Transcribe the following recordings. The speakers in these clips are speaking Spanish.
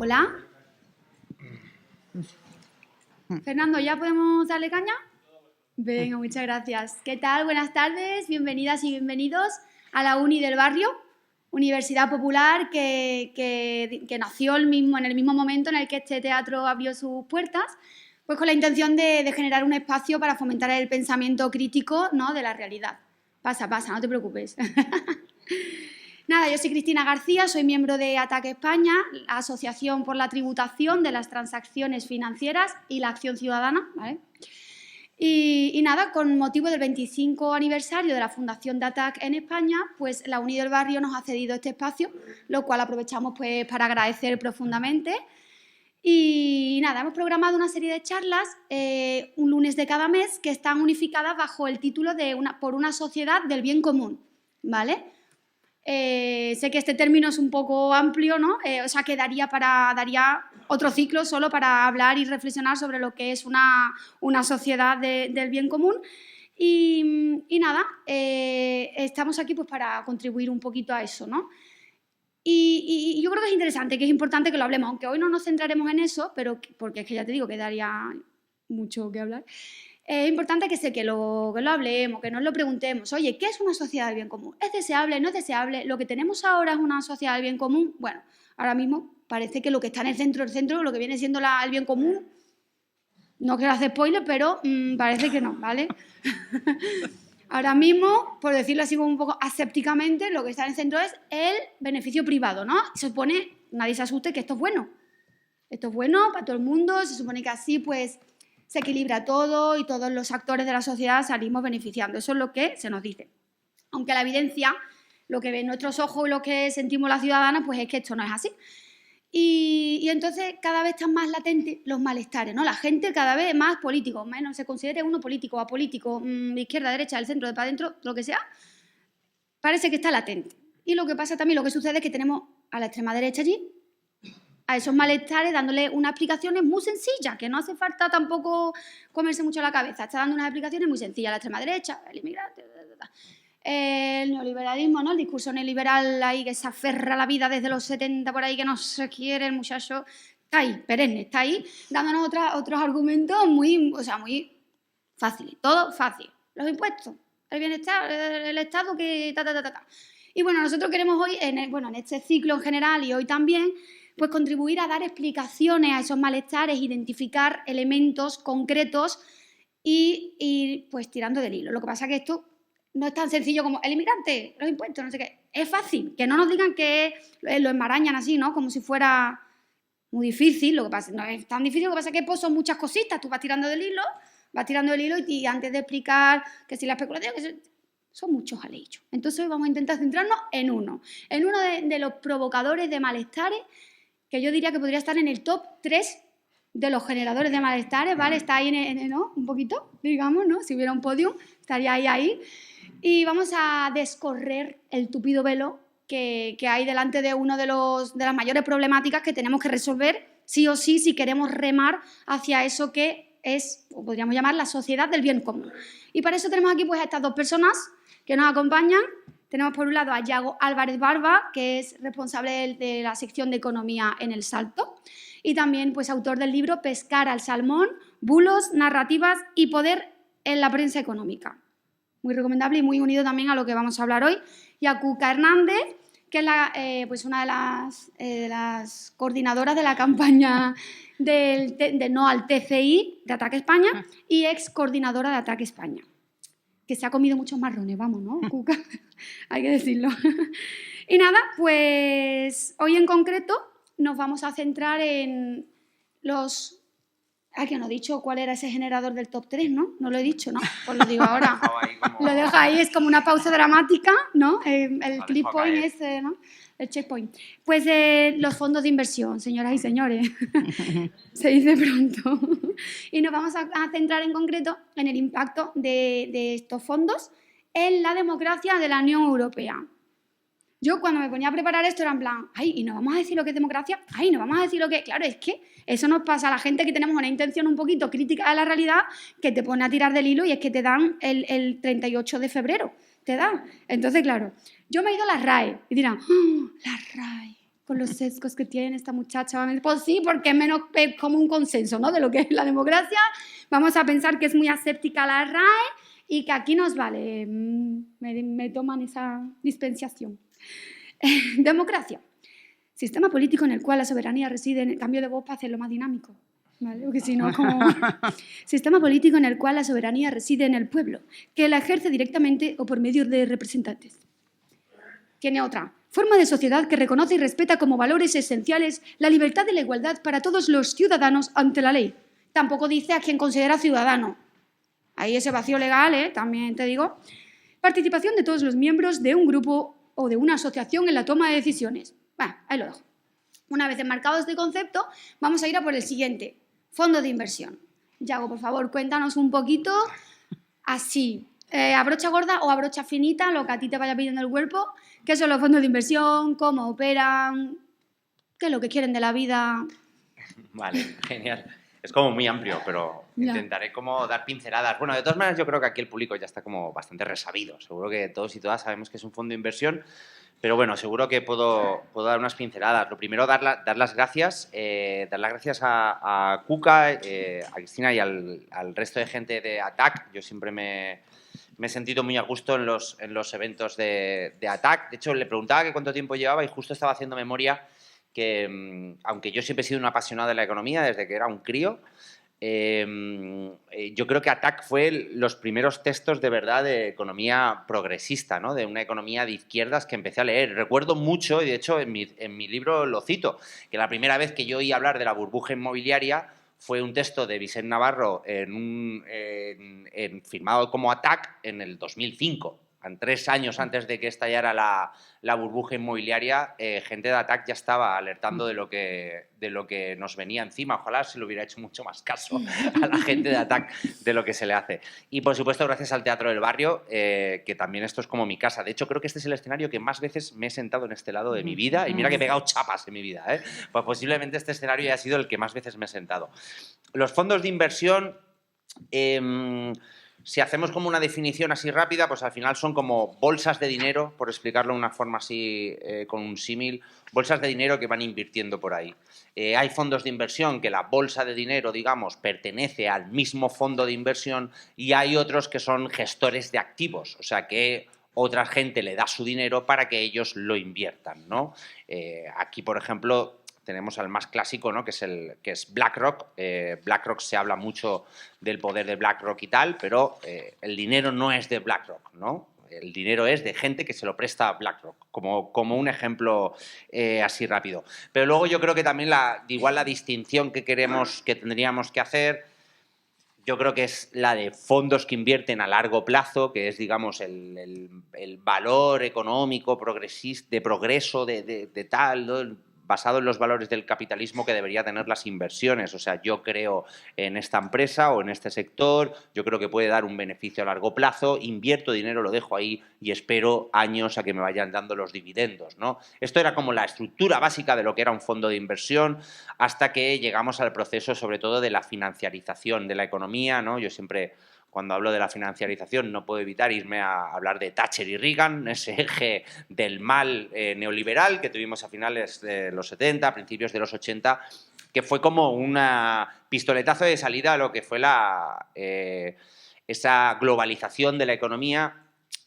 Hola. Fernando, ¿ya podemos darle caña? Venga, muchas gracias. ¿Qué tal? Buenas tardes, bienvenidas y bienvenidos a la Uni del Barrio, Universidad Popular que nació en el mismo momento en el que este teatro abrió sus puertas, pues con la intención de generar un espacio para fomentar el pensamiento crítico, ¿no?, de la realidad. Pasa, no te preocupes. Nada, yo soy Cristina García, soy miembro de ATAC España, la Asociación por la Tributación de las Transacciones Financieras y la Acción Ciudadana, ¿vale? Y nada, con motivo del 25 aniversario de la fundación de ATAC en España, pues la Uni del Barrio nos ha cedido este espacio, lo cual aprovechamos pues para agradecer profundamente. Y nada, hemos programado una serie de charlas un lunes de cada mes que están unificadas bajo el título de por una sociedad del bien común, ¿vale? Sé que este término es un poco amplio, ¿no? O sea, que daría otro ciclo solo para hablar y reflexionar sobre lo que es una sociedad del bien común. Y nada, estamos aquí pues para contribuir un poquito a eso, ¿no? Y yo creo que es interesante, que es importante que lo hablemos, aunque hoy no nos centraremos en eso, pero porque es que ya te digo que daría mucho que hablar. Es importante que lo hablemos, que nos lo preguntemos. Oye, ¿qué es una sociedad del bien común? ¿Es deseable? ¿No es deseable? ¿Lo que tenemos ahora es una sociedad del bien común? Bueno, ahora mismo parece que lo que está en el centro, lo que viene siendo el bien común, no quiero hacer spoiler, pero parece que no, ¿vale? Ahora mismo, por decirlo así como un poco asépticamente, lo que está en el centro es el beneficio privado, ¿no? Se supone, nadie se asuste, que esto es bueno. Esto es bueno para todo el mundo, se supone que así pues se equilibra todo y todos los actores de la sociedad salimos beneficiando. Eso es lo que se nos dice. Aunque la evidencia, lo que ven nuestros ojos y lo que sentimos las ciudadanas, pues es que esto no es así. Y entonces cada vez están más latentes los malestares, ¿no? La gente cada vez más político, menos se considere uno político o apolítico, de izquierda, derecha, del centro, de para adentro, lo que sea, parece que está latente. Y lo que pasa también, lo que sucede es que tenemos a la extrema derecha allí, a esos malestares dándole unas explicaciones muy sencillas, que no hace falta tampoco comerse mucho la cabeza. Está dando unas explicaciones muy sencillas. La extrema derecha, el inmigrante, el neoliberalismo, ¿no? El discurso neoliberal ahí que se aferra a la vida desde los 70 por ahí, que no se quiere, el muchacho está ahí, perenne, está ahí, dándonos otros argumentos muy fáciles, todo fácil. Los impuestos, el bienestar, el Estado que Y bueno, nosotros queremos hoy, en este ciclo en general y hoy también, pues contribuir a dar explicaciones a esos malestares, identificar elementos concretos y pues tirando del hilo. Lo que pasa es que esto no es tan sencillo como el inmigrante, los impuestos, no sé qué. Es fácil, que no nos digan que lo enmarañan así, ¿no? Como si fuera muy difícil. Lo que pasa no es tan difícil, lo que pasa es que pues, son muchas cositas. Tú vas tirando del hilo y antes de explicar que si la especulación, son muchos alehechos. Entonces hoy vamos a intentar centrarnos en uno de los provocadores de malestares, que yo diría que podría estar en el top 3 de los generadores de malestares, ¿vale? Está ahí ¿no? Un poquito, digamos, ¿no? Si hubiera un podium, estaría ahí. Y vamos a descorrer el tupido velo que hay delante de una de las mayores problemáticas que tenemos que resolver sí o sí si queremos remar hacia eso que es, o podríamos llamar, la sociedad del bien común. Y para eso tenemos aquí pues a estas dos personas que nos acompañan. Tenemos por un lado a Yago Álvarez Barba, que es responsable de la sección de Economía en El Salto, y también pues autor del libro Pescar al salmón, bulos, narrativas y poder en la prensa económica. Muy recomendable y muy unido también a lo que vamos a hablar hoy. Y a Cuca Hernández, que es pues una de las coordinadoras de la campaña de no al TCI de ATAC España y ex coordinadora de ATAC España. Que se ha comido muchos marrones, vamos, ¿no, Cuca? Hay que decirlo. Y nada, pues hoy en concreto nos vamos a centrar en los... que no he dicho cuál era ese generador del top 3, ¿no? No lo he dicho, ¿no? Pues lo digo ahora. Lo dejo ahí, es como una pausa dramática, ¿no? El clip point ese, ¿no? El checkpoint. Pues los fondos de inversión, señoras y señores. Se dice pronto. Y nos vamos a centrar en concreto en el impacto de estos fondos en la democracia de la Unión Europea. Yo cuando me ponía a preparar esto era en plan, ¿y no vamos a decir lo que es democracia? ¿No vamos a decir lo que...? Claro, es que eso nos pasa a la gente que tenemos una intención un poquito crítica de la realidad, que te pone a tirar del hilo y es que te dan el 38 de febrero. Te dan. Entonces, claro, yo me he ido a la RAE y dirán, la RAE, con los sesgos que tiene esta muchacha. Pues sí, porque es como un consenso, ¿no?, de lo que es la democracia. Vamos a pensar que es muy aséptica la RAE y que aquí nos vale. Me toman esa dispensación. Democracia. Sistema político en el cual la soberanía reside en el cambio de voz para hacerlo más dinámico. ¿Vale? Porque si no, como... Sistema político en el cual la soberanía reside en el pueblo, que la ejerce directamente o por medio de representantes. Tiene otra. Forma de sociedad que reconoce y respeta como valores esenciales la libertad y la igualdad para todos los ciudadanos ante la ley. Tampoco dice a quien considera ciudadano. Ahí ese vacío legal, también te digo. Participación de todos los miembros de un grupo o de una asociación en la toma de decisiones. Bueno, ahí lo dejo. Una vez enmarcado este concepto, vamos a ir a por el siguiente. Fondo de inversión. Yago, por favor, cuéntanos un poquito así, a brocha gorda o a brocha finita, lo que a ti te vaya pidiendo el cuerpo. ¿Qué son los fondos de inversión? ¿Cómo operan? ¿Qué es lo que quieren de la vida? Vale, genial. Es como muy amplio, pero intentaré como dar pinceladas. Bueno, de todas maneras, yo creo que aquí el público ya está como bastante resabido. Seguro que todos y todas sabemos que es un fondo de inversión, pero bueno, seguro que puedo dar unas pinceladas. Lo primero, dar las gracias. Dar las gracias a Cuca, a Cristina y al resto de gente de ATAC. Yo siempre me he sentido muy a gusto en los eventos de ATAC. De hecho, le preguntaba que cuánto tiempo llevaba y justo estaba haciendo memoria que, aunque yo siempre he sido un apasionado de la economía desde que era un crío, yo creo que ATAC fue los primeros textos de verdad de economía progresista, ¿no?, de una economía de izquierdas que empecé a leer. Recuerdo mucho, y de hecho en mi libro lo cito, que la primera vez que yo oí hablar de la burbuja inmobiliaria fue un texto de Vicent Navarro firmado como ATAC en el 2005. 3 años antes de que estallara la burbuja inmobiliaria, gente de ATAC ya estaba alertando de lo que nos venía encima. Ojalá se le hubiera hecho mucho más caso a la gente de ATAC de lo que se le hace. Y, por supuesto, gracias al Teatro del Barrio, que también esto es como mi casa. De hecho, creo que este es el escenario que más veces me he sentado en este lado de mi vida. Y mira que he pegado chapas en mi vida, ¿eh? Pues posiblemente este escenario ya ha sido el que más veces me he sentado. Los fondos de inversión... si hacemos como una definición así rápida, pues al final son como bolsas de dinero, por explicarlo de una forma así con un símil, bolsas de dinero que van invirtiendo por ahí. Hay fondos de inversión que la bolsa de dinero, digamos, pertenece al mismo fondo de inversión y hay otros que son gestores de activos, o sea que otra gente le da su dinero para que ellos lo inviertan, ¿no? Aquí, por ejemplo, tenemos al más clásico, ¿no?, que es BlackRock. BlackRock, se habla mucho del poder de BlackRock y tal, pero el dinero no es de BlackRock, ¿no? El dinero es de gente que se lo presta a BlackRock, como un ejemplo así rápido. Pero luego yo creo que también igual la distinción que tendríamos que hacer, yo creo que es la de fondos que invierten a largo plazo, que es, digamos, el valor económico progresista, de progreso, de tal, ¿no?, basado en los valores del capitalismo que debería tener las inversiones. O sea, yo creo en esta empresa o en este sector, yo creo que puede dar un beneficio a largo plazo, invierto dinero, lo dejo ahí y espero años a que me vayan dando los dividendos, ¿no? Esto era como la estructura básica de lo que era un fondo de inversión, hasta que llegamos al proceso, sobre todo, de la financiarización de la economía, ¿no? Yo siempre, cuando hablo de la financiarización, no puedo evitar irme a hablar de Thatcher y Reagan, ese eje del mal neoliberal que tuvimos a finales de los 70, a principios de los 80, que fue como un pistoletazo de salida a lo que fue esa globalización de la economía,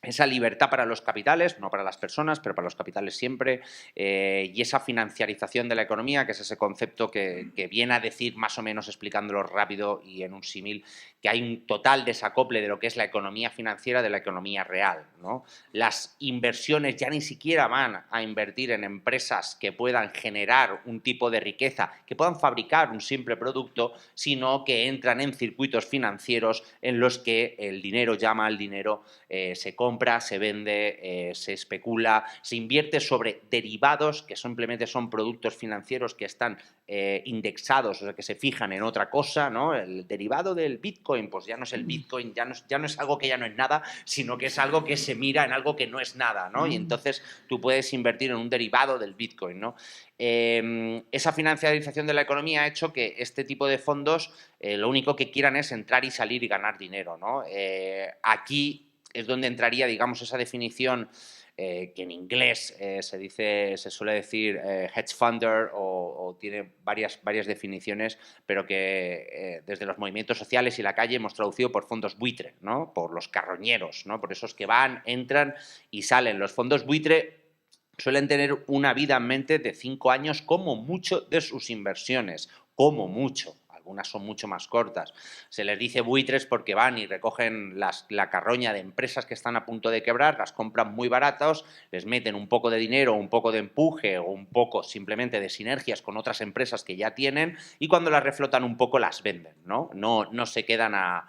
esa libertad para los capitales, no para las personas, pero para los capitales siempre, y esa financiarización de la economía, que es ese concepto que viene a decir, más o menos explicándolo rápido y en un símil, que hay un total desacople de lo que es la economía financiera de la economía real, ¿no? Las inversiones ya ni siquiera van a invertir en empresas que puedan generar un tipo de riqueza, que puedan fabricar un simple producto, sino que entran en circuitos financieros en los que el dinero llama al dinero, se compra, se vende, se especula, se invierte sobre derivados que simplemente son productos financieros que están indexados, o sea, que se fijan en otra cosa, ¿no? El derivado del Bitcoin, pues ya no es el Bitcoin, ya no es algo que ya no es nada, sino que es algo que se mira en algo que no es nada, ¿no? Y entonces tú puedes invertir en un derivado del Bitcoin, ¿no? Esa financiarización de la economía ha hecho que este tipo de fondos lo único que quieran es entrar y salir y ganar dinero, ¿no? Aquí es donde entraría, digamos, esa definición que en inglés se suele decir hedge funder o tiene varias definiciones, pero que desde los movimientos sociales y la calle hemos traducido por fondos buitre, ¿no? Por los carroñeros, ¿no? Por esos que van, entran y salen. Los fondos buitre suelen tener una vida en mente de 5 años como mucho de sus inversiones, como mucho. Algunas son mucho más cortas. Se les dice buitres porque van y recogen la carroña de empresas que están a punto de quebrar, las compran muy baratos, les meten un poco de dinero, un poco de empuje o un poco simplemente de sinergias con otras empresas que ya tienen y cuando las reflotan un poco las venden, ¿no? No se quedan a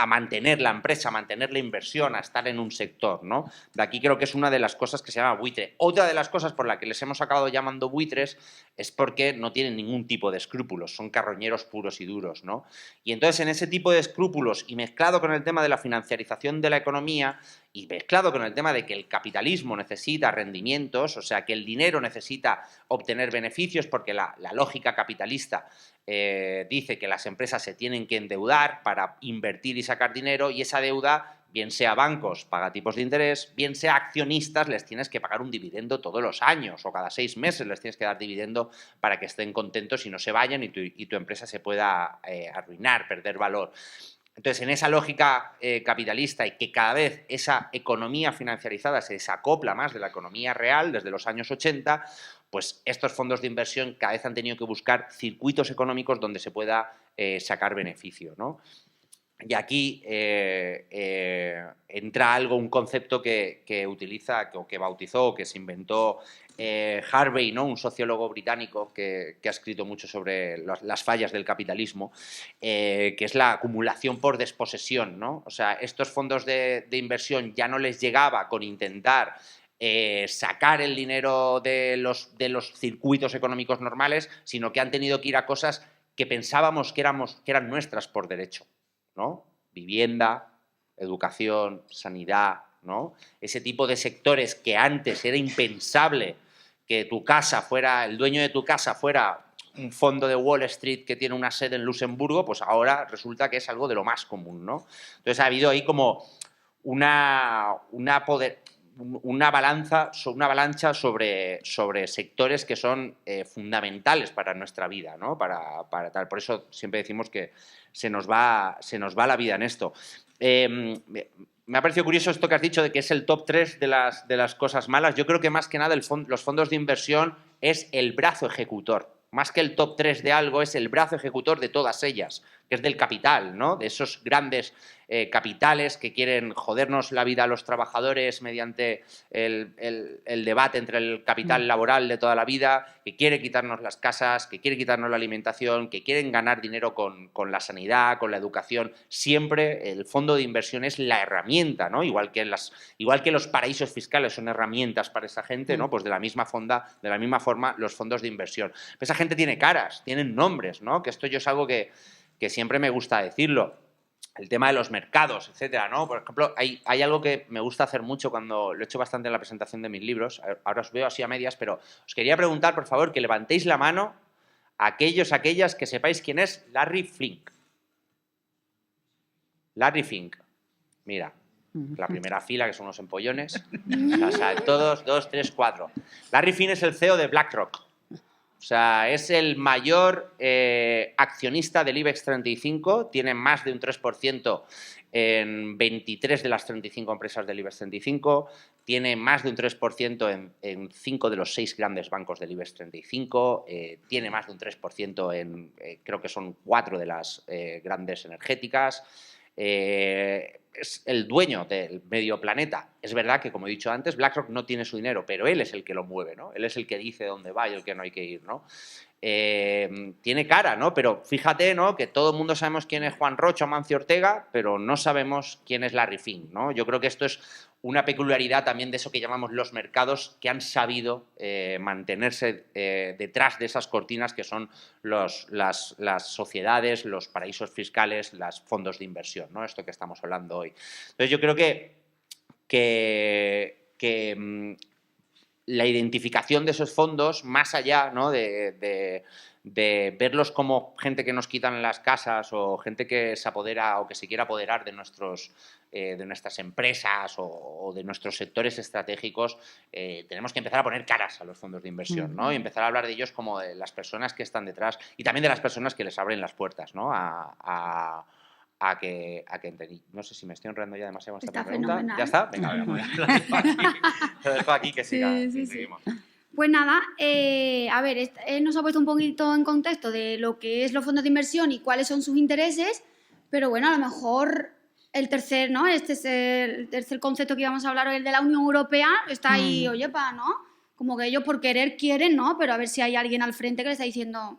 mantener la empresa, a mantener la inversión, a estar en un sector, ¿no? De aquí creo que es una de las cosas que se llama buitre. Otra de las cosas por la que les hemos acabado llamando buitres es porque no tienen ningún tipo de escrúpulos, son carroñeros puros y duros, ¿no? Y entonces en ese tipo de escrúpulos y mezclado con el tema de la financiarización de la economía y mezclado con el tema de que el capitalismo necesita rendimientos, o sea, que el dinero necesita obtener beneficios porque la lógica capitalista dice que las empresas se tienen que endeudar para invertir y sacar dinero y esa deuda, bien sea bancos, paga tipos de interés, bien sea accionistas, les tienes que pagar un dividendo todos los años o cada 6 meses les tienes que dar dividendo para que estén contentos y no se vayan y tu empresa se pueda arruinar, perder valor. Entonces, en esa lógica capitalista y que cada vez esa economía financiarizada se desacopla más de la economía real desde los años 80, pues estos fondos de inversión cada vez han tenido que buscar circuitos económicos donde se pueda sacar beneficio, ¿no? Y aquí entra un concepto que utiliza, o que bautizó, que se inventó Harvey, ¿no? Un sociólogo británico que ha escrito mucho sobre las fallas del capitalismo, que es la acumulación por desposesión, ¿no? O sea, estos fondos de inversión ya no les llegaba con intentar sacar el dinero de los circuitos económicos normales, sino que han tenido que ir a cosas que pensábamos que eran nuestras por derecho, ¿no? Vivienda, educación, sanidad, ¿no? Ese tipo de sectores que antes era impensable que tu casa fuera, el dueño de tu casa fuera un fondo de Wall Street que tiene una sede en Luxemburgo, pues ahora resulta que es algo de lo más común, ¿no? Entonces ha habido ahí como una avalancha sobre sectores que son fundamentales para nuestra vida, ¿no? Para tal. Por eso siempre decimos que se nos va la vida en esto. Me ha parecido curioso esto que has dicho de que es el top 3 de las cosas malas. Yo creo que más que nada los fondos de inversión es el brazo ejecutor. Más que el top 3 de algo, es el brazo ejecutor de todas ellas, que es del capital, ¿no? De esos grandes capitales que quieren jodernos la vida a los trabajadores mediante el debate entre el capital laboral de toda la vida, que quiere quitarnos las casas, que quiere quitarnos la alimentación, que quieren ganar dinero con la sanidad, con la educación. Siempre el fondo de inversión es la herramienta, ¿no? Igual que los paraísos fiscales son herramientas para esa gente, ¿no? Pues de la misma forma los fondos de inversión. Pero esa gente tiene caras, tienen nombres, ¿no? Que esto yo es algo que siempre me gusta decirlo. El tema de los mercados, etcétera, ¿no? Por ejemplo, hay algo que me gusta hacer mucho cuando lo he hecho bastante en la presentación de mis libros. Ahora os veo así a medias, pero os quería preguntar, por favor, que levantéis la mano aquellas que sepáis quién es Larry Fink. Larry Fink. Mira, la primera fila, que son unos empollones. O sea, todos, 2, 3, 4. Larry Fink es el CEO de BlackRock. O sea, es el mayor accionista del IBEX 35, tiene más de un 3% en 23 de las 35 empresas del IBEX 35, tiene más de un 3% en 5 de los 6 grandes bancos del IBEX 35, tiene más de un 3% en, creo que son 4 de las grandes energéticas. Es el dueño del medio planeta. Es verdad que, como he dicho antes, BlackRock no tiene su dinero, pero él es el que lo mueve, ¿no? Él es el que dice dónde va y el que no hay que ir, ¿no? Tiene cara, ¿no? Pero fíjate, ¿no? Que todo el mundo sabemos quién es Juan Rocha o Mancio Ortega, pero no sabemos quién es Larry Fink, ¿no? Yo creo que esto es una peculiaridad también de eso que llamamos los mercados, que han sabido mantenerse detrás de esas cortinas que son las sociedades, los paraísos fiscales, los fondos de inversión, ¿no? Esto que estamos hablando hoy. Entonces yo creo que la identificación de esos fondos, más allá, ¿no? de verlos como gente que nos quitan las casas o gente que se apodera o que se quiere apoderar de de nuestras empresas o de nuestros sectores estratégicos, tenemos que empezar a poner caras a los fondos de inversión, ¿no? Y empezar a hablar de ellos como de las personas que están detrás y también de las personas que les abren las puertas, ¿no? A que no sé si me estoy enredando ya demasiado con esta pregunta. Fenomenal. ¿Ya está? Venga, lo dejo aquí que siga. Sí. Seguimos. Pues nada, a ver, nos ha puesto un poquito en contexto de lo que es los fondos de inversión y cuáles son sus intereses, pero bueno, a lo mejor el tercer, ¿no? Este es el tercer concepto que íbamos a hablar hoy, el de la Unión Europea, está ahí, oye, ¿no? Como que ellos por querer quieren, ¿no? Pero a ver si hay alguien al frente que le está diciendo,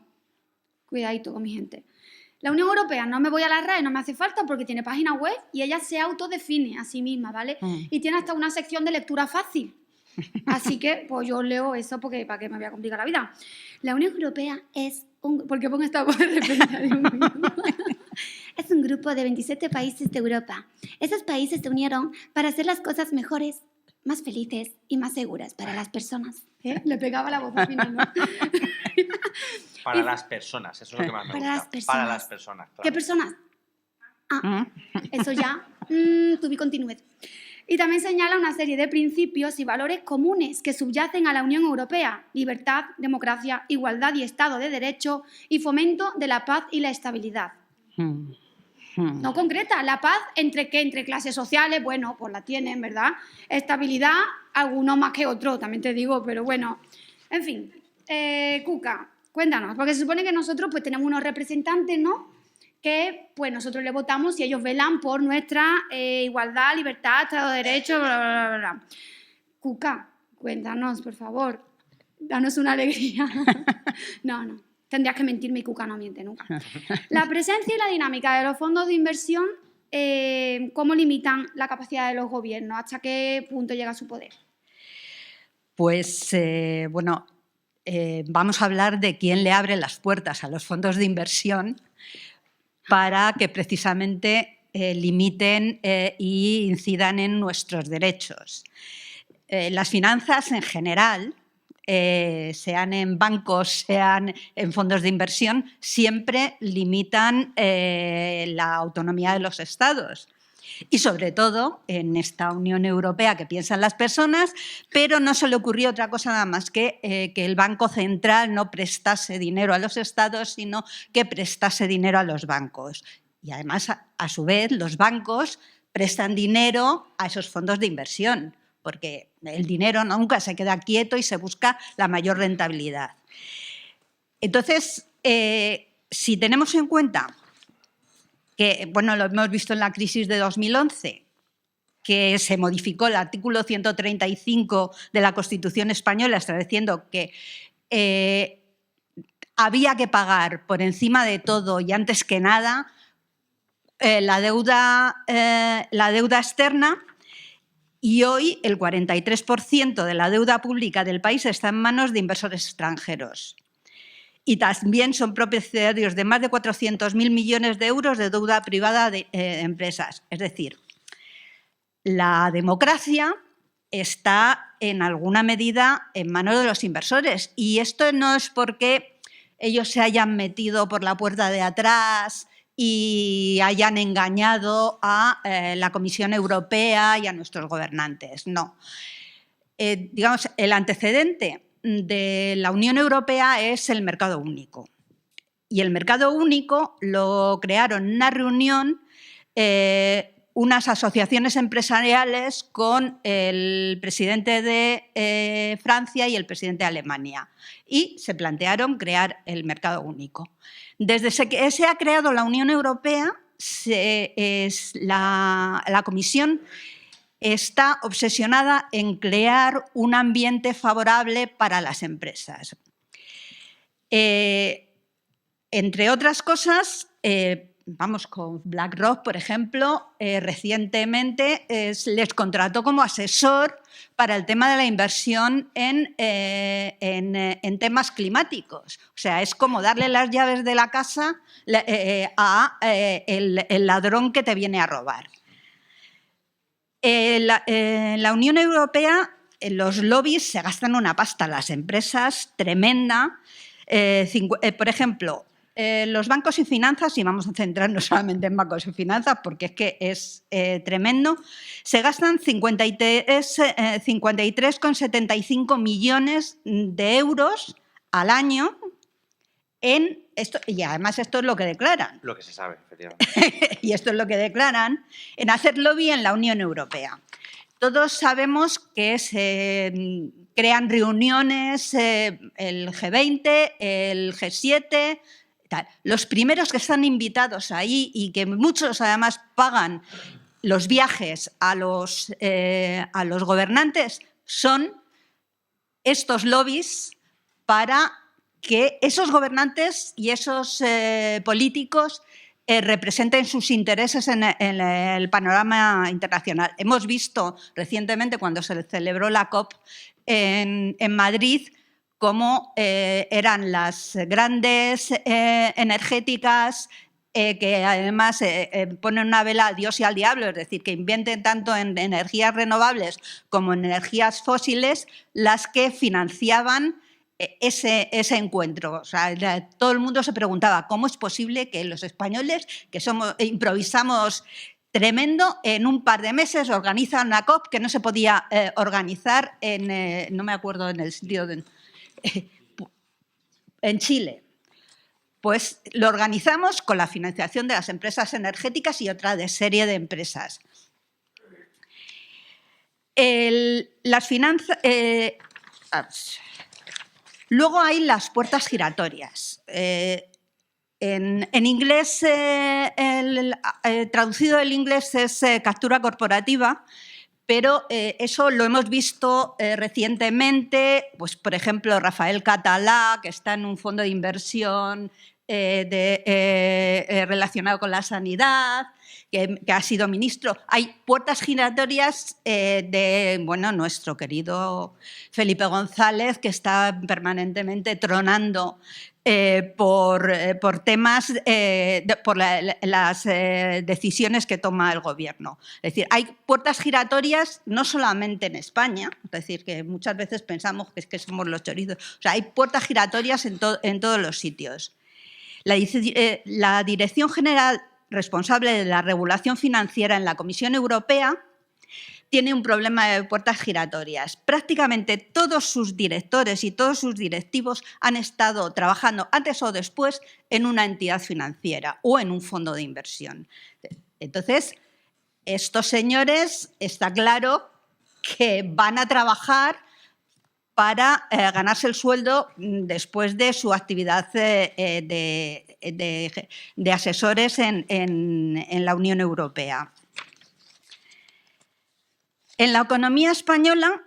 cuidadito con mi gente. La Unión Europea, no me voy a la RAE, no me hace falta porque tiene página web y ella se autodefine a sí misma, ¿vale? Y tiene hasta una sección de lectura fácil. Así que, pues yo leo eso porque ¿para qué me voy a complicar la vida? La Unión Europea es un... ¿Por qué pongo esta voz de repente? Es un grupo de 27 países de Europa. Esos países se unieron para hacer las cosas mejores, más felices y más seguras para las personas. Le pegaba la voz al final, ¿no? Para las personas, eso es lo que más me gusta. Las personas. Para las personas, claro. ¿Qué personas? Eso ya, to be continued. Y también señala una serie de principios y valores comunes que subyacen a la Unión Europea: libertad, democracia, igualdad y Estado de Derecho y fomento de la paz y la estabilidad. No concreta. ¿La paz entre qué? Entre clases sociales, bueno, pues la tienen, ¿verdad? Estabilidad, algunos más que otros, también te digo, pero bueno. En fin, Cuca, cuéntanos, porque se supone que nosotros pues tenemos unos representantes, ¿no?, que pues nosotros le votamos y ellos velan por nuestra igualdad, libertad, Estado de Derecho, bla, bla, bla, bla. Cuca, cuéntanos, por favor, danos una alegría. No, tendrías que mentirme y Cuca no miente nunca. La presencia y la dinámica de los fondos de inversión, ¿cómo limitan la capacidad de los gobiernos? ¿Hasta qué punto llega su poder? Pues, vamos a hablar de quién le abre las puertas a los fondos de inversión para que precisamente limiten e incidan en nuestros derechos. Las finanzas en general, sean en bancos, sean en fondos de inversión, siempre limitan la autonomía de los Estados. Y sobre todo en esta Unión Europea que piensan las personas, pero no se le ocurrió otra cosa nada más que el Banco Central no prestase dinero a los Estados, sino que prestase dinero a los bancos. Y además, a su vez, los bancos prestan dinero a esos fondos de inversión, porque el dinero nunca se queda quieto y se busca la mayor rentabilidad. Entonces, si tenemos en cuenta que, bueno, lo hemos visto en la crisis de 2011, que se modificó el artículo 135 de la Constitución española estableciendo que había que pagar por encima de todo y antes que nada la deuda externa, y hoy el 43% de la deuda pública del país está en manos de inversores extranjeros. Y también son propietarios de más de 400.000 millones de euros de deuda privada de empresas. Es decir, la democracia está en alguna medida en manos de los inversores. Y esto no es porque ellos se hayan metido por la puerta de atrás y hayan engañado a la Comisión Europea y a nuestros gobernantes. No. Digamos, el antecedente de la Unión Europea es el mercado único. Y el mercado único lo crearon en una reunión unas asociaciones empresariales con el presidente de Francia y el presidente de Alemania. Y se plantearon crear el mercado único. Desde que se ha creado la Unión Europea, la Comisión está obsesionada en crear un ambiente favorable para las empresas. Entre otras cosas, con BlackRock, por ejemplo, recientemente les contrató como asesor para el tema de la inversión en temas climáticos. O sea, es como darle las llaves de la casa a el ladrón que te viene a robar. En la Unión Europea, los lobbies se gastan una pasta, las empresas, tremenda. Por ejemplo, los bancos y finanzas, y vamos a centrarnos solamente en bancos y finanzas porque es que es tremendo, se gastan 53,75 millones de euros al año en esto, y además esto es lo que declaran. Lo que se sabe, efectivamente. Y esto es lo que declaran, en hacer lobby en la Unión Europea. Todos sabemos que se crean reuniones, el G20, el G7, tal. Los primeros que están invitados ahí y que muchos además pagan los viajes a los gobernantes son estos lobbies para que esos gobernantes y esos políticos representen sus intereses en el panorama internacional. Hemos visto recientemente, cuando se celebró la COP en Madrid, cómo eran las grandes energéticas que además ponen una vela a Dios y al diablo, es decir, que inventen tanto en energías renovables como en energías fósiles, las que financiaban ese encuentro. O sea, todo el mundo se preguntaba cómo es posible que los españoles, que improvisamos tremendo, en un par de meses organizan una COP que no se podía organizar no me acuerdo en el sitio en Chile. Pues lo organizamos con la financiación de las empresas energéticas y otra serie de empresas. Las finanzas... Luego hay las puertas giratorias. En inglés, traducido del inglés es captura corporativa, pero eso lo hemos visto recientemente, pues, por ejemplo, Rafael Catalá, que está en un fondo de inversión relacionado con la sanidad, que ha sido ministro. Hay puertas giratorias de nuestro querido Felipe González, que está permanentemente tronando por temas, por las decisiones que toma el Gobierno. Es decir, hay puertas giratorias no solamente en España, es decir, que muchas veces pensamos que somos los chorizos. O sea, hay puertas giratorias en todos los sitios. La Dirección General responsable de la regulación financiera en la Comisión Europea tiene un problema de puertas giratorias. Prácticamente todos sus directores y todos sus directivos han estado trabajando antes o después en una entidad financiera o en un fondo de inversión. Entonces, estos señores está claro que van a trabajar para ganarse el sueldo después de su actividad de asesores en la Unión Europea. En la economía española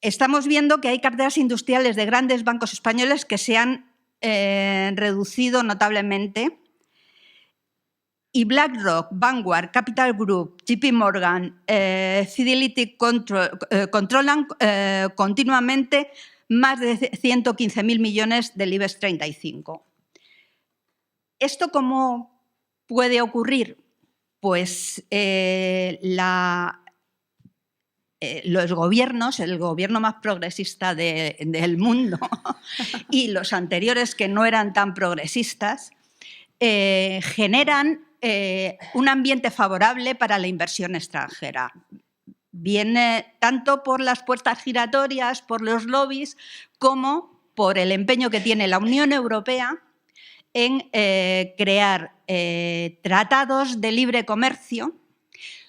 estamos viendo que hay carteras industriales de grandes bancos españoles que se han reducido notablemente. Y BlackRock, Vanguard, Capital Group, JP Morgan, Fidelity controlan continuamente más de 115.000 millones del IBEX 35. ¿Esto cómo puede ocurrir? Pues los gobiernos, el gobierno más progresista del mundo y los anteriores que no eran tan progresistas, generan un ambiente favorable para la inversión extranjera. Viene tanto por las puertas giratorias, por los lobbies, como por el empeño que tiene la Unión Europea en crear tratados de libre comercio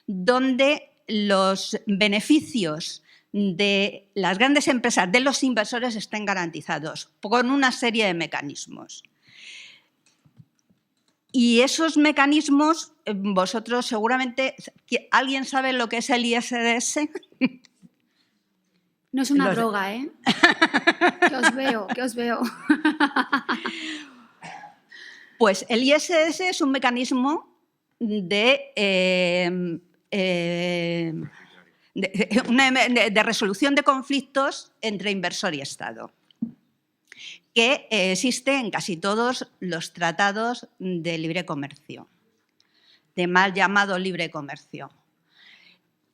donde los beneficios de las grandes empresas, de los inversores, estén garantizados con una serie de mecanismos. Y esos mecanismos, vosotros seguramente... ¿Alguien sabe lo que es el ISDS? No es una droga, ¿eh? Que os veo. Pues el ISDS es un mecanismo de resolución de conflictos entre inversor y Estado, que existe en casi todos los tratados de libre comercio, de mal llamado libre comercio.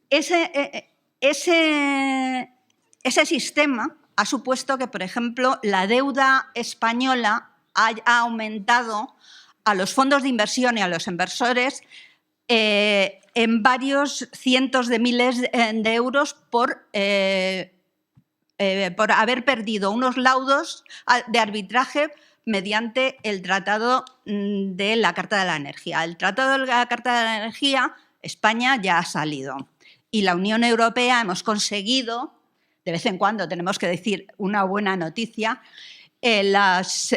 Ese sistema ha supuesto que, por ejemplo, la deuda española ha aumentado a los fondos de inversión y a los inversores en varios cientos de miles de euros por haber perdido unos laudos de arbitraje mediante el Tratado de la Carta de la Energía. El Tratado de la Carta de la Energía, España ya ha salido. Y la Unión Europea hemos conseguido, de vez en cuando tenemos que decir una buena noticia, las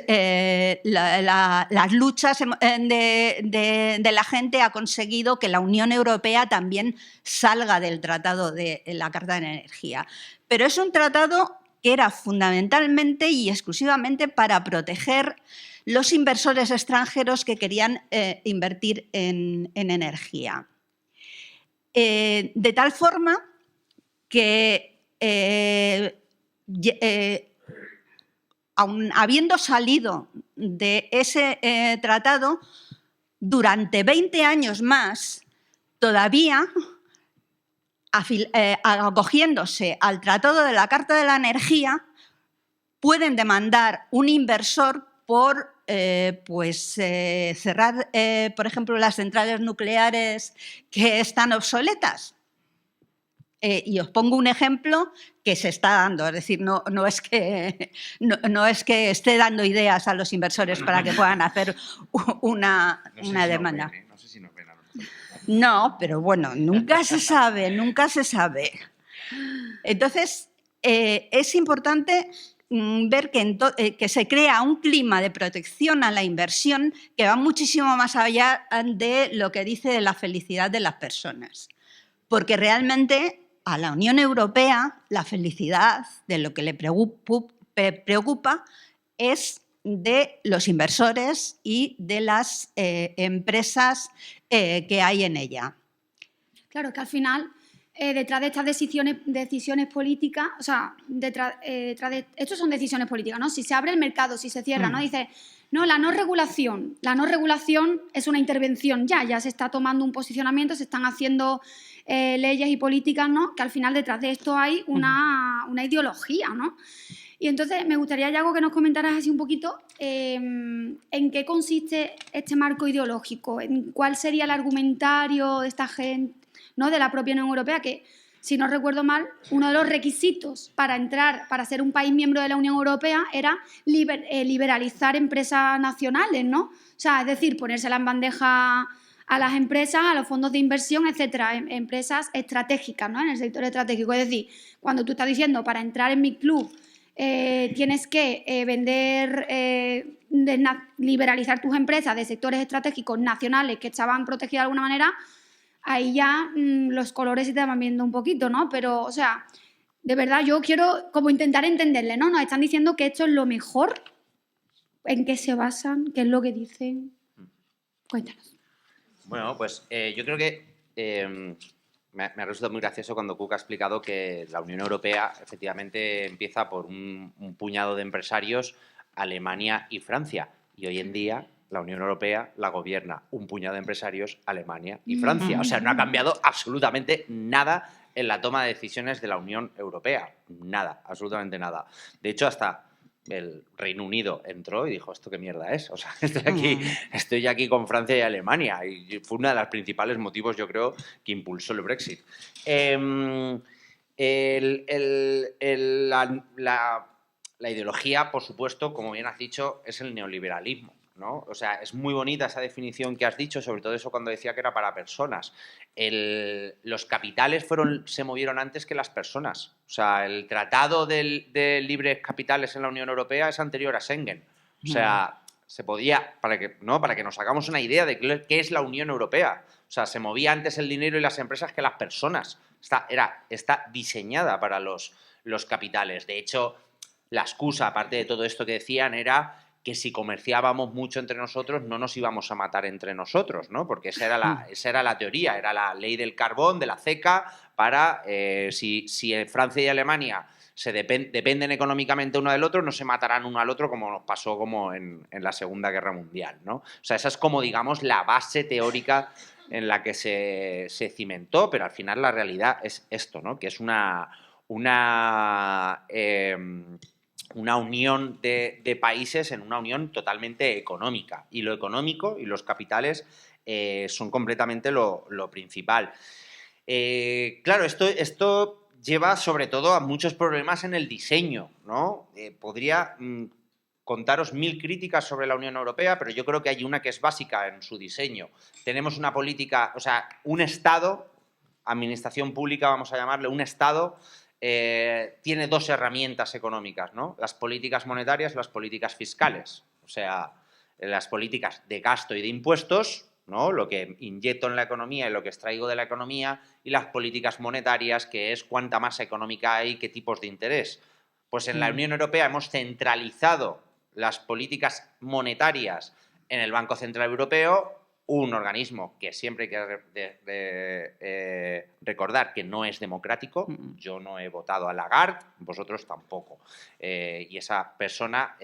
luchas de la gente ha conseguido que la Unión Europea también salga del Tratado de la Carta de la Energía. Pero es un tratado que era fundamentalmente y exclusivamente para proteger los inversores extranjeros que querían invertir en energía. De tal forma que, aun habiendo salido de ese tratado, durante 20 años más, todavía acogiéndose al Tratado de la Carta de la Energía, pueden demandar un inversor por cerrar, por ejemplo, las centrales nucleares que están obsoletas. Y os pongo un ejemplo que se está dando, es decir, no es que esté dando ideas a los inversores para que puedan hacer una demanda. No sé si nos ven a lo mejor. No, pero bueno, nunca se sabe, nunca se sabe. Entonces, es importante ver que se crea un clima de protección a la inversión que va muchísimo más allá de lo que dice de la felicidad de las personas. Porque realmente a la Unión Europea la felicidad de lo que le preocupa es de los inversores y de las empresas que hay en ella. Claro, que al final, detrás de estas decisiones políticas, o sea, estos son decisiones políticas, ¿no? Si se abre el mercado, si se cierra, ¿no? Dice, no, la no regulación es una intervención ya se está tomando un posicionamiento, se están haciendo leyes y políticas, ¿no? Que al final detrás de esto hay una ideología, ¿no? Y entonces me gustaría, Yago, que nos comentaras así un poquito en qué consiste este marco ideológico, en cuál sería el argumentario de esta gente, ¿no? De la propia Unión Europea, que, si no recuerdo mal, uno de los requisitos para ser un país miembro de la Unión Europea era liberalizar empresas nacionales, ¿no? O sea, es decir, ponérsela en bandeja a las empresas, a los fondos de inversión, etcétera, empresas estratégicas, ¿no? En el sector estratégico. Es decir, cuando tú estás diciendo, para entrar en mi club tienes que liberalizar tus empresas de sectores estratégicos nacionales que estaban protegidas de alguna manera, ahí ya los colores se te van viendo un poquito, ¿no? Pero, o sea, de verdad yo quiero como intentar entenderle, ¿no? Nos están diciendo que esto es lo mejor. ¿En qué se basan? ¿Qué es lo que dicen? Cuéntanos. Bueno, pues yo creo que me ha resultado muy gracioso cuando Cook ha explicado que la Unión Europea efectivamente empieza por un puñado de empresarios, Alemania y Francia. Y hoy en día la Unión Europea la gobierna un puñado de empresarios, Alemania y Francia. O sea, no ha cambiado absolutamente nada en la toma de decisiones de la Unión Europea. Nada, absolutamente nada. De hecho, hasta el Reino Unido entró y dijo, ¿esto qué mierda es? O sea, estoy aquí con Francia y Alemania. Y fue uno de los principales motivos, yo creo, que impulsó el Brexit. La ideología, por supuesto, como bien has dicho, es el neoliberalismo, ¿no? O sea, es muy bonita esa definición que has dicho, sobre todo eso cuando decía que era para personas. Los capitales se movieron antes que las personas. O sea, el tratado de libres capitales en la Unión Europea es anterior a Schengen. O sea, se podía, para que nos hagamos una idea de qué es la Unión Europea. O sea, se movía antes el dinero y las empresas que las personas. Está diseñada para los capitales. De hecho, la excusa, aparte de todo esto que decían, era que si comerciábamos mucho entre nosotros no nos íbamos a matar entre nosotros, ¿no? Porque esa era la teoría, era la ley del carbón, de la CECA, para si Francia y Alemania dependen económicamente uno del otro, no se matarán uno al otro como nos pasó como en la Segunda Guerra Mundial, ¿no? O sea, esa es como, digamos, la base teórica en la que se cimentó, pero al final la realidad es esto, ¿no? Que es una unión de países en una unión totalmente económica. Y lo económico y los capitales son completamente lo principal. Claro, esto lleva sobre todo a muchos problemas en el diseño, ¿no? Podría contaros 1000 críticas sobre la Unión Europea, pero yo creo que hay una que es básica en su diseño. Tenemos una política, o sea, un Estado, administración pública, vamos a llamarle, un Estado tiene dos herramientas económicas, ¿no? Las políticas monetarias y las políticas fiscales. O sea, las políticas de gasto y de impuestos, ¿no? Lo que inyecto en la economía y lo que extraigo de la economía, y las políticas monetarias, que es cuánta masa económica hay, qué tipos de interés. Pues en la Unión Europea hemos centralizado las políticas monetarias en el Banco Central Europeo, un organismo que siempre hay que recordar que no es democrático. Yo no he votado a Lagarde, vosotros tampoco. Y esa persona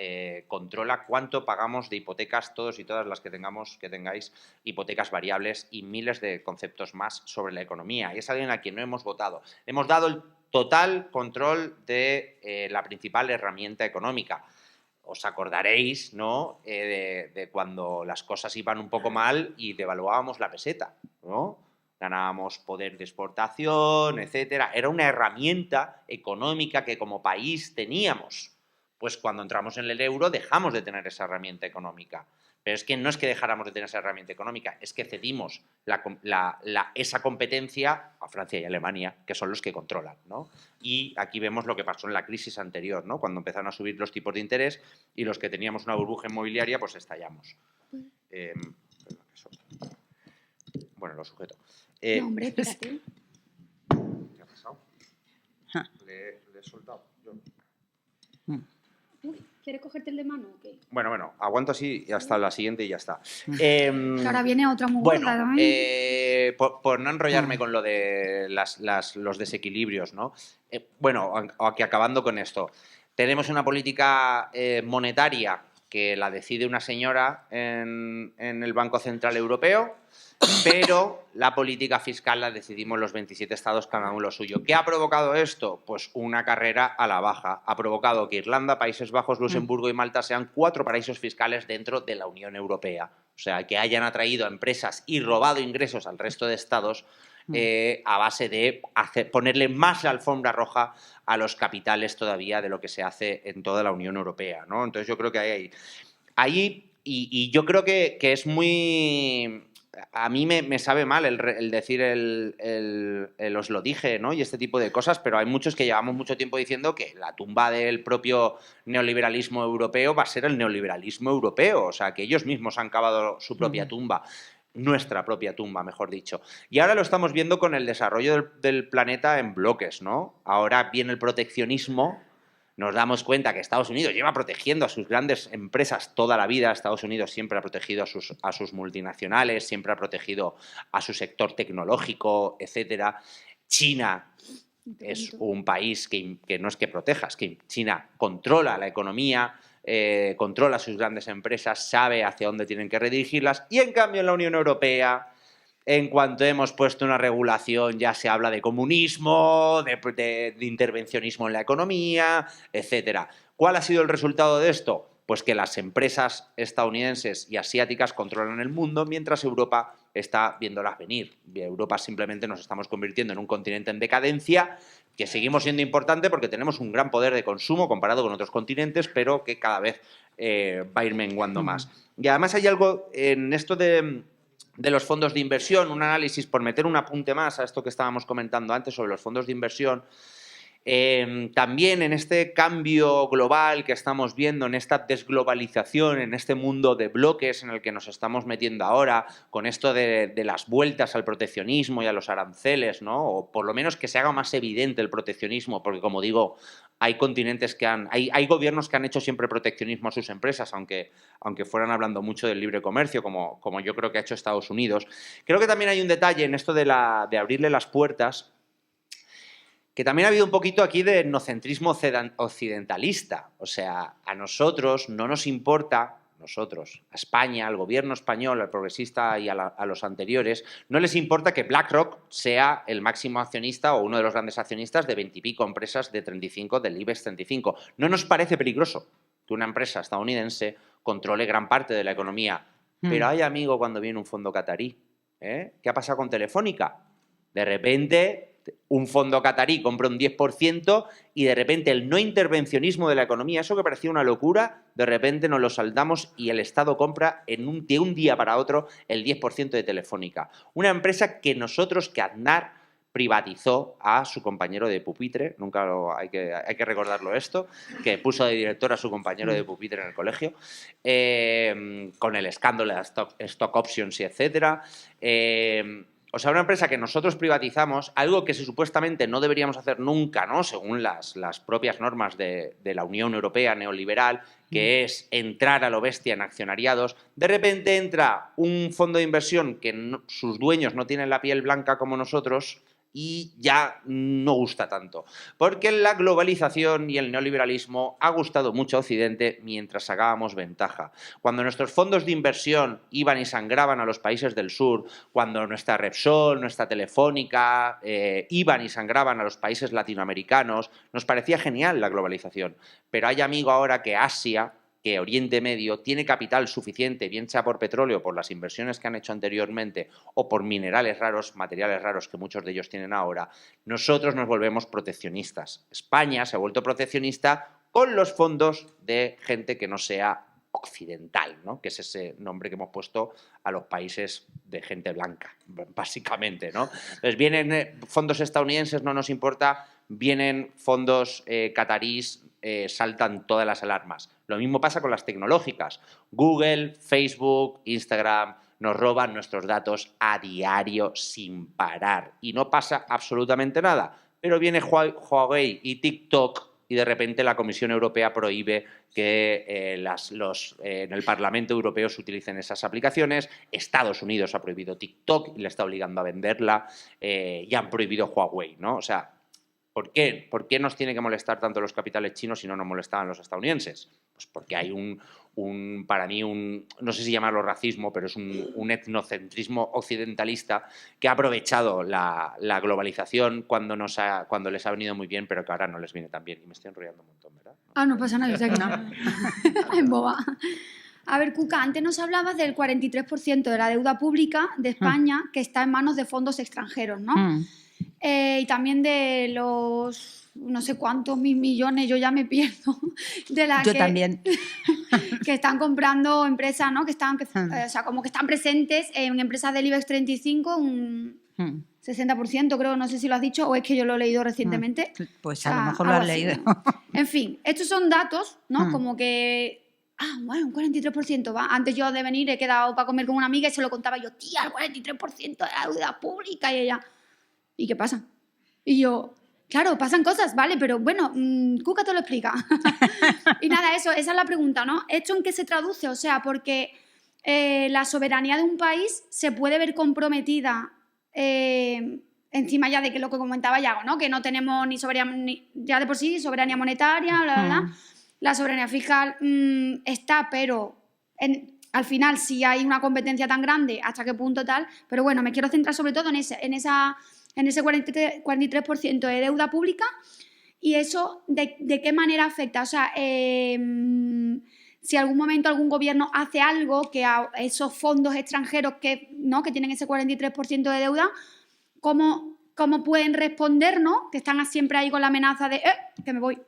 controla cuánto pagamos de hipotecas, todos y todas las que tengáis hipotecas variables y miles de conceptos más sobre la economía. Y es alguien a quien no hemos votado. Hemos dado el total control de la principal herramienta económica. Os acordaréis, ¿no?, de cuando las cosas iban un poco mal y devaluábamos la peseta, ¿no? Ganábamos poder de exportación, etcétera. Era una herramienta económica que como país teníamos. Pues cuando entramos en el euro dejamos de tener esa herramienta económica. Pero es que no es que dejáramos de tener esa herramienta económica, es que cedimos esa competencia a Francia y Alemania, que son los que controlan, ¿no? Y aquí vemos lo que pasó en la crisis anterior, ¿no? Cuando empezaron a subir los tipos de interés y los que teníamos una burbuja inmobiliaria, pues estallamos. Bueno, lo sujeto. No, hombre, espérate. ¿Qué ha pasado? Le he soltado yo. Uy, ¿quieres cogerte el de mano o qué? Bueno, aguanto así y hasta la siguiente y ya está. Ahora viene otra muy gorda también. Por no enrollarme con lo de los desequilibrios, ¿no? Aquí acabando con esto. Tenemos una política monetaria que la decide una señora en el Banco Central Europeo, pero la política fiscal la decidimos los 27 estados, cada uno lo suyo. ¿Qué ha provocado esto? Pues una carrera a la baja. Ha provocado que Irlanda, Países Bajos, Luxemburgo y Malta sean 4 paraísos fiscales dentro de la Unión Europea. O sea, que hayan atraído a empresas y robado ingresos al resto de estados a base de ponerle más la alfombra roja a los capitales todavía de lo que se hace en toda la Unión Europea, ¿no? Entonces yo creo que y yo creo que es muy... A mí me sabe mal el decir os lo dije, ¿no? Y este tipo de cosas, pero hay muchos que llevamos mucho tiempo diciendo que la tumba del propio neoliberalismo europeo va a ser el neoliberalismo europeo, o sea, que ellos mismos han cavado su propia tumba, nuestra propia tumba, mejor dicho. Y ahora lo estamos viendo con el desarrollo del planeta en bloques, ¿no? Ahora viene el proteccionismo. Nos damos cuenta que Estados Unidos lleva protegiendo a sus grandes empresas toda la vida. Estados Unidos siempre ha protegido a sus multinacionales, siempre ha protegido a su sector tecnológico, etcétera. China es un país que no es que proteja, es que China controla la economía, controla sus grandes empresas, sabe hacia dónde tienen que redirigirlas, y en cambio en la Unión Europea, en cuanto hemos puesto una regulación, ya se habla de comunismo, de intervencionismo en la economía, etcétera. ¿Cuál ha sido el resultado de esto? Pues que las empresas estadounidenses y asiáticas controlan el mundo, mientras Europa está viéndolas venir. Europa simplemente nos estamos convirtiendo en un continente en decadencia, que seguimos siendo importante porque tenemos un gran poder de consumo comparado con otros continentes, pero que cada vez va a ir menguando más. Y además hay algo en esto de los fondos de inversión, un análisis, por meter un apunte más a esto que estábamos comentando antes sobre los fondos de inversión. También en este cambio global que estamos viendo, en esta desglobalización, en este mundo de bloques en el que nos estamos metiendo ahora, con esto de las vueltas al proteccionismo y a los aranceles, ¿no? O por lo menos que se haga más evidente el proteccionismo, porque como digo, hay continentes hay gobiernos que han hecho siempre proteccionismo a sus empresas, aunque fueran hablando mucho del libre comercio, como yo creo que ha hecho Estados Unidos. Creo que también hay un detalle en esto de abrirle las puertas, que también ha habido un poquito aquí de etnocentrismo occidentalista. O sea, a nosotros no nos importa nosotros, a España, al gobierno español, al progresista y a los anteriores, no les importa que BlackRock sea el máximo accionista o uno de los grandes accionistas de 20 y pico empresas de 35 del IBEX 35. No nos parece peligroso que una empresa estadounidense controle gran parte de la economía. Pero hay, amigo, cuando viene un fondo catarí. ¿Qué ha pasado con Telefónica? De repente, un fondo catarí compra un 10% y de repente el no intervencionismo de la economía, eso que parecía una locura, de repente nos lo saldamos y el Estado compra de un día para otro el 10% de Telefónica. Una empresa que Aznar privatizó a su compañero de pupitre, hay que recordarlo esto, que puso de director a su compañero de pupitre en el colegio, con el escándalo de stock options y etcétera. O sea, una empresa que nosotros privatizamos, algo que supuestamente no deberíamos hacer nunca, ¿no? Según las propias normas de la Unión Europea neoliberal, que es entrar a lo bestia en accionariados. De repente entra un fondo de inversión que sus dueños no tienen la piel blanca como nosotros y ya no gusta tanto. Porque la globalización y el neoliberalismo ha gustado mucho a Occidente mientras sacábamos ventaja. Cuando nuestros fondos de inversión iban y sangraban a los países del sur, cuando nuestra Repsol, nuestra Telefónica iban y sangraban a los países latinoamericanos, nos parecía genial la globalización. Pero hay, amigo, ahora que Asia, que Oriente Medio tiene capital suficiente, bien sea por petróleo, por las inversiones que han hecho anteriormente o por minerales raros, materiales raros que muchos de ellos tienen ahora, nosotros nos volvemos proteccionistas. España se ha vuelto proteccionista con los fondos de gente que no sea occidental, ¿no? Que es ese nombre que hemos puesto a los países de gente blanca, básicamente, ¿no? Entonces vienen fondos estadounidenses, no nos importa, vienen fondos catarís, saltan todas las alarmas. Lo mismo pasa con las tecnológicas. Google, Facebook, Instagram nos roban nuestros datos a diario sin parar y no pasa absolutamente nada. Pero viene Huawei y TikTok y de repente la Comisión Europea prohíbe que en el Parlamento Europeo se utilicen esas aplicaciones. Estados Unidos ha prohibido TikTok y le está obligando a venderla y han prohibido Huawei, ¿no? O sea, ¿por qué? ¿Por qué nos tiene que molestar tanto los capitales chinos si no nos molestaban los estadounidenses? Pues porque hay para mí, no sé si llamarlo racismo, pero es un etnocentrismo occidentalista que ha aprovechado la globalización cuando les ha venido muy bien, pero que ahora no les viene tan bien. Y me estoy enrollando un montón, ¿verdad? No pasa nada, yo sé que no. En boba. A ver, Cuca, antes nos hablabas del 43% de la deuda pública de España que está en manos de fondos extranjeros, ¿no? Y también de los no sé cuántos mil millones, yo ya me pierdo, también. Que están comprando empresas, ¿no? O sea, como que están presentes en empresas del IBEX 35, un 60%, creo, no sé si lo has dicho, o es que yo lo he leído recientemente. Pues a lo mejor lo has leído. ¿No? En fin, estos son datos, ¿no? Como que... bueno, un 43%, va. Antes yo de venir he quedado para comer con una amiga y se lo contaba yo, tía, el 43% de la deuda pública, y ella... ¿Y qué pasa? Y yo, claro, pasan cosas, vale, pero bueno, Cuca te lo explica. Y nada, esa es la pregunta, ¿no? ¿Esto en qué se traduce? O sea, porque la soberanía de un país se puede ver comprometida encima ya de que lo que comentaba Yago, ¿no? Que no tenemos ni soberanía, ya de por sí, soberanía monetaria, bla, bla, bla. La soberanía fiscal está, pero... al final, si hay una competencia tan grande, ¿hasta qué punto tal? Pero bueno, me quiero centrar sobre todo en ese 43% de deuda pública y eso, ¿de qué manera afecta? O sea, si algún momento algún gobierno hace algo que a esos fondos extranjeros que tienen ese 43% de deuda, ¿cómo pueden responder, ¿no? Que están siempre ahí con la amenaza de que me voy,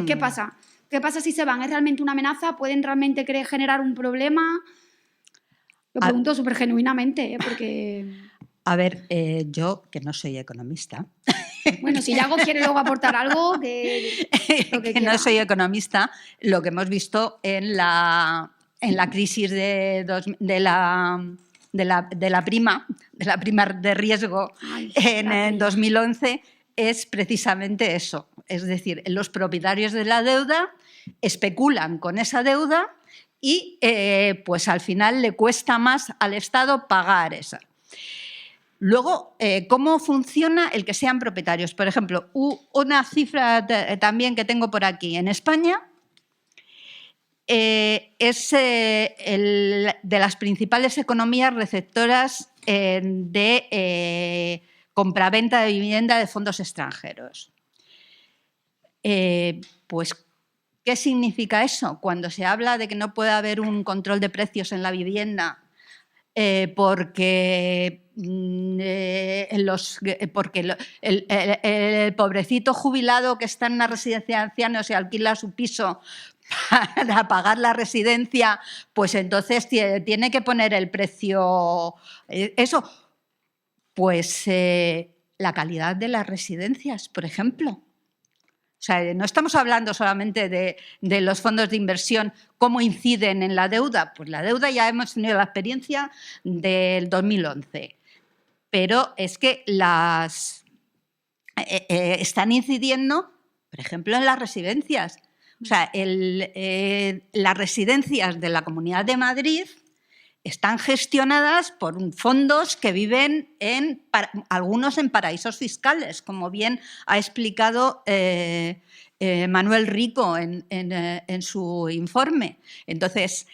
¿qué pasa? ¿Qué pasa si se van? ¿Es realmente una amenaza? ¿Pueden realmente generar un problema? Lo pregunto súper genuinamente, porque... A ver, yo, que no soy economista... Bueno, si Yago quiere luego aportar algo, que no soy economista, lo que hemos visto en la crisis de la prima de riesgo en 2011 es precisamente eso. Es decir, los propietarios de la deuda especulan con esa deuda y pues al final le cuesta más al Estado pagar esa. Luego, ¿cómo funciona el que sean propietarios? Por ejemplo, una cifra también que tengo por aquí. En España, es de las principales economías receptoras de compraventa de vivienda de fondos extranjeros. Pues, ¿qué significa eso? Cuando se habla de que no puede haber un control de precios en la vivienda porque el pobrecito jubilado que está en una residencia de ancianos y alquila su piso para pagar la residencia, pues entonces tiene que poner el precio. Eso, pues la calidad de las residencias, por ejemplo. O sea, no estamos hablando solamente de los fondos de inversión, cómo inciden en la deuda. Pues la deuda ya hemos tenido la experiencia del 2011. Pero es que están incidiendo, por ejemplo, en las residencias. O sea, las residencias de la Comunidad de Madrid están gestionadas por fondos que viven algunos en paraísos fiscales, como bien ha explicado Manuel Rico en su informe. Entonces,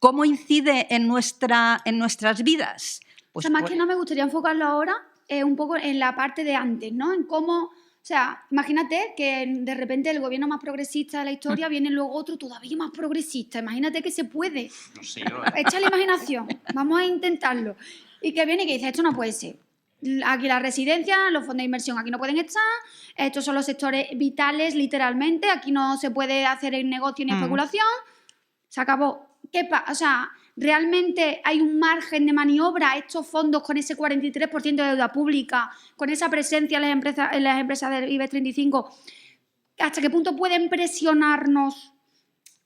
¿cómo incide en nuestras vidas? Pues, además que no me gustaría enfocarlo ahora un poco en la parte de antes, ¿no? En cómo... O sea, imagínate que de repente el gobierno más progresista de la historia viene luego otro todavía más progresista. Imagínate que se puede. No sé yo. Echa la imaginación. Vamos a intentarlo. Y que viene y que dice, esto no puede ser. Aquí las residencias, los fondos de inversión aquí no pueden estar. Estos son los sectores vitales, literalmente. Aquí no se puede hacer el negocio ni especulación. Se acabó. ¿Qué pasa? O sea, ¿realmente hay un margen de maniobra estos fondos con ese 43% de deuda pública, con esa presencia en las empresas del IBEX 35? ¿Hasta qué punto pueden presionarnos?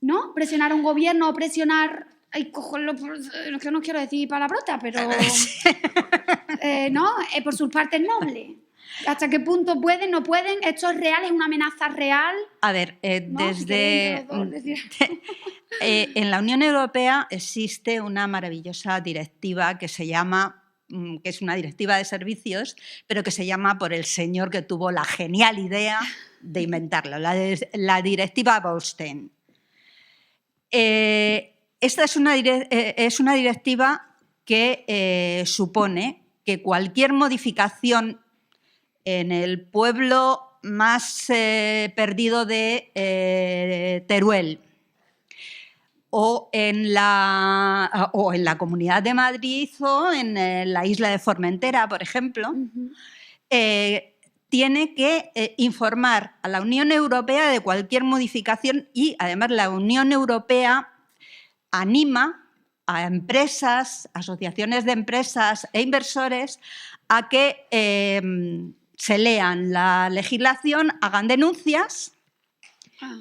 ¿No? Presionar a un gobierno o presionar... Ay, que no quiero decir palabrota, pero... ¿no? Por sus partes nobles. ¿Hasta qué punto pueden, no pueden? ¿Esto es real? ¿Es una amenaza real? A ver, ¿No? En la Unión Europea existe una maravillosa directiva que se llama, que es una directiva de servicios, pero que se llama por el señor que tuvo la genial idea de inventarlo, la directiva Bolkestein. Esta es una directiva que supone que cualquier modificación en el pueblo más perdido de Teruel o en la Comunidad de Madrid o en la isla de Formentera, por ejemplo, tiene que informar a la Unión Europea de cualquier modificación y, además, la Unión Europea anima a empresas, asociaciones de empresas e inversores a que se lean la legislación, hagan denuncias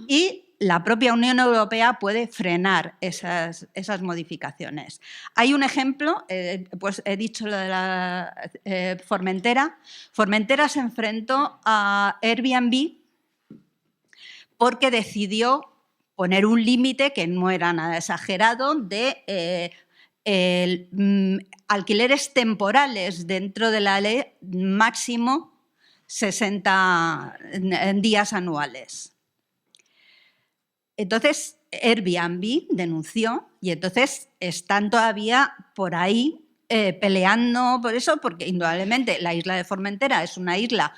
y la propia Unión Europea puede frenar esas modificaciones. Hay un ejemplo, pues he dicho lo de la Formentera. Formentera se enfrentó a Airbnb porque decidió poner un límite, que no era nada exagerado, de alquileres temporales dentro de la ley, máximo 60 días anuales. Entonces, Airbnb denunció y entonces están todavía por ahí peleando por eso, porque indudablemente la isla de Formentera es una isla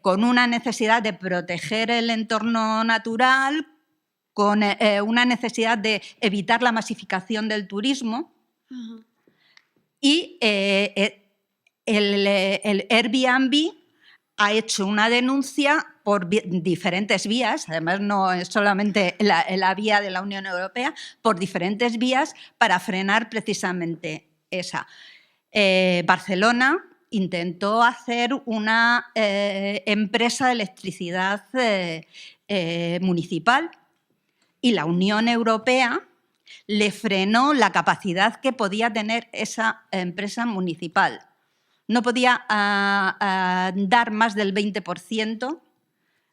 con una necesidad de proteger el entorno natural, con una necesidad de evitar la masificación del turismo. Y el Airbnb ha hecho una denuncia por diferentes vías, además no es solamente la vía de la Unión Europea, por diferentes vías para frenar precisamente esa. Barcelona intentó hacer una empresa de electricidad municipal y la Unión Europea le frenó la capacidad que podía tener esa empresa municipal. No podía dar más del 20%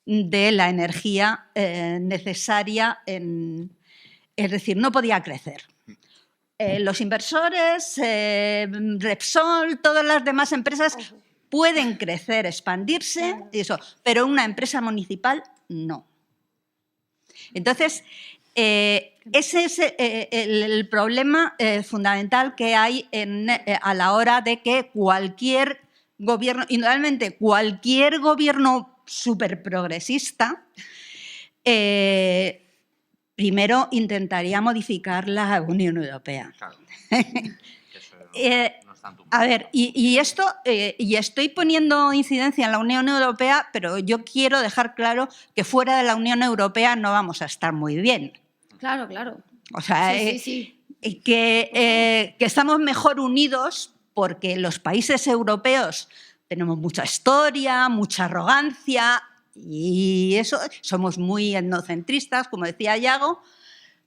de la energía necesaria, es decir, no podía crecer. Los inversores, Repsol, todas las demás empresas pueden crecer, expandirse, eso, pero una empresa municipal no. Entonces, ese es el problema fundamental que hay a la hora de que cualquier gobierno, y normalmente cualquier gobierno súper progresista, primero intentaría modificar la Unión Europea. Claro. Eso no es tanto. A ver, y estoy poniendo incidencia en la Unión Europea, pero yo quiero dejar claro que fuera de la Unión Europea no vamos a estar muy bien. Claro, claro. O sea, Sí. que estamos mejor unidos porque los países europeos tenemos mucha historia, mucha arrogancia y eso, somos muy etnocentristas, como decía Yago,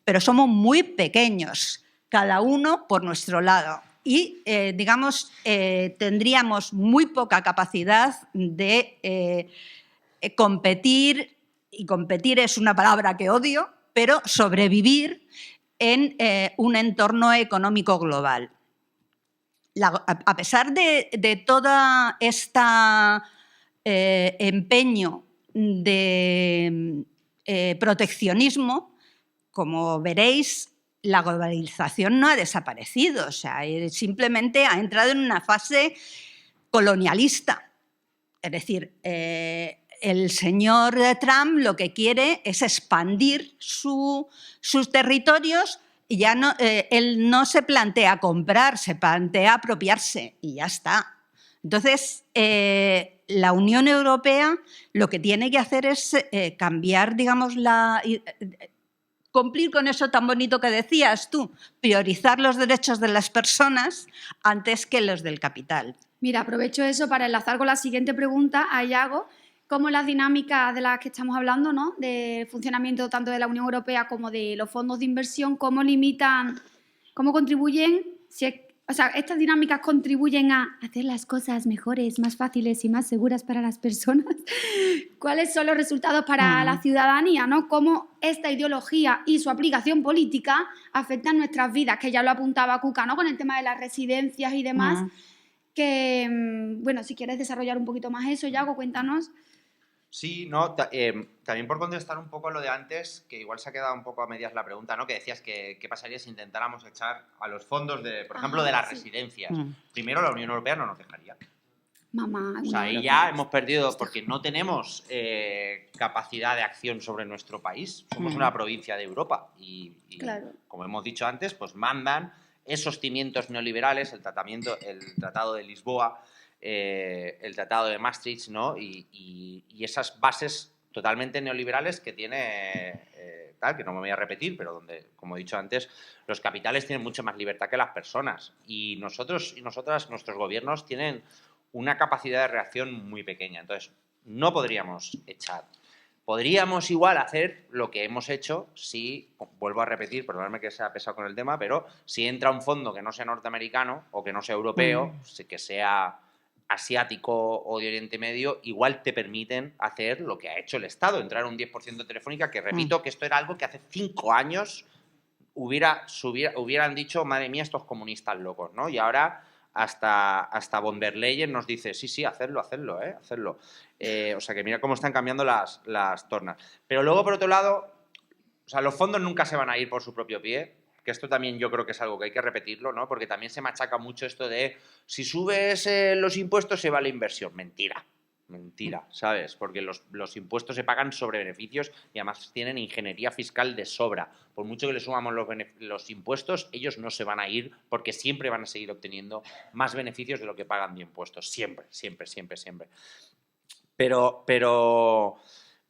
pero somos muy pequeños, cada uno por nuestro lado. Y, digamos, tendríamos muy poca capacidad de competir, y competir es una palabra que odio, pero sobrevivir en un entorno económico global. A pesar de todo este empeño de proteccionismo, como veréis, la globalización no ha desaparecido, o sea, simplemente ha entrado en una fase colonialista. Es decir, el señor Trump lo que quiere es expandir sus territorios y ya no, él no se plantea comprar, se plantea apropiarse y ya está. Entonces, la Unión Europea lo que tiene que hacer es cambiar, digamos, cumplir con eso tan bonito que decías tú, priorizar los derechos de las personas antes que los del capital. Mira, aprovecho eso para enlazar con la siguiente pregunta a Yago. ¿Cómo las dinámicas de las que estamos hablando, ¿no?, del funcionamiento tanto de la Unión Europea como de los fondos de inversión, cómo limitan, cómo contribuyen, o sea, estas dinámicas contribuyen a hacer las cosas mejores, más fáciles y más seguras para las personas? ¿Cuáles son los resultados para la ciudadanía, ¿no? ¿Cómo esta ideología y su aplicación política afectan nuestras vidas? Que ya lo apuntaba Cuca, ¿no?, con el tema de las residencias y demás. Que, bueno, si quieres desarrollar un poquito más eso, Yago, cuéntanos. Sí, no, también por contestar un poco lo de antes, que igual se ha quedado un poco a medias la pregunta, ¿no? Que decías que qué pasaría si intentáramos echar a los fondos, por ejemplo, de las residencias. Primero, la Unión Europea no nos dejaría. Mamá. O sea, ahí ya hemos perdido, porque no tenemos capacidad de acción sobre nuestro país. Somos una provincia de Europa y claro, como hemos dicho antes, pues mandan esos cimientos neoliberales, el Tratado de Lisboa, el Tratado de Maastricht, ¿no? Y esas bases totalmente neoliberales que tiene, que no me voy a repetir, pero donde, como he dicho antes, los capitales tienen mucha más libertad que las personas. Y nosotros y nosotras, nuestros gobiernos, tienen una capacidad de reacción muy pequeña. Entonces, no podríamos echar. Podríamos igual hacer lo que hemos hecho si, vuelvo a repetir, perdóname que sea pesado con el tema, pero si entra un fondo que no sea norteamericano o que no sea europeo, que sea asiático o de Oriente Medio, igual te permiten hacer lo que ha hecho el Estado, entrar un 10% de Telefónica, que repito que esto era algo que hace 5 años hubieran dicho, madre mía, estos comunistas locos, ¿no? Y ahora hasta von der Leyen nos dice, sí, hacerlo. O sea, que mira cómo están cambiando las tornas. Pero luego, por otro lado, o sea, los fondos nunca se van a ir por su propio pie, que esto también yo creo que es algo que hay que repetirlo, ¿no? Porque también se machaca mucho esto de si subes los impuestos se va la inversión. Mentira, ¿sabes? Porque los impuestos se pagan sobre beneficios y además tienen ingeniería fiscal de sobra. Por mucho que le sumamos los impuestos, ellos no se van a ir porque siempre van a seguir obteniendo más beneficios de lo que pagan de impuestos. Siempre.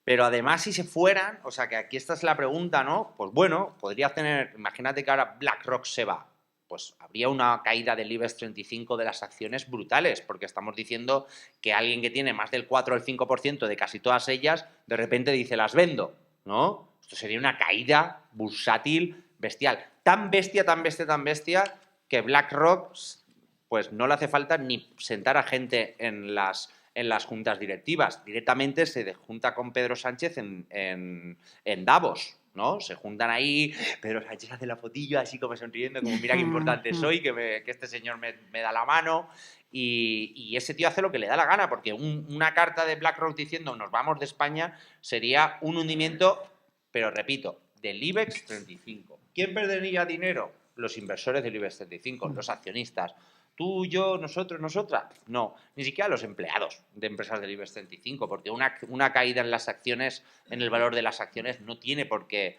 Pero además, si se fueran, o sea, que aquí esta es la pregunta, ¿no? Pues bueno, podría tener, imagínate que ahora BlackRock se va, pues habría una caída del IBEX 35 de las acciones brutales, porque estamos diciendo que alguien que tiene más del 4 o el 5% de casi todas ellas, de repente dice, las vendo, ¿no? Esto sería una caída bursátil bestial. Tan bestia, que BlackRock, pues no le hace falta ni sentar a gente en las juntas directivas. Directamente se junta con Pedro Sánchez en Davos, ¿no? Se juntan ahí, Pedro Sánchez hace la fotillo así como sonriendo, como mira qué importante soy, que este señor me da la mano, y ese tío hace lo que le da la gana, porque una carta de BlackRock diciendo nos vamos de España sería un hundimiento Pero repito, del IBEX 35. ¿Quién perdería dinero? Los inversores del IBEX 35, los accionistas. ¿Tú, yo, nosotros, nosotras? No, ni siquiera los empleados de empresas del IBEX 35, porque una caída en las acciones, en el valor de las acciones, no tiene por qué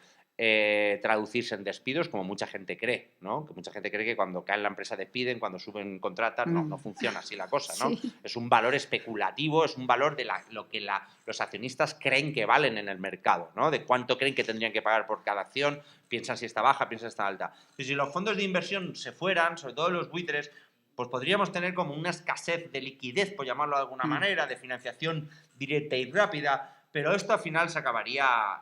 traducirse en despidos, como mucha gente cree, ¿no? Que mucha gente cree que cuando cae la empresa despiden, cuando suben contratas, no funciona así la cosa, ¿no? Sí. Es un valor especulativo, es un valor de lo que los accionistas creen que valen en el mercado, ¿no? De cuánto creen que tendrían que pagar por cada acción, piensan si está baja, piensan si está alta. Y si los fondos de inversión se fueran, sobre todo los buitres, pues podríamos tener como una escasez de liquidez, por llamarlo de alguna manera, de financiación directa y rápida, pero esto al final se acabaría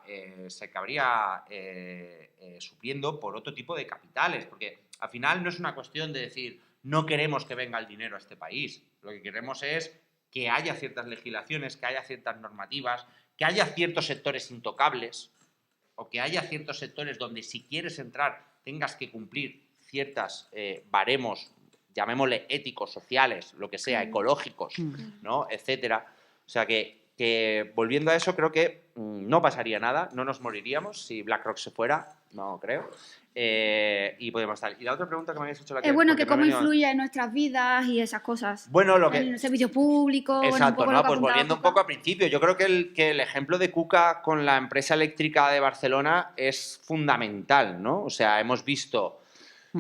supliendo por otro tipo de capitales, porque al final no es una cuestión de decir no queremos que venga el dinero a este país, lo que queremos es que haya ciertas legislaciones, que haya ciertas normativas, que haya ciertos sectores intocables o que haya ciertos sectores donde si quieres entrar tengas que cumplir ciertas baremos, llamémosle éticos, sociales, lo que sea, ecológicos, ¿no? Etcétera. O sea que volviendo a eso, creo que no pasaría nada, no nos moriríamos si BlackRock se fuera, no creo, y podemos estar. Y la otra pregunta que me habéis hecho... bueno, que cómo influye en nuestras vidas y esas cosas. Bueno, en el servicio público... Exacto, bueno, pues volviendo un poco al principio, yo creo que el ejemplo de KUKA con la empresa eléctrica de Barcelona es fundamental, ¿no? O sea, hemos visto...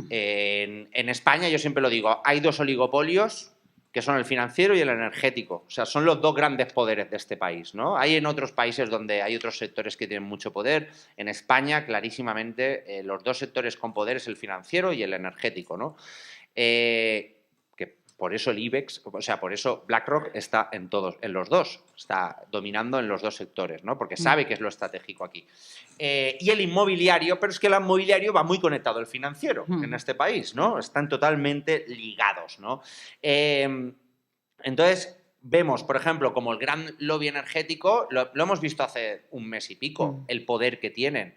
En España, yo siempre lo digo, hay dos oligopolios que son el financiero y el energético. O sea, son los dos grandes poderes de este país, ¿no? Hay en otros países donde hay otros sectores que tienen mucho poder. En España, clarísimamente, los dos sectores con poder es el financiero y el energético, ¿no? Que por eso el IBEX, o sea, por eso BlackRock está en los dos, está dominando en los dos sectores, ¿no? Porque sabe que es lo estratégico aquí. Y el inmobiliario, pero es que el inmobiliario va muy conectado al financiero en este país, ¿no? Están totalmente ligados, ¿no? Entonces, vemos, por ejemplo, como el gran lobby energético, lo hemos visto hace un mes y pico, el poder que tienen.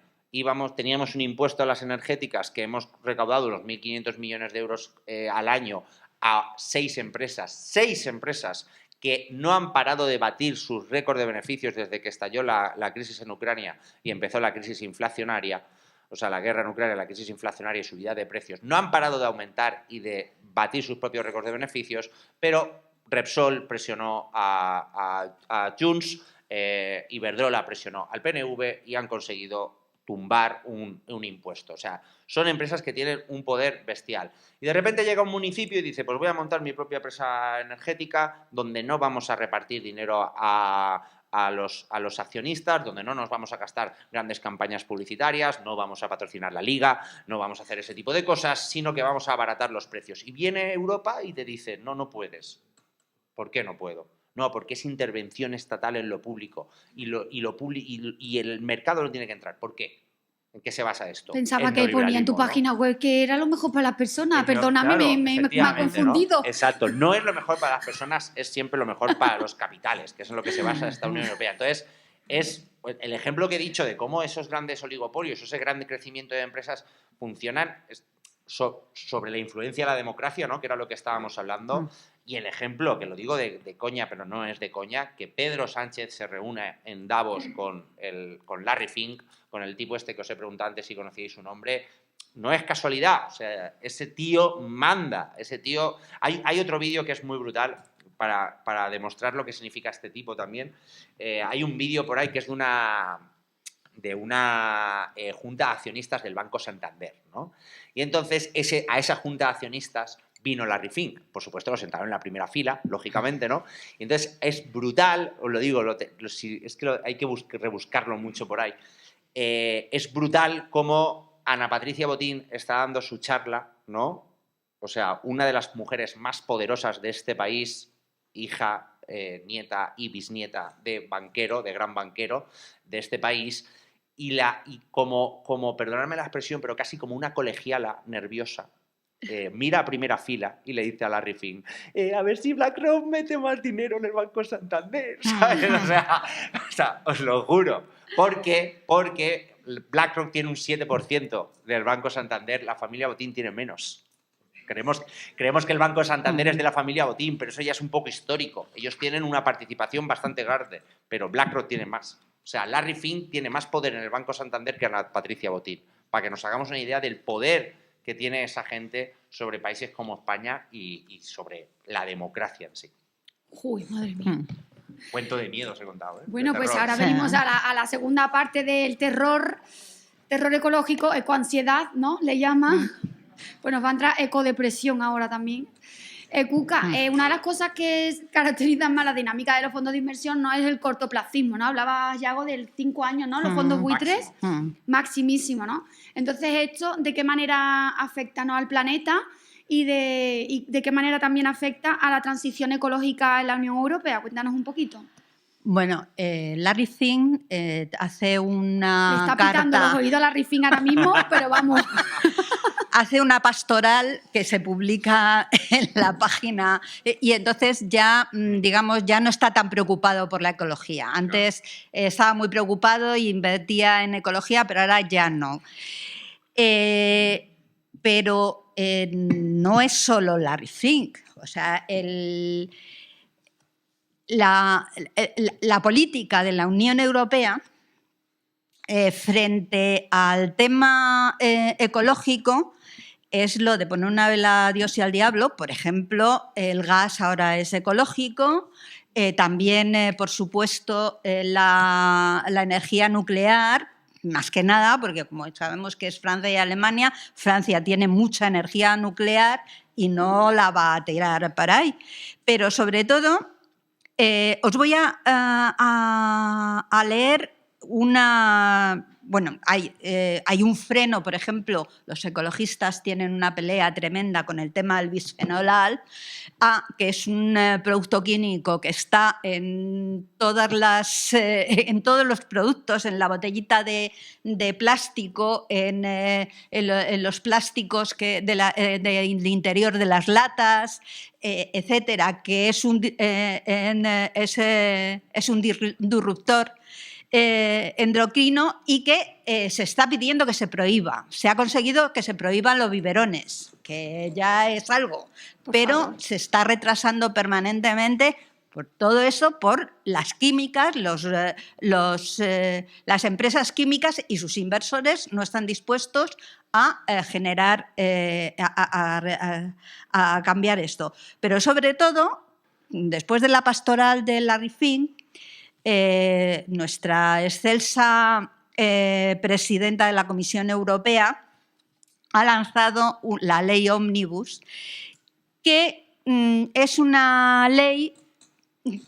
Teníamos un impuesto a las energéticas que hemos recaudado los 1.500 millones de euros al año a 6 empresas que no han parado de batir sus récords de beneficios desde que estalló la crisis en Ucrania y empezó la crisis inflacionaria, o sea, la guerra en Ucrania, la crisis inflacionaria y subida de precios, no han parado de aumentar y de batir sus propios récords de beneficios, pero Repsol presionó a Junts, Iberdrola presionó al PNV y han conseguido tumbar un impuesto. O sea, son empresas que tienen un poder bestial. Y de repente llega un municipio y dice, pues voy a montar mi propia empresa energética donde no vamos a repartir dinero a los accionistas, donde no nos vamos a gastar grandes campañas publicitarias, no vamos a patrocinar la liga, no vamos a hacer ese tipo de cosas, sino que vamos a abaratar los precios. Y viene Europa y te dice, no puedes. ¿Por qué no puedo? No, porque es intervención estatal en lo público y el mercado no tiene que entrar. ¿Por qué? ¿En qué se basa esto? Pensaba que ponía en tu página web que era lo mejor para las personas. Perdóname, claro, me ha confundido. ¿No? Exacto, no es lo mejor para las personas, es siempre lo mejor para los capitales, que es en lo que se basa esta Unión Europea. Entonces, es el ejemplo que he dicho de cómo esos grandes oligopolios, ese gran crecimiento de empresas funcionan sobre la influencia de la democracia, ¿no? Que era lo que estábamos hablando. Y el ejemplo, que lo digo de coña, pero no es de coña, que Pedro Sánchez se reúne en Davos con Larry Fink, con el tipo este que os he preguntado antes si conocíais su nombre, no es casualidad. O sea, ese tío manda, ese tío... Hay otro vídeo que es muy brutal para demostrar lo que significa este tipo también. Hay un vídeo por ahí que es de una junta de accionistas del Banco Santander, ¿no? Y entonces a esa junta de accionistas vino Larry Fink. Por supuesto, lo sentaron en la primera fila, lógicamente, ¿no? Y entonces es brutal, os lo digo, es que hay que rebuscarlo mucho por ahí. Es brutal cómo Ana Patricia Botín está dando su charla, ¿no? O sea, una de las mujeres más poderosas de este país, hija, nieta y bisnieta de gran banquero de este país, y como, perdonadme la expresión, pero casi como una colegiala nerviosa, mira a primera fila y le dice a Larry Fink, a ver si BlackRock mete más dinero en el Banco Santander, ¿sabes? O sea, os lo juro. Porque BlackRock tiene un 7% del Banco Santander, la familia Botín tiene menos. Creemos que el Banco Santander es de la familia Botín, pero eso ya es un poco histórico. Ellos tienen una participación bastante grande, pero BlackRock tiene más. O sea, Larry Fink tiene más poder en el Banco Santander que Ana Patricia Botín, para que nos hagamos una idea del poder que tiene esa gente sobre países como España y sobre la democracia en sí. Uy, madre mía. Cuento de miedo os he contado, ¿eh? Bueno, pues terror. ahora venimos a la segunda parte del terror ecológico, ecoansiedad, ¿no? Le llaman. Pues nos va a entrar ecodepresión ahora también. Cuca, una de las cosas que caracterizan más la dinámica de los fondos de inversión no es el cortoplacismo, ¿no? Hablaba, Yago, del 5 años, ¿no? Los fondos buitres, maximísimo, ¿no? Entonces, ¿esto de qué manera afecta, ¿no?, al planeta y de qué manera también afecta a la transición ecológica en la Unión Europea? Cuéntanos un poquito. Bueno, Larry Fink hace una Le está carta... pitando los oídos a Larry Fink ahora mismo, pero vamos... Hace una pastoral que se publica en la página y entonces ya, digamos, ya no está tan preocupado por la ecología. Antes estaba muy preocupado e invertía en ecología, pero ahora ya no. Pero no es solo Larry Fink. O sea, la política de la Unión Europea frente al tema ecológico es lo de poner una vela a Dios y al diablo. Por ejemplo, el gas ahora es ecológico, también, por supuesto, la energía nuclear, más que nada, porque como sabemos que es Francia y Alemania, Francia tiene mucha energía nuclear y no la va a tirar para ahí. Pero sobre todo, os voy a leer una... Bueno, hay un freno, por ejemplo, los ecologistas tienen una pelea tremenda con el tema del bisfenol A, que es un producto químico que está en todos los productos, en la botellita de plástico, en los plásticos del interior de las latas, etcétera, que es un disruptor endocrino y que se está pidiendo que se prohíba. Se ha conseguido que se prohíban los biberones, que ya es algo, pero se está retrasando permanentemente por todo eso, por las químicas, las empresas químicas y sus inversores no están dispuestos a generar, a cambiar esto. Pero sobre todo, después de la pastoral de Larry Fink, nuestra excelsa presidenta de la Comisión Europea ha lanzado la ley Omnibus, que es una ley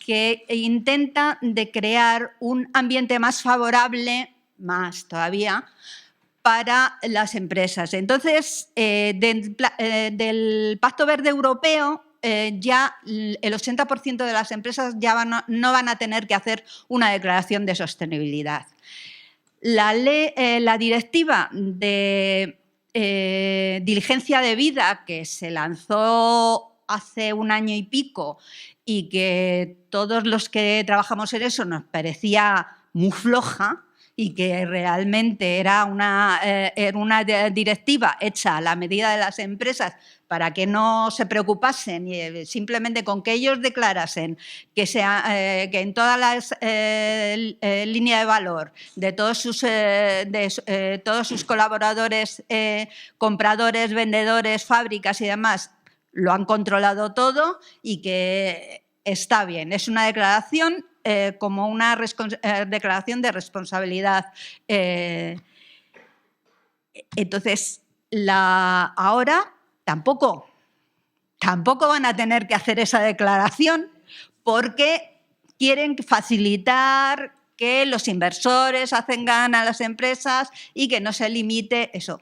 que intenta de crear un ambiente más favorable, más todavía, para las empresas. Entonces, del Pacto Verde Europeo, ya el 80% de las empresas ya no van a tener que hacer una declaración de sostenibilidad. La directiva de diligencia de vida que se lanzó hace un año y pico y que todos los que trabajamos en eso nos parecía muy floja y que realmente era una directiva hecha a la medida de las empresas para que no se preocupasen y simplemente con que ellos declarasen que en todas las líneas de valor de todos sus colaboradores, compradores, vendedores, fábricas y demás, lo han controlado todo y que está bien. Es una declaración como una declaración de responsabilidad. Entonces, ahora tampoco van a tener que hacer esa declaración porque quieren facilitar que los inversores hacen a las empresas y que no se limite eso.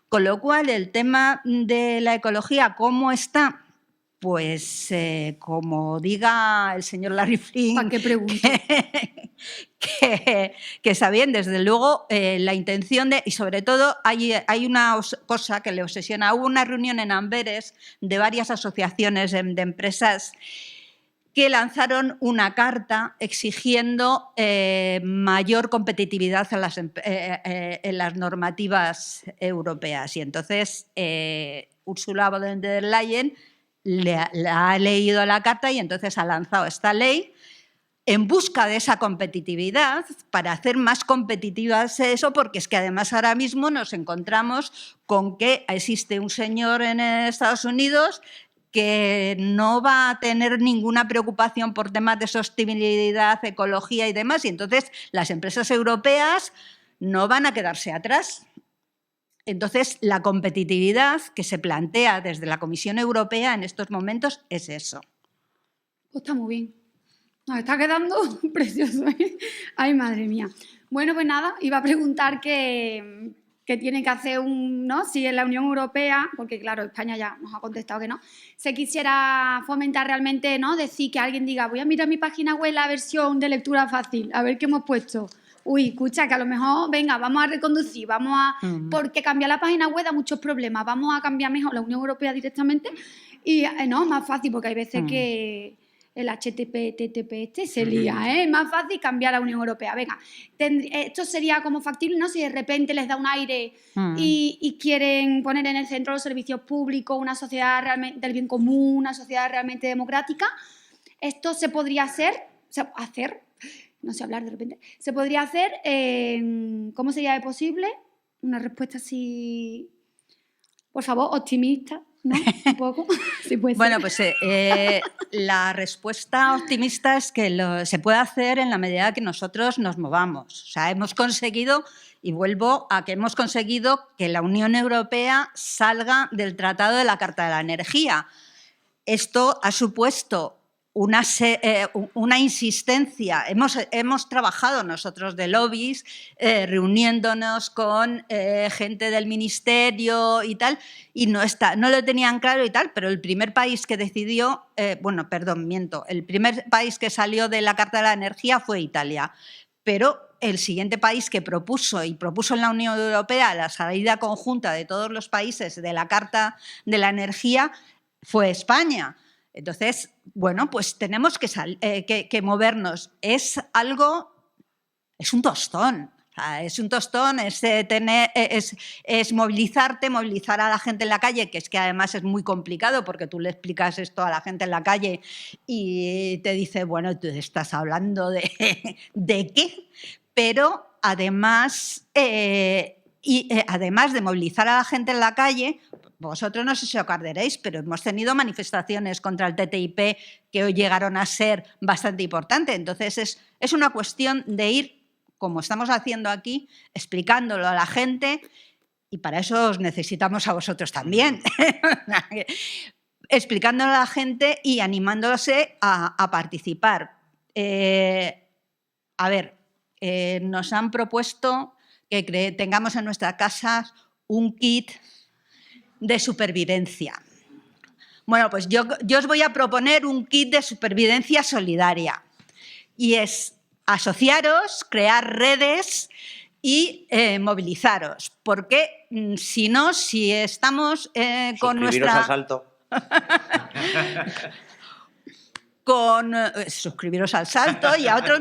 Con lo cual, el tema de la ecología, ¿cómo está? Pues como diga el señor Larry Fink, ¿para qué pregunto? que está bien, desde luego, la intención de... Y sobre todo hay una cosa que le obsesiona. Hubo una reunión en Amberes de varias asociaciones de empresas que lanzaron una carta exigiendo mayor competitividad en las normativas europeas. Y entonces Ursula von der Leyen le ha leído la carta y entonces ha lanzado esta ley en busca de esa competitividad, para hacer más competitivas eso, porque es que además ahora mismo nos encontramos con que existe un señor en Estados Unidos que no va a tener ninguna preocupación por temas de sostenibilidad, ecología y demás, y entonces las empresas europeas no van a quedarse atrás. Entonces, la competitividad que se plantea desde la Comisión Europea en estos momentos es eso. Pues está muy bien. Nos está quedando precioso, ¿eh? Ay, madre mía. Bueno, pues nada, iba a preguntar qué tiene que hacer ¿no? Si en la Unión Europea, porque claro, España ya nos ha contestado que no, se quisiera fomentar realmente, ¿no? Decir que alguien diga, voy a mirar mi página web la versión de lectura fácil, a ver qué hemos puesto. Uy, escucha, que a lo mejor, venga, vamos a reconducir, vamos a... Porque cambiar la página web da muchos problemas, vamos a cambiar mejor la Unión Europea directamente y, no, más fácil, porque hay veces que el HTTP, TTP se lía, ¿eh? Es más fácil cambiar a la Unión Europea. Venga, esto sería como factible, ¿no? Si de repente les da un aire y quieren poner en el centro los servicios públicos, una sociedad realmente del bien común, una sociedad realmente democrática, esto se podría no sé hablar de repente, se podría hacer, ¿cómo sería posible? Una respuesta así, por favor, optimista, ¿no? Un poco, si puede ser. Bueno, pues la respuesta optimista es que se puede hacer en la medida que nosotros nos movamos. O sea, hemos conseguido, y vuelvo a que hemos conseguido que la Unión Europea salga del Tratado de la Carta de la Energía. Esto ha supuesto una insistencia. Hemos trabajado nosotros de lobbies, reuniéndonos con gente del ministerio y tal, y no lo tenían claro y tal, pero el primer país que decidió, el primer país que salió de la Carta de la Energía fue Italia, pero el siguiente país que propuso en la Unión Europea la salida conjunta de todos los países de la Carta de la Energía fue España. Entonces, bueno, pues tenemos que movernos. Es un tostón. O sea, es un tostón, es movilizar a la gente en la calle, que es que además es muy complicado porque tú le explicas esto a la gente en la calle y te dice, bueno, tú estás hablando de qué, pero además, además de movilizar a la gente en la calle, vosotros no sé si os acordaréis, pero hemos tenido manifestaciones contra el TTIP que hoy llegaron a ser bastante importantes. Entonces, es una cuestión de ir, como estamos haciendo aquí, explicándolo a la gente, y para eso os necesitamos a vosotros también, explicándolo a la gente y animándose a participar. Nos han propuesto que tengamos en nuestras casas un kit de supervivencia. Bueno, pues yo os voy a proponer un kit de supervivencia solidaria, y es asociaros, crear redes y movilizaros, porque si estamos con nuestra... Suscribiros al Salto. Suscribiros al Salto y a otros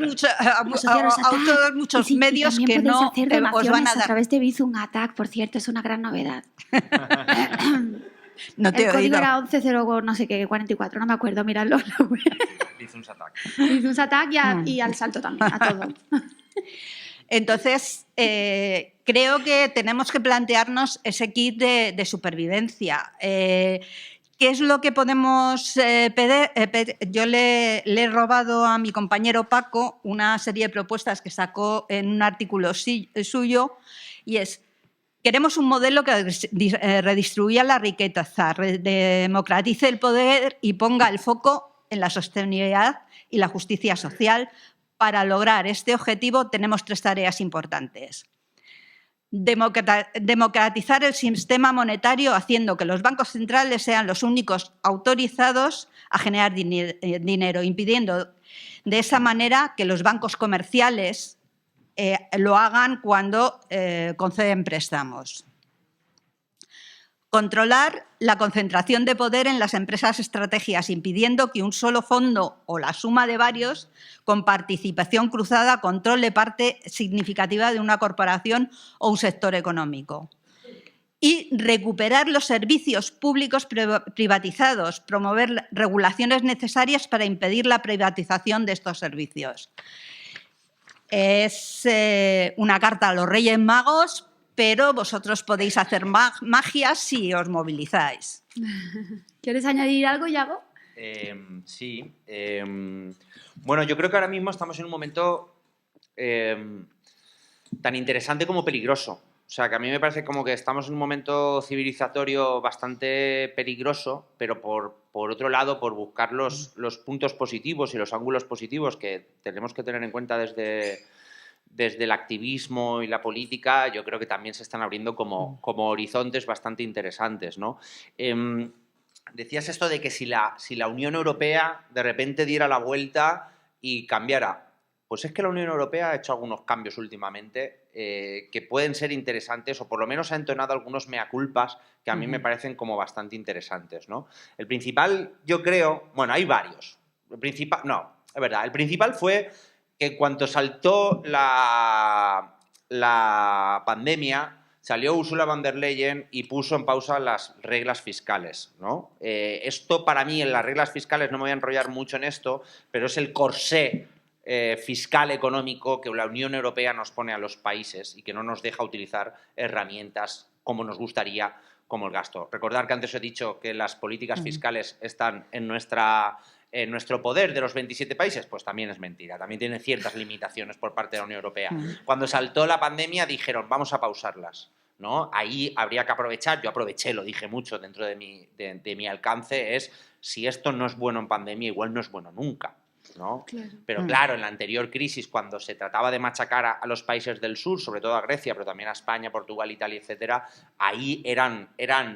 muchos medios que no os van a dar. A través de Bizum Attack, por cierto, es una gran novedad. No te he oído. El código era 11.0 no sé qué, 44, no me acuerdo, miradlo. Bizum Attack. Bizum Attack y al Salto también, a todo. Entonces, creo que tenemos que plantearnos ese kit de supervivencia. ¿Qué es lo que podemos pedir? Yo le he robado a mi compañero Paco una serie de propuestas que sacó en un artículo suyo, y es: queremos un modelo que redistribuya la riqueza, democratice el poder y ponga el foco en la sostenibilidad y la justicia social. Para lograr este objetivo tenemos 3 tareas importantes. Democratizar el sistema monetario, haciendo que los bancos centrales sean los únicos autorizados a generar dinero, impidiendo de esa manera que los bancos comerciales lo hagan cuando conceden préstamos. Controlar la concentración de poder en las empresas estratégicas, impidiendo que un solo fondo o la suma de varios con participación cruzada controle parte significativa de una corporación o un sector económico. y recuperar los servicios públicos privatizados, promover regulaciones necesarias para impedir la privatización de estos servicios. Es una carta a los Reyes Magos, pero vosotros podéis hacer magia si os movilizáis. ¿Quieres añadir algo, Yago? Sí. Bueno, yo creo que ahora mismo estamos en un momento tan interesante como peligroso. O sea, que a mí me parece como que estamos en un momento civilizatorio bastante peligroso, pero por otro lado, por buscar los puntos positivos y los ángulos positivos que tenemos que tener en cuenta desde el activismo y la política, yo creo que también se están abriendo como horizontes bastante interesantes, ¿no? Decías esto de que si la Unión Europea de repente diera la vuelta y cambiara. Pues es que la Unión Europea ha hecho algunos cambios últimamente que pueden ser interesantes, o por lo menos ha entonado algunos mea culpas que a mí me parecen como bastante interesantes, ¿no? El principal, yo creo, bueno, hay varios. El principal fue que en cuanto saltó la pandemia, salió Ursula von der Leyen y puso en pausa las reglas fiscales, ¿no? Esto para mí, en las reglas fiscales, no me voy a enrollar mucho en esto, pero es el corsé fiscal económico que la Unión Europea nos pone a los países y que no nos deja utilizar herramientas como nos gustaría, como el gasto. Recordar que antes he dicho que las políticas fiscales están en nuestro poder de los 27 países, pues también es mentira. También tienen ciertas limitaciones por parte de la Unión Europea. Cuando saltó la pandemia dijeron, vamos a pausarlas, ¿no? Ahí habría que aprovechar, yo aproveché, lo dije mucho dentro de mi alcance, es si esto no es bueno en pandemia, igual no es bueno nunca, ¿no? Claro. Pero claro, en la anterior crisis, cuando se trataba de machacar a los países del sur, sobre todo a Grecia, pero también a España, Portugal, Italia, etcétera, ahí eran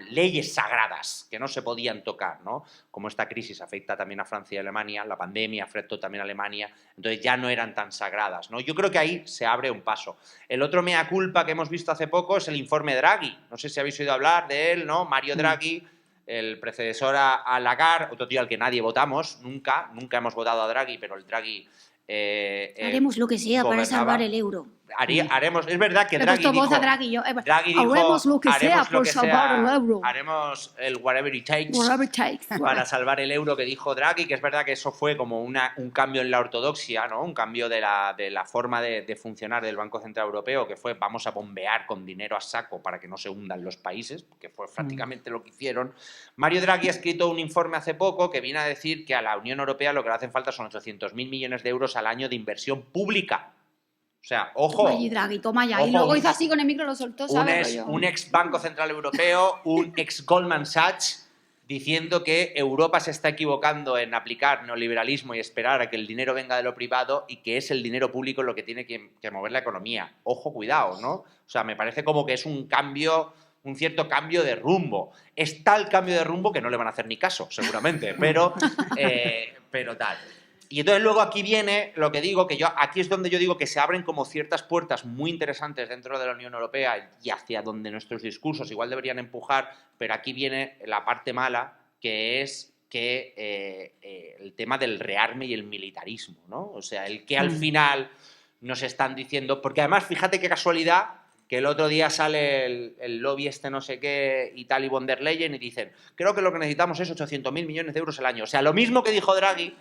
leyes sagradas que no se podían tocar, ¿no? Como esta crisis afecta también a Francia y a Alemania, la pandemia afectó también a Alemania, entonces ya no eran tan sagradas, ¿no? Yo creo que ahí se abre un paso. El otro mea culpa que hemos visto hace poco es el informe Draghi. No sé si habéis oído hablar de él, ¿no? Mario Draghi, el predecesor a Lagarde, otro tío al que nadie votamos, nunca hemos votado a Draghi, pero el Draghi haremos lo que sea para salvar el euro. Es verdad que Draghi dijo, haremos lo que sea por salvar el euro. Haremos el whatever it takes para salvar el euro, que dijo Draghi, que es verdad que eso fue como un cambio en la ortodoxia, ¿no? Un cambio de la forma de funcionar del Banco Central Europeo, que fue vamos a bombear con dinero a saco para que no se hundan los países, que fue prácticamente lo que hicieron. Mario Draghi ha escrito un informe hace poco que viene a decir que a la Unión Europea lo que le hacen falta son 800.000 millones de euros al año de inversión pública. O sea, ojo. Toma allí, Draghi, toma ya. Y luego hizo así con el micro, lo soltó, ¿sabes? Un ex Banco Central Europeo, un ex Goldman Sachs, diciendo que Europa se está equivocando en aplicar neoliberalismo y esperar a que el dinero venga de lo privado y que es el dinero público lo que tiene que mover la economía. Ojo, cuidado, ¿no? O sea, me parece como que es un cierto cambio de rumbo. Es tal cambio de rumbo que no le van a hacer ni caso, seguramente, pero tal. Y entonces luego aquí viene lo que digo, aquí es donde yo digo que se abren como ciertas puertas muy interesantes dentro de la Unión Europea y hacia donde nuestros discursos igual deberían empujar, pero aquí viene la parte mala, que es que el tema del rearme y el militarismo, ¿no? O sea, el que al final nos están diciendo, porque además fíjate qué casualidad que el otro día sale el lobby no sé qué y tal y von der Leyen y dicen, creo que lo que necesitamos es 800.000 millones de euros al año. O sea, lo mismo que dijo Draghi,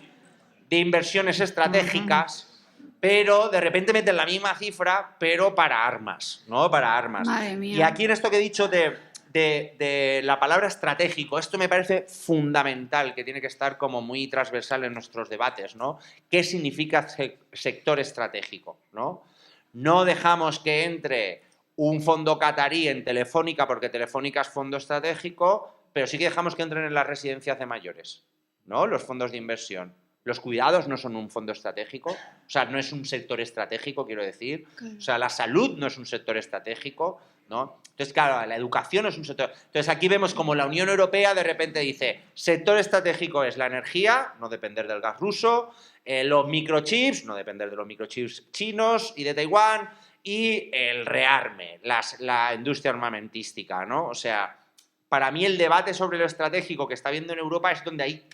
de inversiones estratégicas, pero de repente meten la misma cifra, pero para armas, ¿no? Para armas. Madre mía. Y aquí en esto que he dicho de la palabra estratégico, esto me parece fundamental, que tiene que estar como muy transversal en nuestros debates, ¿no? ¿Qué significa sector estratégico, ¿no? No dejamos que entre un fondo catarí en Telefónica, porque Telefónica es fondo estratégico, pero sí que dejamos que entren en las residencias de mayores, ¿no? Los fondos de inversión. Los cuidados no son un fondo estratégico, o sea, no es un sector estratégico, quiero decir. O sea, la salud no es un sector estratégico, ¿no? Entonces, claro, la educación no es un sector. Entonces, aquí vemos como la Unión Europea de repente dice, sector estratégico es la energía, no depender del gas ruso, los microchips, no depender de los microchips chinos y de Taiwán, y el rearme, la industria armamentística, ¿no? O sea, para mí el debate sobre lo estratégico que está habiendo en Europa es donde ahí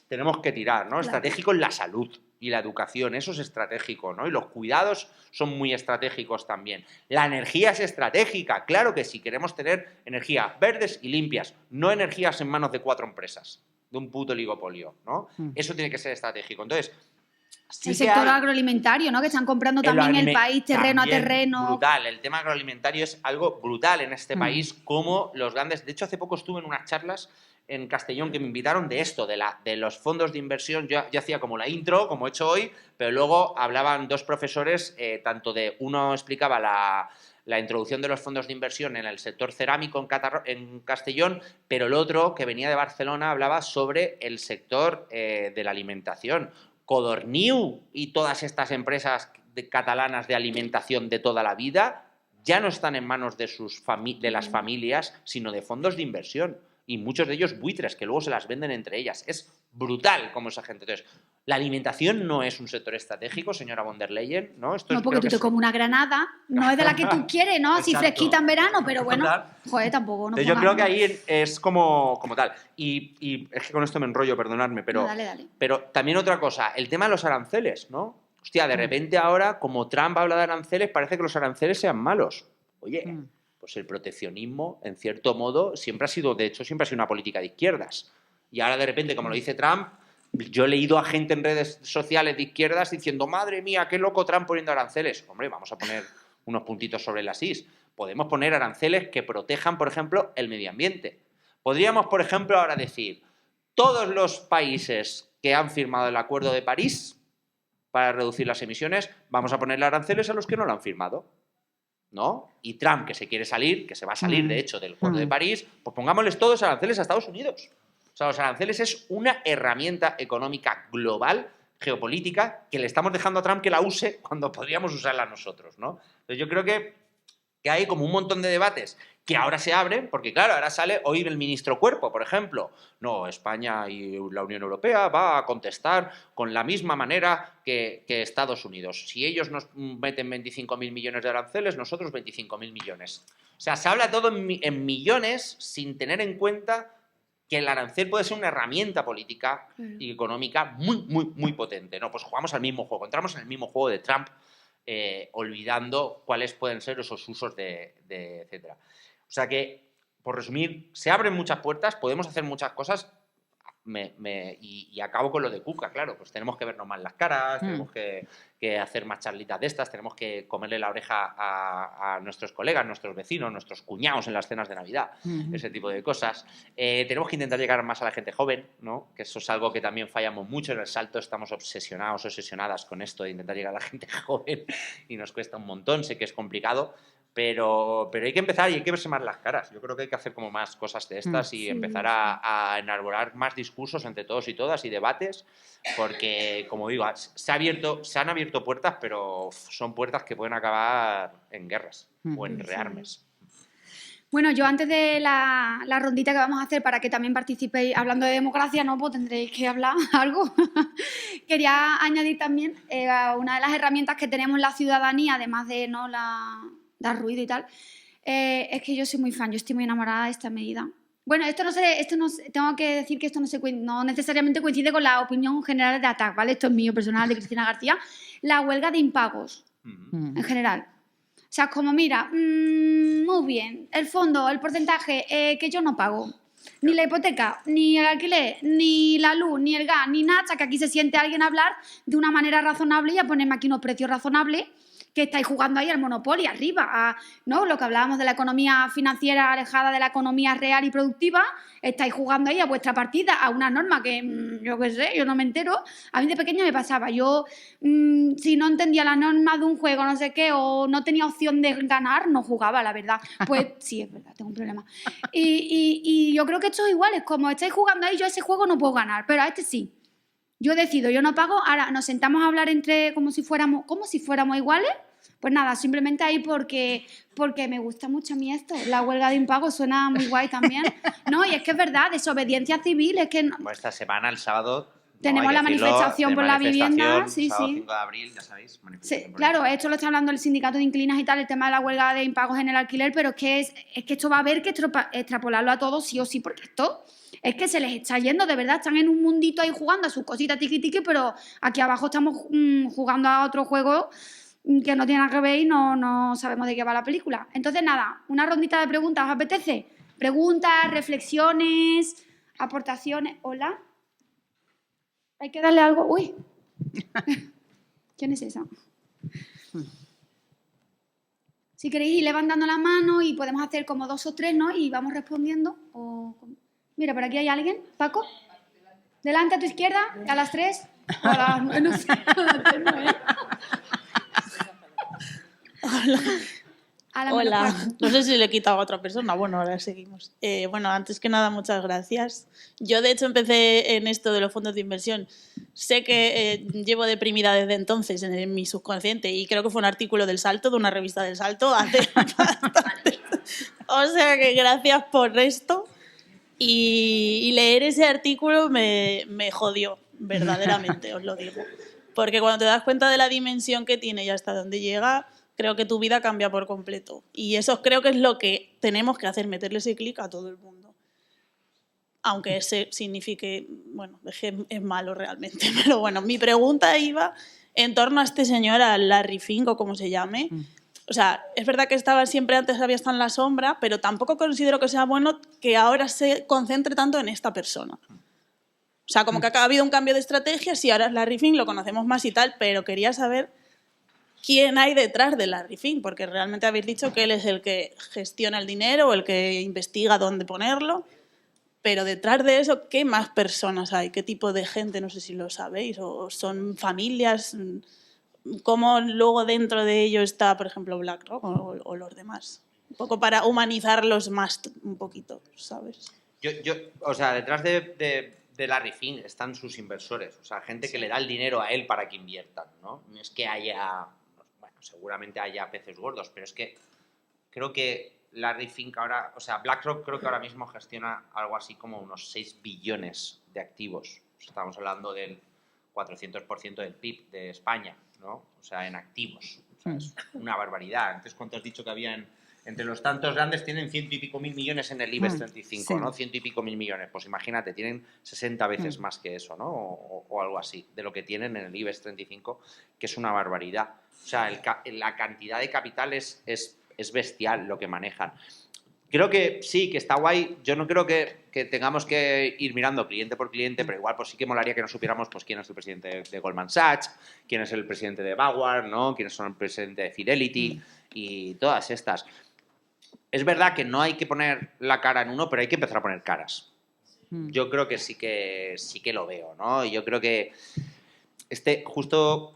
tenemos que tirar, ¿no? Claro. Estratégico en la salud y la educación, eso es estratégico, ¿no? Y los cuidados son muy estratégicos también. La energía es estratégica, claro que sí, queremos tener energía verdes y limpias, no energías en manos de 4 empresas, de un puto oligopolio, ¿no? Eso tiene que ser estratégico. Entonces, sí, el sector agroalimentario, ¿no? Que están comprando también el país terreno a terreno. Brutal, el tema agroalimentario es algo brutal en este país, como los grandes... De hecho, hace poco estuve en unas charlas en Castellón que me invitaron de esto, de los fondos de inversión. Yo hacía como la intro, como he hecho hoy, pero luego hablaban 2 profesores, tanto de... Uno explicaba la introducción de los fondos de inversión en el sector cerámico en Castellón, pero el otro, que venía de Barcelona, hablaba sobre el sector de la alimentación. Codorniu y todas estas empresas catalanas de alimentación de toda la vida ya no están en manos de las familias, sino de fondos de inversión. Y muchos de ellos buitres, que luego se las venden entre ellas. Es brutal como esa gente. Entonces, la alimentación no es un sector estratégico, señora von der Leyen, ¿no? No, porque tú te comes una granada, no es de la que tú quieres, ¿no? Así fresquita en verano, pero bueno, joder, tampoco. No, yo creo que ahí es como tal. Y es que con esto me enrollo, perdonadme, pero, no, dale. Pero también otra cosa, el tema de los aranceles, ¿no? Hostia, de repente ahora, como Trump habla de aranceles, parece que los aranceles sean malos. Oye, pues el proteccionismo, en cierto modo, siempre ha sido una política de izquierdas. Y ahora de repente, como lo dice Trump, yo he leído a gente en redes sociales de izquierdas diciendo, madre mía, qué loco Trump poniendo aranceles. Hombre, vamos a poner unos puntitos sobre las is. Podemos poner aranceles que protejan, por ejemplo, el medio ambiente. Podríamos, por ejemplo, ahora decir, todos los países que han firmado el Acuerdo de París para reducir las emisiones, vamos a ponerle aranceles a los que no lo han firmado, ¿no? Y Trump, que se quiere salir, que se va a salir, de hecho, del Acuerdo de París, pues pongámosles todos aranceles a Estados Unidos. O sea, los aranceles es una herramienta económica global, geopolítica, que le estamos dejando a Trump que la use cuando podríamos usarla nosotros, ¿no? Entonces yo creo que hay como un montón de debates que ahora se abren, porque claro, ahora sale hoy el ministro Cuerpo, por ejemplo. No, España y la Unión Europea va a contestar con la misma manera que Estados Unidos. Si ellos nos meten 25.000 millones de aranceles, nosotros 25.000 millones. O sea, se habla todo en millones sin tener en cuenta que el arancel puede ser una herramienta política y económica muy, muy, muy potente. No, pues jugamos al mismo juego, entramos en el mismo juego de Trump, olvidando cuáles pueden ser esos usos de etcétera. O sea que, por resumir, se abren muchas puertas, podemos hacer muchas cosas y acabo con lo de Cuca, claro, pues tenemos que vernos más las caras, tenemos que hacer más charlitas de estas, tenemos que comerle la oreja a nuestros colegas, nuestros vecinos, nuestros cuñados en las cenas de Navidad, ese tipo de cosas. Tenemos que intentar llegar más a la gente joven, ¿no? Que eso es algo que también fallamos mucho en El Salto, estamos obsesionadas con esto de intentar llegar a la gente joven y nos cuesta un montón, sé que es complicado. Pero hay que empezar y hay que verse más las caras. Yo creo que hay que hacer como más cosas de estas y empezar a enarbolar más discursos entre todos y todas y debates, porque, como digo, se han abierto puertas, pero son puertas que pueden acabar en guerras o en rearmes. Bueno, yo antes de la rondita que vamos a hacer para que también participéis hablando de democracia, ¿no? Pues tendréis que hablar algo. Quería añadir también una de las herramientas que tenemos en la ciudadanía, además de no dar ruido y tal, es que yo soy muy fan, yo estoy muy enamorada de esta medida. Bueno, tengo que decir que esto no necesariamente coincide con la opinión general de ATAC, ¿vale? Esto es mío personal, de Cristina García. La huelga de impagos, en general. O sea, como mira, muy bien, el fondo, el porcentaje que yo no pago, ni la hipoteca, ni el alquiler, ni la luz, ni el gas, ni nada, que aquí se siente alguien hablar de una manera razonable y a ponerme aquí unos precios razonables, que estáis jugando ahí al monopolio arriba, ¿no? Lo que hablábamos de la economía financiera alejada de la economía real y productiva, estáis jugando ahí a vuestra partida, a una norma que, yo qué sé, yo no me entero. A mí de pequeña me pasaba, yo si no entendía la norma de un juego, no sé qué, o no tenía opción de ganar, no jugaba, la verdad. Pues sí, es verdad, tengo un problema. Y yo creo que esto es igual, es como estáis jugando ahí, yo a ese juego no puedo ganar, pero a este sí. Yo decido, yo no pago, ahora nos sentamos a hablar como si fuéramos iguales. Pues nada, simplemente ahí porque me gusta mucho a mí esto. La huelga de impago suena muy guay también. No, y es que es verdad, desobediencia civil, es que... Esta semana, el sábado, Tenemos la manifestación por la vivienda, sí, sábado sí. 5 de abril, ya sabéis. Sí, claro, esto lo está hablando el sindicato de inquilinas y tal, el tema de la huelga de impagos en el alquiler, pero es que esto va a haber que extrapolarlo a todos sí o sí, porque esto es que se les está yendo, de verdad, están en un mundito ahí jugando a sus cositas tiqui-tiqui, pero aquí abajo estamos jugando a otro juego que no tiene nada que ver y no sabemos de qué va la película. Entonces, nada, una rondita de preguntas, ¿os apetece? Preguntas, reflexiones, aportaciones. Hola. Hay que darle algo. Uy. ¿Quién es esa? Si queréis ir levantando la mano y podemos hacer como 2 o 3, ¿no? Y vamos respondiendo. Mira, por aquí hay alguien. ¿Paco? Delante a tu izquierda, a las 3. O a las 9, no sé. A las 3 no, ¿eh? Hola, no sé si le he quitado a otra persona. Bueno, ahora seguimos. Bueno, antes que nada, muchas gracias. Yo, de hecho, empecé en esto de los fondos de inversión. Sé que llevo deprimida desde entonces en mi subconsciente y creo que fue un artículo del Salto, de una revista del Salto, hace bastante. O sea que gracias por esto. Y leer ese artículo me jodió, verdaderamente, os lo digo. Porque cuando te das cuenta de la dimensión que tiene y hasta dónde llega, creo que tu vida cambia por completo. Y eso creo que es lo que tenemos que hacer, meterle ese clic a todo el mundo. Aunque ese signifique, bueno, es malo realmente. Pero bueno, mi pregunta iba en torno a este señor, a Larry Fink o como se llame. O sea, es verdad que siempre antes había estado en la sombra, pero tampoco considero que sea bueno que ahora se concentre tanto en esta persona. O sea, como que ha habido un cambio de estrategia, sí, ahora es Larry Fink, lo conocemos más y tal, pero quería saber quién hay detrás de Larry Fink, porque realmente habéis dicho que él es el que gestiona el dinero o el que investiga dónde ponerlo, pero detrás de eso, ¿qué más personas hay? ¿Qué tipo de gente? No sé si lo sabéis, o son familias. ¿Cómo luego dentro de ello está, por ejemplo, BlackRock o los demás? Un poco para humanizarlos más un poquito, ¿sabes? O sea, detrás de Larry Fink están sus inversores, o sea, gente que le da el dinero a él para que inviertan, ¿no? No es que haya, bueno, seguramente haya peces gordos, pero es que creo que Larry Fink ahora, o sea, BlackRock creo que ahora mismo gestiona algo así como unos 6 billones de activos. O sea, estamos hablando del 400% del PIB de España, ¿no? O sea, en activos. O sea, es una barbaridad. Antes, ¿cuánto has dicho que había entre los tantos grandes? Tienen 100 y pico mil millones en el IBEX 35, sí. ¿No? 100 y pico mil millones. Pues imagínate, tienen 60 veces más que eso, ¿no? O algo así, de lo que tienen en el IBEX 35, que es una barbaridad. O sea, la cantidad de capital es bestial lo que manejan. Creo que sí, que está guay. Yo no creo que tengamos que ir mirando cliente por cliente, pero igual pues sí que molaría que nos supiéramos pues quién es el presidente de Goldman Sachs, quién es el presidente de Vanguard, ¿no? Quiénes son el presidente de Fidelity y todas estas. Es verdad que no hay que poner la cara en uno, pero hay que empezar a poner caras. Yo creo que sí que lo veo, ¿no? Y yo creo que justo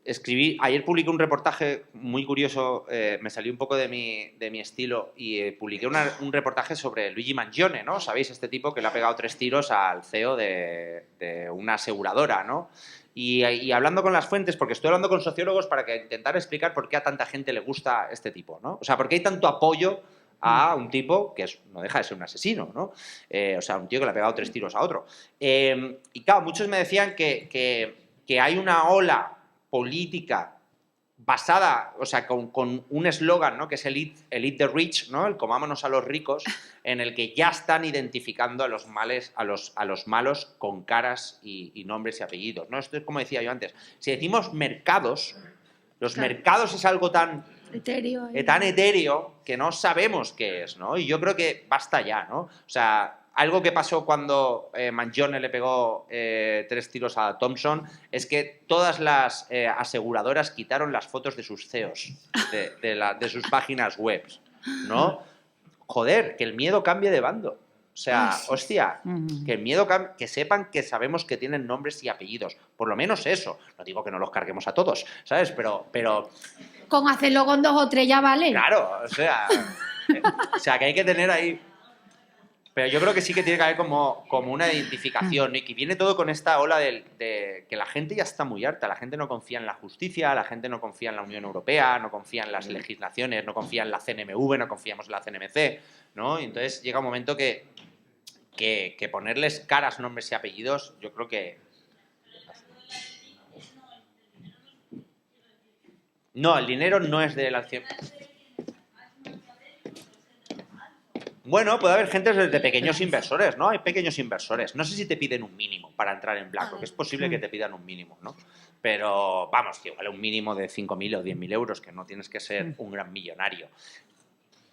escribí, ayer publiqué un reportaje muy curioso, me salió un poco de mi estilo y publiqué un reportaje sobre Luigi Mangione, ¿no? ¿Sabéis? Este tipo que le ha pegado 3 tiros al CEO de una aseguradora, ¿no? Y hablando con las fuentes, porque estoy hablando con sociólogos para intentar explicar por qué a tanta gente le gusta este tipo, ¿no? O sea, por qué hay tanto apoyo a un tipo que no deja de ser un asesino, ¿no? O sea, un tío que le ha pegado 3 tiros a otro. Y claro, muchos me decían que hay una ola política basada, o sea, con un eslogan, ¿no? Que es el Eat the Rich, ¿no? El comámonos a los ricos, en el que ya están identificando a los malos con caras y nombres y apellidos, ¿no? Esto es como decía yo antes. Si decimos mercados, los mercados es algo tan etéreo que no sabemos qué es, ¿no? Y yo creo que basta ya, ¿no? O sea, algo que pasó cuando Mangione le pegó 3 tiros a Thompson es que todas las aseguradoras quitaron las fotos de sus CEOs, de sus páginas web, ¿no? Joder, que el miedo cambie de bando. O sea, hostia, que el miedo que sepan que sabemos que tienen nombres y apellidos. Por lo menos eso. No digo que no los carguemos a todos, ¿sabes? Pero con hacerlo con 2 o 3 ya vale. Claro, o sea que hay que tener ahí. Pero yo creo que sí que tiene que haber como una identificación, ¿no? Y que viene todo con esta ola de que la gente ya está muy harta. La gente no confía en la justicia, la gente no confía en la Unión Europea, no confía en las legislaciones, no confía en la CNMV, no confiamos en la CNMC, ¿no? Y entonces llega un momento que que ponerles caras, nombres y apellidos, yo creo que... No, el dinero no es de la acción. Bueno, puede haber gente de pequeños inversores, ¿no? Hay pequeños inversores. No sé si te piden un mínimo para entrar en BlackRock. Es posible que te pidan un mínimo, ¿no? Pero, vamos, que igual un mínimo de 5.000 o 10.000 euros, que no tienes que ser un gran millonario.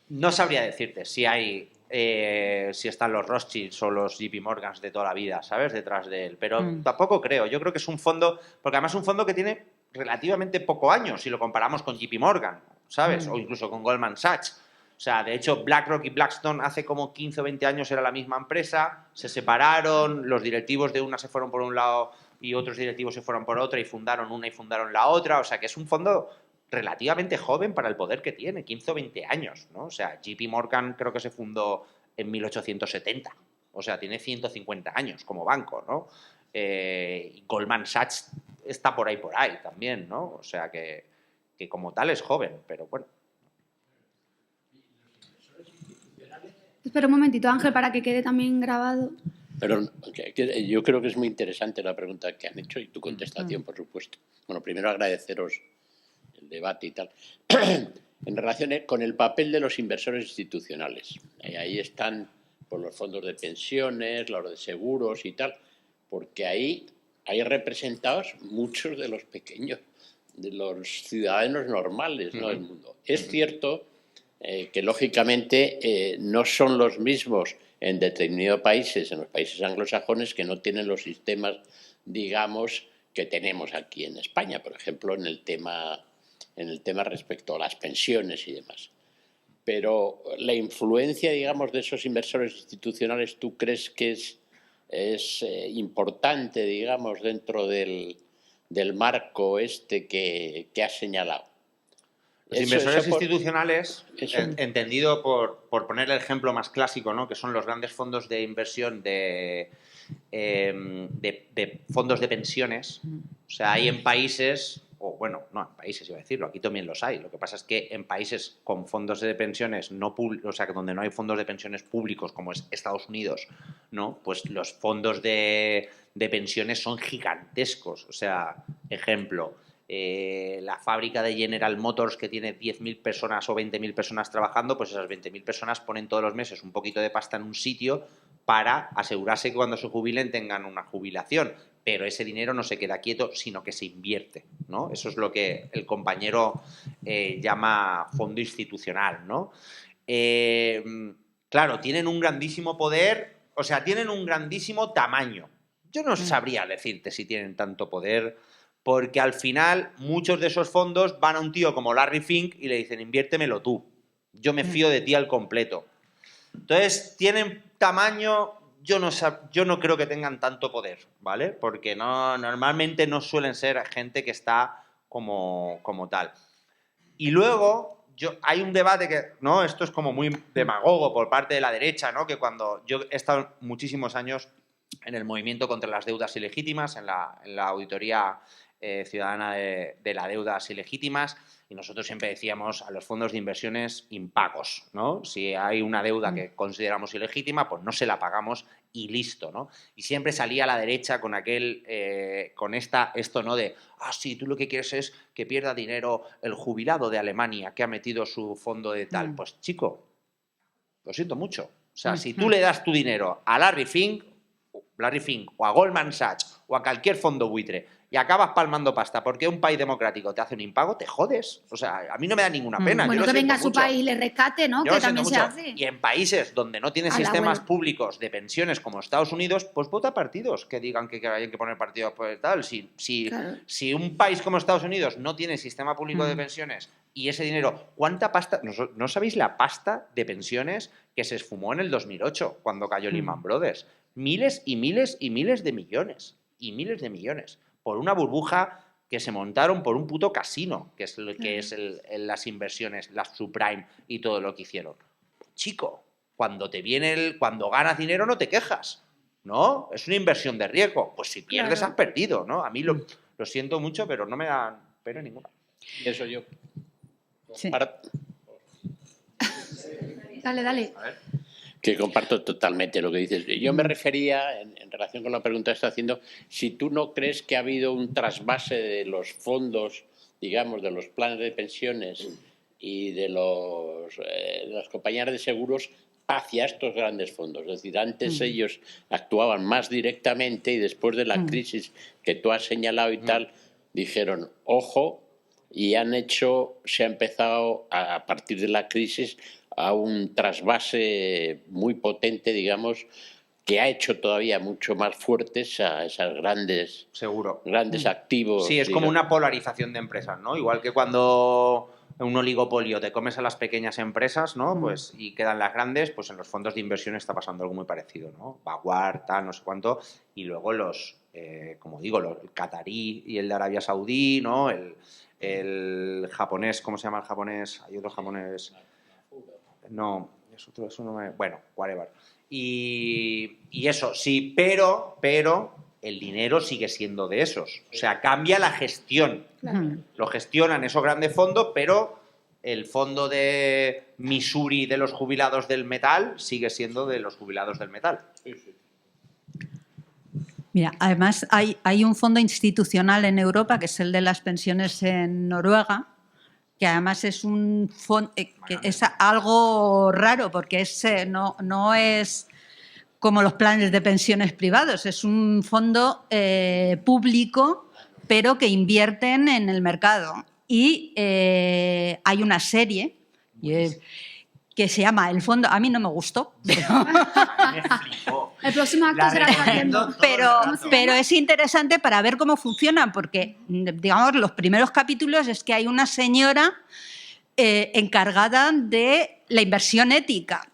No sabría decirte si hay... si están los Rothschilds o los JP Morgans de toda la vida, ¿sabes? Detrás de él. Pero tampoco creo. Yo creo que es un fondo... Porque además es un fondo que tiene relativamente poco años si lo comparamos con JP Morgan, ¿sabes? O incluso con Goldman Sachs. O sea, de hecho, BlackRock y Blackstone hace como 15 o 20 años era la misma empresa, se separaron, los directivos de una se fueron por un lado y otros directivos se fueron por otra y fundaron una y fundaron la otra. O sea, que es un fondo relativamente joven para el poder que tiene, 15 o 20 años, ¿no? O sea, JP Morgan creo que se fundó en 1870. O sea, tiene 150 años como banco, ¿no? Y Goldman Sachs está por ahí también, ¿no? O sea, que como tal es joven, pero bueno. Espera un momentito, Ángel, para que quede también grabado. Pero yo creo que es muy interesante la pregunta que han hecho y tu contestación, por supuesto. Bueno, primero agradeceros el debate y tal. En relación con el papel de los inversores institucionales. Ahí están pues, los fondos de pensiones, los de seguros y tal, porque ahí hay representados muchos de los pequeños, de los ciudadanos normales, ¿no? del mundo. Es cierto que lógicamente no son los mismos en determinados países, en los países anglosajones, que no tienen los sistemas, digamos, que tenemos aquí en España, por ejemplo, en el tema respecto a las pensiones y demás. Pero la influencia, digamos, de esos inversores institucionales, ¿tú crees que es importante, digamos, dentro del marco que has señalado? Los inversores institucionales, entendido por poner el ejemplo más clásico, ¿no? Que son los grandes fondos de inversión de fondos de pensiones. O sea, hay en países, o bueno, no en países iba a decirlo, aquí también los hay. Lo que pasa es que en países con fondos de pensiones no públicos, o sea, que donde no hay fondos de pensiones públicos, como es Estados Unidos, ¿no? Pues los fondos de pensiones son gigantescos. O sea, ejemplo, la fábrica de General Motors que tiene 10.000 personas o 20.000 personas trabajando, pues esas 20.000 personas ponen todos los meses un poquito de pasta en un sitio para asegurarse que cuando se jubilen tengan una jubilación. Pero ese dinero no se queda quieto, sino que se invierte, ¿no? Eso es lo que el compañero llama fondo institucional, ¿no? Claro, tienen un grandísimo poder, o sea, tienen un grandísimo tamaño. Yo no sabría decirte si tienen tanto poder, porque al final muchos de esos fondos van a un tío como Larry Fink y le dicen, inviértemelo tú. Yo me fío de ti al completo. Entonces, tienen tamaño, yo no creo que tengan tanto poder, ¿vale? Porque normalmente no suelen ser gente que está como tal. Y luego, hay un debate que, ¿no? Esto es como muy demagogo por parte de la derecha, ¿no? Que cuando yo he estado muchísimos años en el movimiento contra las deudas ilegítimas, en la auditoría ciudadana de las deudas ilegítimas, y nosotros siempre decíamos a los fondos de inversiones impagos, ¿no? Si hay una deuda que consideramos ilegítima, pues no se la pagamos y listo, ¿no? Y siempre salía a la derecha con esto, ¿no? De, sí, tú lo que quieres es que pierda dinero el jubilado de Alemania que ha metido su fondo de tal. Pues chico, lo siento mucho. O sea, si tú le das tu dinero a Larry Fink o a Goldman Sachs o a cualquier fondo buitre y acabas palmando pasta porque un país democrático te hace un impago, te jodes. O sea, a mí no me da ninguna pena. Bueno, que venga a su país y le rescate, ¿no? Que también se hace. Y en países donde no tienes sistemas públicos de pensiones como Estados Unidos, pues vota partidos que digan que hay que poner partidos por tal. Si un país como Estados Unidos no tiene sistema público de pensiones y ese dinero, ¿cuánta pasta? ¿No sabéis la pasta de pensiones que se esfumó en el 2008 cuando cayó Lehman Brothers? Miles y miles y miles de millones. Y miles de millones. Por una burbuja que se montaron por un puto casino, que es lo que es las inversiones, las subprime y todo lo que hicieron. Chico, cuando ganas dinero no te quejas, ¿no? Es una inversión de riesgo. Pues si pierdes has perdido, ¿no? A mí lo siento mucho, pero no me da pena ninguna. Eso yo. Sí. Dale. A ver. Que comparto totalmente lo que dices. Yo me refería, en relación con la pregunta que está haciendo, si tú no crees que ha habido un trasvase de los fondos, digamos, de los planes de pensiones y de las compañías de seguros hacia estos grandes fondos. Es decir, antes ellos actuaban más directamente y después de la crisis que tú has señalado y tal, dijeron, ojo, y se ha empezado a partir de la crisis a un trasvase muy potente, digamos, que ha hecho todavía mucho más fuertes a esas grandes activos. Sí, es como una polarización de empresas, ¿no? Igual que cuando un oligopolio te comes a las pequeñas empresas, ¿no? Pues, y quedan las grandes, pues en los fondos de inversión está pasando algo muy parecido, ¿no? Vanguard, tal, no sé cuánto, y luego como digo, el catarí y el de Arabia Saudí, ¿no? El japonés, ¿cómo se llama el japonés? Hay otro japonés... No, eso no me... Bueno, whatever. Y eso, sí, pero el dinero sigue siendo de esos. O sea, cambia la gestión. Claro. Lo gestionan esos grandes fondos, pero el fondo de Missouri de los jubilados del metal sigue siendo de los jubilados del metal. Sí, sí. Mira, además hay un fondo institucional en Europa, que es el de las pensiones en Noruega, que además es un fondo que es algo raro, porque no es como los planes de pensiones privados, es un fondo público, pero que invierten en el mercado. Y hay una serie que se llama El Fondo... A mí no me gustó, pero... Me flipó. El próximo acto será haciendo. Pero es interesante para ver cómo funcionan, porque, digamos, los primeros capítulos es que hay una señora encargada de la inversión ética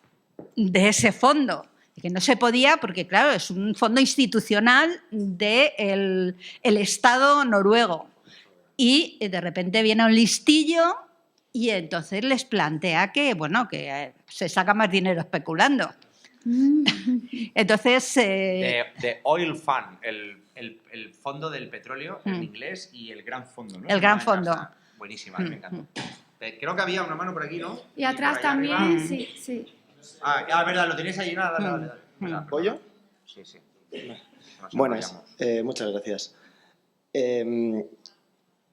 de ese fondo, que no se podía porque, claro, es un fondo institucional del Estado noruego. Y de repente viene un listillo y entonces les plantea que, bueno, que se saca más dinero especulando. Entonces... The Oil Fund, el fondo del petróleo en inglés, y el gran fondo, ¿no? El gran fondo. Buenísima, me encantó. Creo que había una mano por aquí, ¿no? Y atrás también, arriba. Sí. Ah, verdad, lo tenéis ahí, nada. ¿Voy yo? Sí. Buenas, muchas gracias.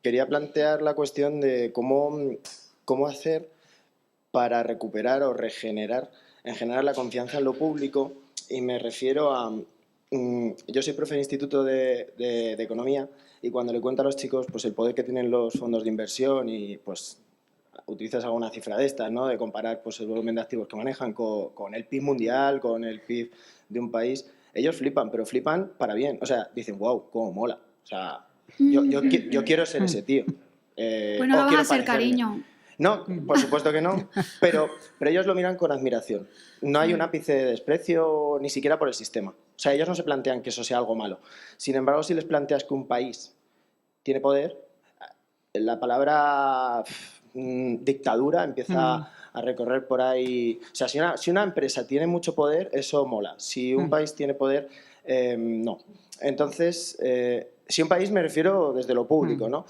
Quería plantear la cuestión de cómo hacer para recuperar o regenerar en general la confianza en lo público, y me refiero a... yo soy profe de instituto de economía, y cuando le cuento a los chicos pues el poder que tienen los fondos de inversión y pues utilizas alguna cifra de estas, ¿no? De comparar pues el volumen de activos que manejan con el PIB mundial, con el PIB de un país, ellos flipan, pero flipan para bien. O sea, dicen, wow, cómo mola. O sea, yo quiero ser ese tío. Pues no lo vas a hacer, cariño. No, por supuesto que no, pero ellos lo miran con admiración. No hay un ápice de desprecio ni siquiera por el sistema. O sea, ellos no se plantean que eso sea algo malo. Sin embargo, si les planteas que un país tiene poder, la palabra dictadura empieza a recorrer por ahí. O sea, si una empresa tiene mucho poder, eso mola. Si un país tiene poder, no. Entonces, si un país, me refiero desde lo público, ¿no?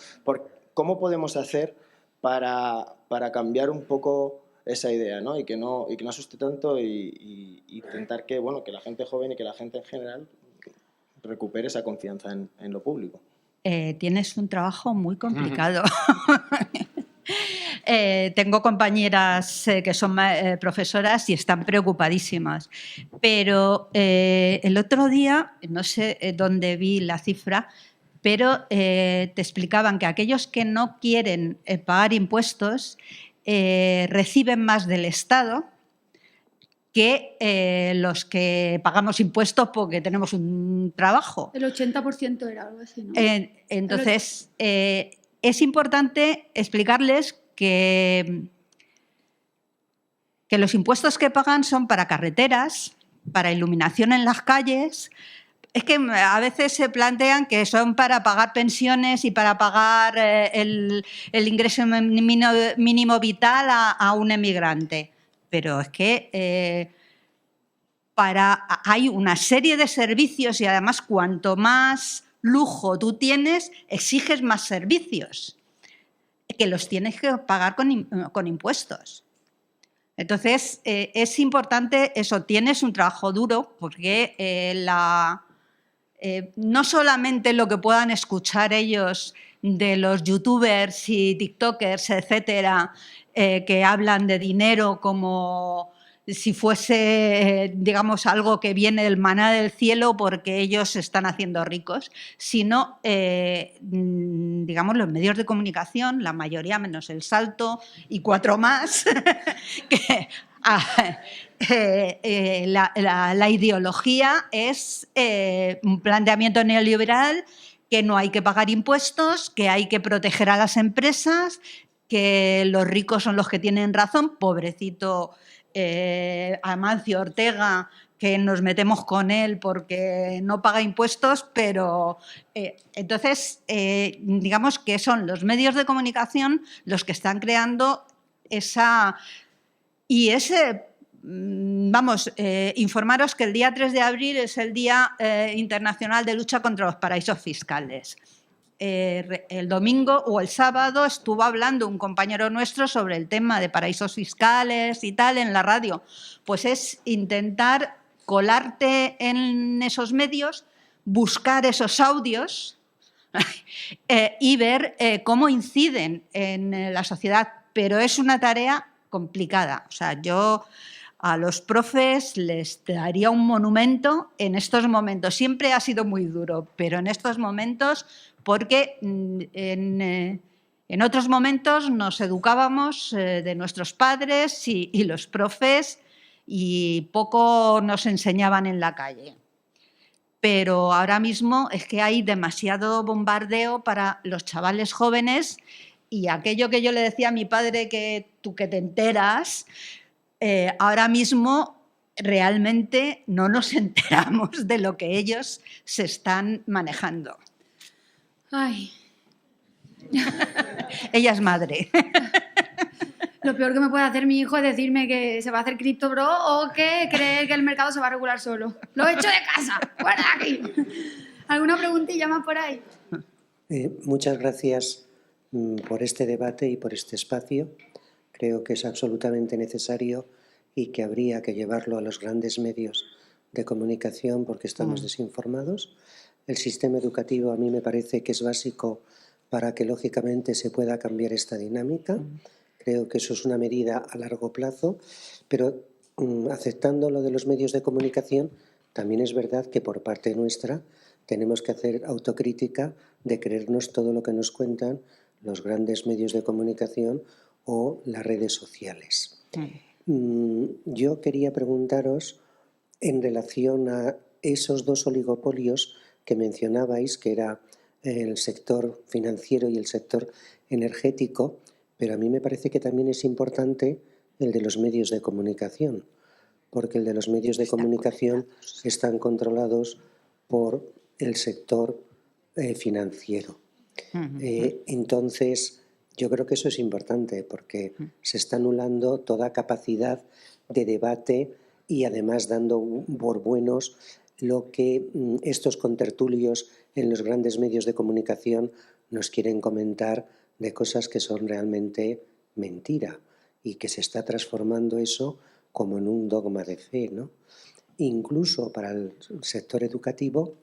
¿Cómo podemos hacer para cambiar un poco esa idea, ¿no? Y que no asuste tanto y intentar que la gente joven y que la gente en general recupere esa confianza en lo público? Tienes un trabajo muy complicado. Tengo compañeras que son profesoras y están preocupadísimas, pero el otro día, no sé dónde vi la cifra, pero te explicaban que aquellos que no quieren pagar impuestos reciben más del Estado que los que pagamos impuestos porque tenemos un trabajo. El 80% era algo así, ¿no? Entonces, es importante explicarles que los impuestos que pagan son para carreteras, para iluminación en las calles. Es que a veces se plantean que son para pagar pensiones y para pagar el ingreso mínimo vital a un emigrante. Pero es que hay una serie de servicios y además cuanto más lujo tú tienes, exiges más servicios que los tienes que pagar con impuestos. Entonces, es importante eso, tienes un trabajo duro porque no solamente lo que puedan escuchar ellos de los youtubers y tiktokers, etcétera, que hablan de dinero como si fuese, digamos, algo que viene del maná del cielo porque ellos se están haciendo ricos, sino, digamos, los medios de comunicación, la mayoría menos El Salto y 4 más, que la ideología es un planteamiento neoliberal, que no hay que pagar impuestos, que hay que proteger a las empresas, que los ricos son los que tienen razón, pobrecito Amancio Ortega, que nos metemos con él porque no paga impuestos, pero entonces digamos que son los medios de comunicación los que están creando esa... Y ese, vamos, informaros que el día 3 de abril es el Día Internacional de Lucha contra los Paraísos Fiscales. El domingo o el sábado estuvo hablando un compañero nuestro sobre el tema de paraísos fiscales y tal en la radio. Pues es intentar colarte en esos medios, buscar esos audios y ver cómo inciden en la sociedad. Pero es una tarea complicada. O sea, yo a los profes les daría un monumento en estos momentos. Siempre ha sido muy duro, pero en estos momentos, porque en otros momentos nos educábamos de nuestros padres y los profes y poco nos enseñaban en la calle. Pero ahora mismo es que hay demasiado bombardeo para los chavales jóvenes y aquello que yo le decía a mi padre, que tú que te enteras, ahora mismo realmente no nos enteramos de lo que ellos se están manejando. Ay. Ella es madre. Lo peor que me puede hacer mi hijo es decirme que se va a hacer Crypto Bro o que cree que el mercado se va a regular solo. Lo he hecho de casa, fuera de aquí. ¿Alguna preguntilla más por ahí? Muchas gracias por este debate y por este espacio. Creo que es absolutamente necesario y que habría que llevarlo a los grandes medios de comunicación porque estamos desinformados. El sistema educativo a mí me parece que es básico para que lógicamente se pueda cambiar esta dinámica. Creo que eso es una medida a largo plazo, pero aceptando lo de los medios de comunicación, también es verdad que por parte nuestra tenemos que hacer autocrítica de creernos todo lo que nos cuentan los grandes medios de comunicación o las redes sociales. Yo quería preguntaros en relación a esos dos oligopolios que mencionabais, que era el sector financiero y el sector energético, pero a mí me parece que también es importante el de los medios de comunicación, porque el de los medios de comunicación están controlados por el sector financiero. Entonces, yo creo que eso es importante porque se está anulando toda capacidad de debate y además dando por buenos lo que estos contertulios en los grandes medios de comunicación nos quieren comentar de cosas que son realmente mentira y que se está transformando eso como en un dogma de fe, ¿no? Incluso para el sector educativo,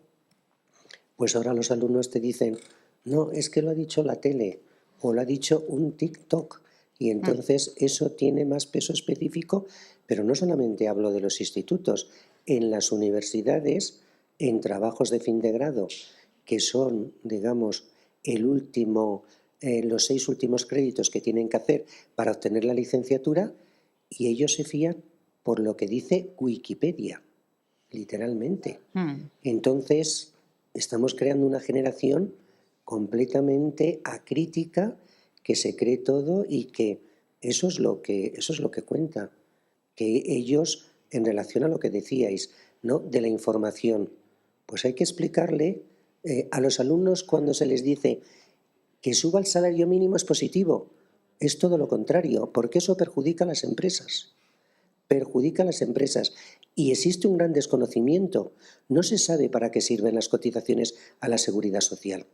pues ahora los alumnos te dicen, no, es que lo ha dicho la tele o lo ha dicho un TikTok y entonces eso tiene más peso específico, pero no solamente hablo de los institutos, en las universidades, en trabajos de fin de grado, que son, digamos, los 6 últimos créditos que tienen que hacer para obtener la licenciatura y ellos se fían por lo que dice Wikipedia, literalmente. Entonces, estamos creando una generación completamente acrítica que se cree todo y que eso es lo que cuenta, que ellos, en relación a lo que decíais, ¿no?, de la información, pues hay que explicarle a los alumnos cuando se les dice que suba el salario mínimo es positivo, es todo lo contrario, porque eso perjudica a las empresas. Perjudica a las empresas y existe un gran desconocimiento. No se sabe para qué sirven las cotizaciones a la seguridad social.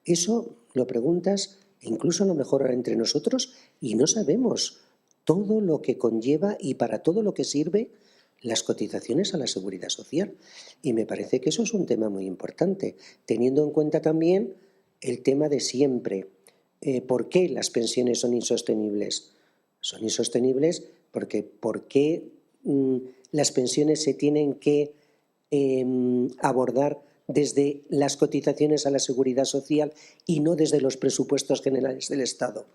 Eso lo preguntas incluso a lo mejor entre nosotros y no sabemos todo lo que conlleva y para todo lo que sirve las cotizaciones a la Seguridad Social. Y me parece que eso es un tema muy importante, teniendo en cuenta también el tema de siempre. ¿Por qué las pensiones son insostenibles? Son insostenibles porque ¿por qué las pensiones se tienen que abordar desde las cotizaciones a la Seguridad Social y no desde los presupuestos generales del Estado?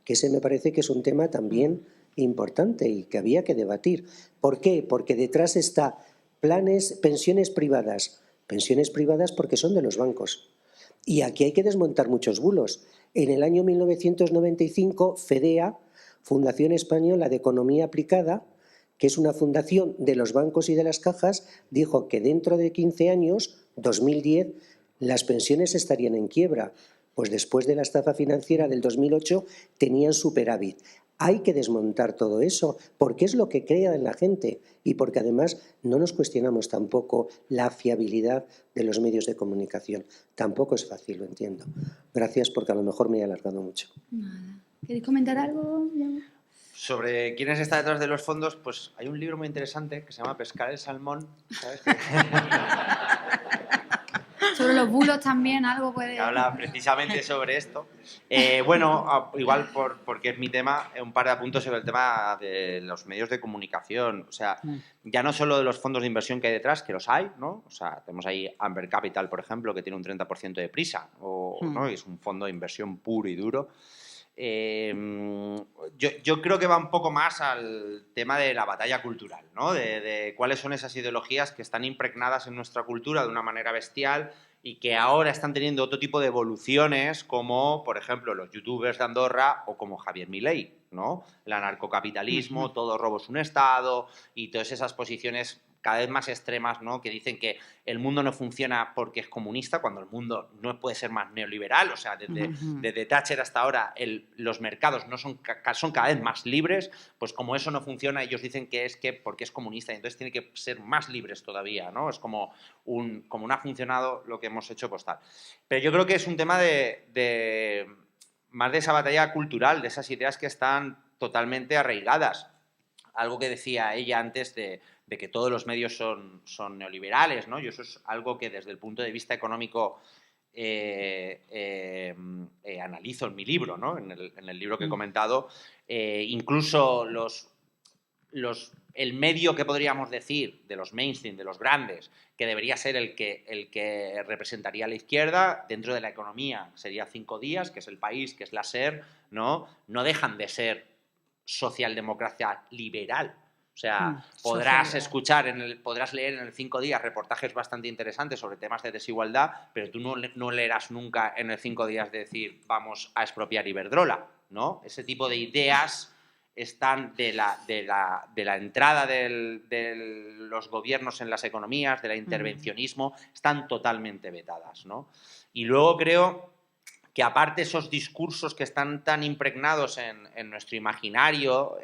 Que ese me parece que es un tema también importante y que había que debatir. ¿Por qué? Porque detrás está pensiones privadas porque son de los bancos. Y aquí hay que desmontar muchos bulos. En el año 1995, FEDEA, Fundación Española de Economía Aplicada, que es una fundación de los bancos y de las cajas, dijo que dentro de 15 años, 2010, las pensiones estarían en quiebra. Pues después de la estafa financiera del 2008 tenían superávit. Hay que desmontar todo eso porque es lo que crea en la gente y porque además no nos cuestionamos tampoco la fiabilidad de los medios de comunicación. Tampoco es fácil, lo entiendo. Gracias porque a lo mejor me he alargado mucho. Nada. ¿Queréis comentar algo? Sobre quiénes está detrás de los fondos, pues hay un libro muy interesante que se llama Pescar el salmón, ¿sabes? Sobre los bulos también, algo puede... Que habla precisamente sobre esto. Bueno, igual porque es mi tema, un par de apuntos sobre el tema de los medios de comunicación. O sea, ya no solo de los fondos de inversión que hay detrás, que los hay, ¿no? O sea, tenemos ahí Amber Capital, por ejemplo, que tiene un 30% de prisa, ¿no? Y es un fondo de inversión puro y duro. Yo creo que va un poco más al tema de la batalla cultural, ¿no? De cuáles son esas ideologías que están impregnadas en nuestra cultura de una manera bestial y que ahora están teniendo otro tipo de evoluciones como, por ejemplo, los youtubers de Andorra o como Javier Milei, ¿no? El anarcocapitalismo, todo robo es un Estado y todas esas posiciones cada vez más extremas, ¿no? Que dicen que el mundo no funciona porque es comunista, cuando el mundo no puede ser más neoliberal. O sea, desde Thatcher hasta ahora los mercados no son cada vez más libres, pues como eso no funciona, ellos dicen que es porque es comunista y entonces tiene que ser más libres todavía, ¿no? Es como no ha funcionado lo que hemos hecho, pues tal. Pero yo creo que es un tema más de esa batalla cultural, de esas ideas que están totalmente arraigadas. Algo que decía ella antes de que todos los medios son neoliberales, ¿no? Y eso es algo que desde el punto de vista económico analizo en mi libro, ¿no? En el libro que he comentado. Incluso el medio que podríamos decir de los mainstream, de los grandes, que debería ser el que representaría a la izquierda, dentro de la economía sería 5 días, que es El País, que es la SER, ¿no? No dejan de ser socialdemocracia liberal. O sea, podrás leer en el 5 días reportajes bastante interesantes sobre temas de desigualdad, pero tú no leerás nunca en el 5 días decir vamos a expropiar Iberdrola, ¿no? Ese tipo de ideas están de la entrada de los gobiernos en las economías, del intervencionismo, están totalmente vetadas, ¿no? Y luego creo que aparte esos discursos que están tan impregnados en nuestro imaginario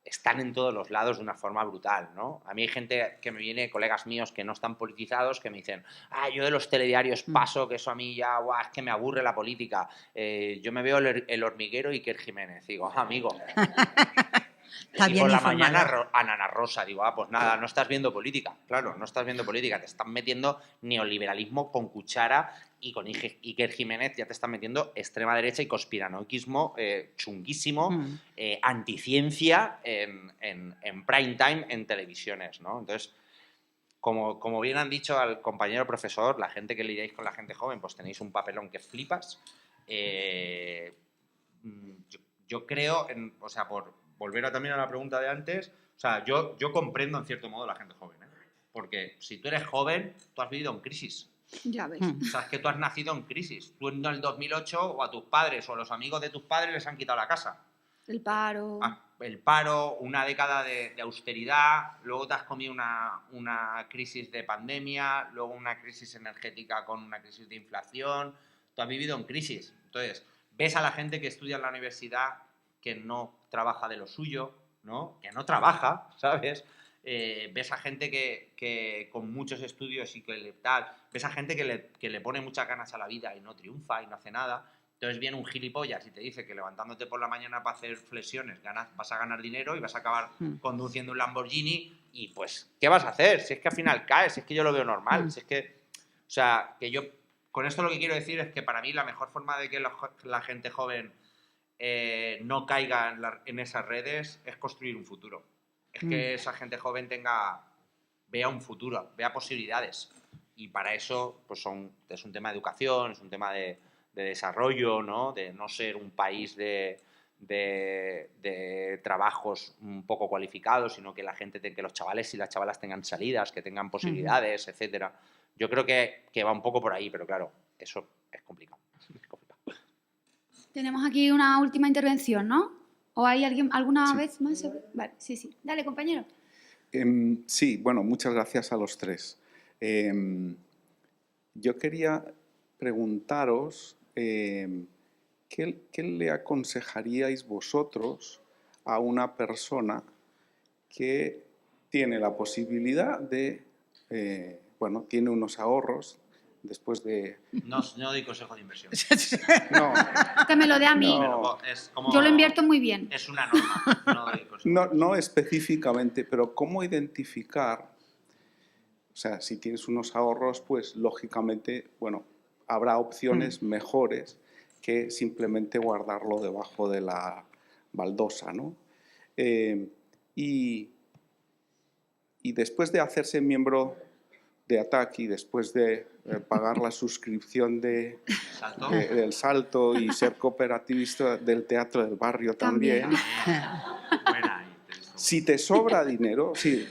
están en todos los lados de una forma brutal, ¿no? A mí hay gente que me viene, colegas míos que no están politizados, que me dicen, yo de los telediarios paso, que eso a mí ya, es que me aburre la política. Yo me veo El Hormiguero y Iker Jiménez. Digo, amigo. Y por la mañana Ana Rosa, digo, pues nada, no estás viendo política. Claro, no estás viendo política, te están metiendo neoliberalismo con cuchara y con Iker Jiménez ya te están metiendo extrema derecha y conspiranoiquismo chunguísimo, anticiencia en prime time en televisiones, ¿no? Entonces, como bien han dicho al compañero profesor, la gente que lidiáis con la gente joven, pues tenéis un papelón que flipas. Yo creo, o sea, por volver también a la pregunta de antes, o sea, yo comprendo en cierto modo a la gente joven, ¿eh? Porque si tú eres joven, tú has vivido en crisis. Ya ves. O sea, es que tú has nacido en crisis. Tú en el 2008 o a tus padres o a los amigos de tus padres les han quitado la casa. El paro. El paro, una década de austeridad, luego te has comido una crisis de pandemia, luego una crisis energética con una crisis de inflación. Tú has vivido en crisis. Entonces, ves a la gente que estudia en la universidad que no trabaja de lo suyo, ¿no? Que no trabaja, ¿sabes? Ves a gente que con muchos estudios y que tal, ves a gente que le pone muchas ganas a la vida y no triunfa y no hace nada. Entonces viene un gilipollas y te dice que levantándote por la mañana para hacer flexiones vas a ganar dinero y vas a acabar conduciendo un Lamborghini y pues, ¿qué vas a hacer? Si es que al final caes, si es que yo lo veo normal, si es que... O sea, que yo... Con esto lo que quiero decir es que para mí la mejor forma de que la gente joven no caiga en esas redes es construir un futuro. Es que esa gente joven vea un futuro, vea posibilidades. Y para eso pues es un tema de educación, es un tema de desarrollo, ¿no? De no ser un país de trabajos un poco cualificados, sino que que los chavales y las chavalas tengan salidas, que tengan posibilidades, etcétera. Yo creo que va un poco por ahí, pero claro, eso es complicado. Tenemos aquí una última intervención, ¿no? ¿O hay alguna vez más? Vale, sí. Dale, compañero. Sí, bueno, muchas gracias a los tres. Yo quería preguntaros ¿qué le aconsejaríais vosotros a una persona que tiene la posibilidad de, tiene unos ahorros después de... No doy consejo de inversión. No. Que me lo dé a mí. No. Yo lo invierto muy bien. Es una norma. No específicamente, pero ¿cómo identificar? O sea, si tienes unos ahorros, pues lógicamente, habrá opciones mejores que simplemente guardarlo debajo de la baldosa, ¿no? Y después de hacerse miembro de ATAC y después de pagar la suscripción del Salto y ser cooperativista del Teatro del Barrio también. Si te sobra dinero, sí.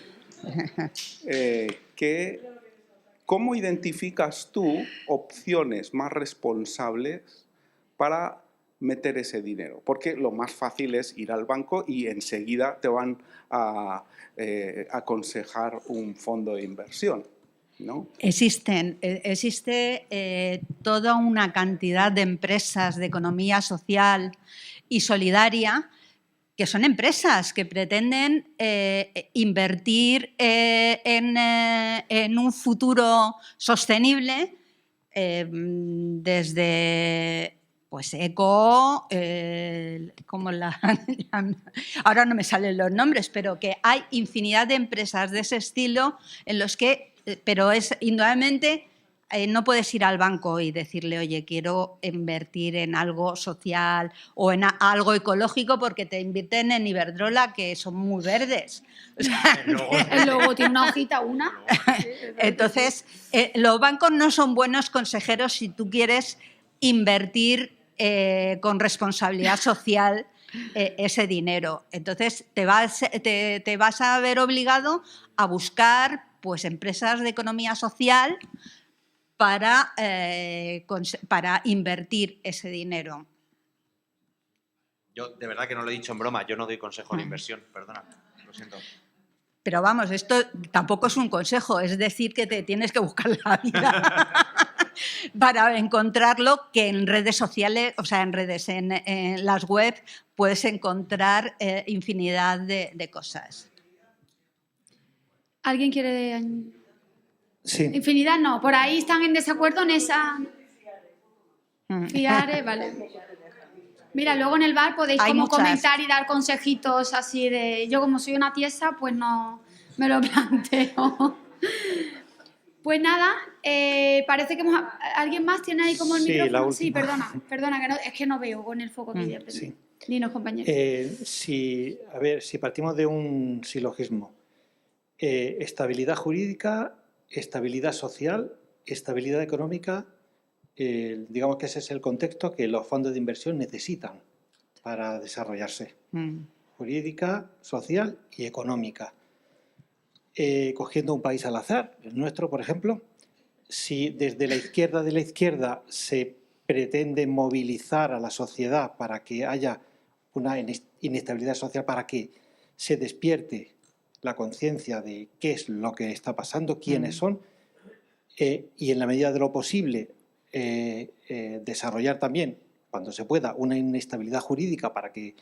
¿Cómo identificas tú opciones más responsables para meter ese dinero? Porque lo más fácil es ir al banco y enseguida te van a aconsejar un fondo de inversión, ¿no? Existe toda una cantidad de empresas de economía social y solidaria que son empresas que pretenden invertir en un futuro sostenible desde eco, ahora no me salen los nombres, pero que hay infinidad de empresas de ese estilo en los que, pero es indudablemente, no puedes ir al banco y decirle, oye, quiero invertir en algo social o en algo ecológico porque te invierten en Iberdrola, que son muy verdes. O sea, Luego tiene una hojita, Entonces, los bancos no son buenos consejeros si tú quieres invertir con responsabilidad social ese dinero. Entonces, te vas a ver obligado a buscar pues, empresas de economía social para invertir ese dinero. Yo, de verdad que no lo he dicho en broma, yo no doy consejo de inversión, perdona, lo siento. Pero vamos, esto tampoco es un consejo, es decir que te tienes que buscar la vida para encontrarlo, que en redes sociales, o sea, en las web puedes encontrar infinidad de cosas. ¿Alguien quiere...? Sí. Infinidad no, por ahí están en desacuerdo en esa... Fiare, vale. Mira, luego en el bar podéis comentar y dar consejitos así de... Yo como soy una tiesa, pues no me lo planteo. Pues nada, parece que ¿alguien más tiene ahí como el micrófono? Sí, perdona, que es que no veo con el foco aquí. Sí. Dinos, compañero. Si partimos de un silogismo, estabilidad jurídica, estabilidad social, estabilidad económica, digamos que ese es el contexto que los fondos de inversión necesitan para desarrollarse. Jurídica, social y económica. Cogiendo un país al azar, el nuestro, por ejemplo, si desde la izquierda se pretende movilizar a la sociedad para que haya una inestabilidad social, para que se despierte la conciencia de qué es lo que está pasando, quiénes son, y en la medida de lo posible desarrollar también, cuando se pueda, una inestabilidad jurídica para que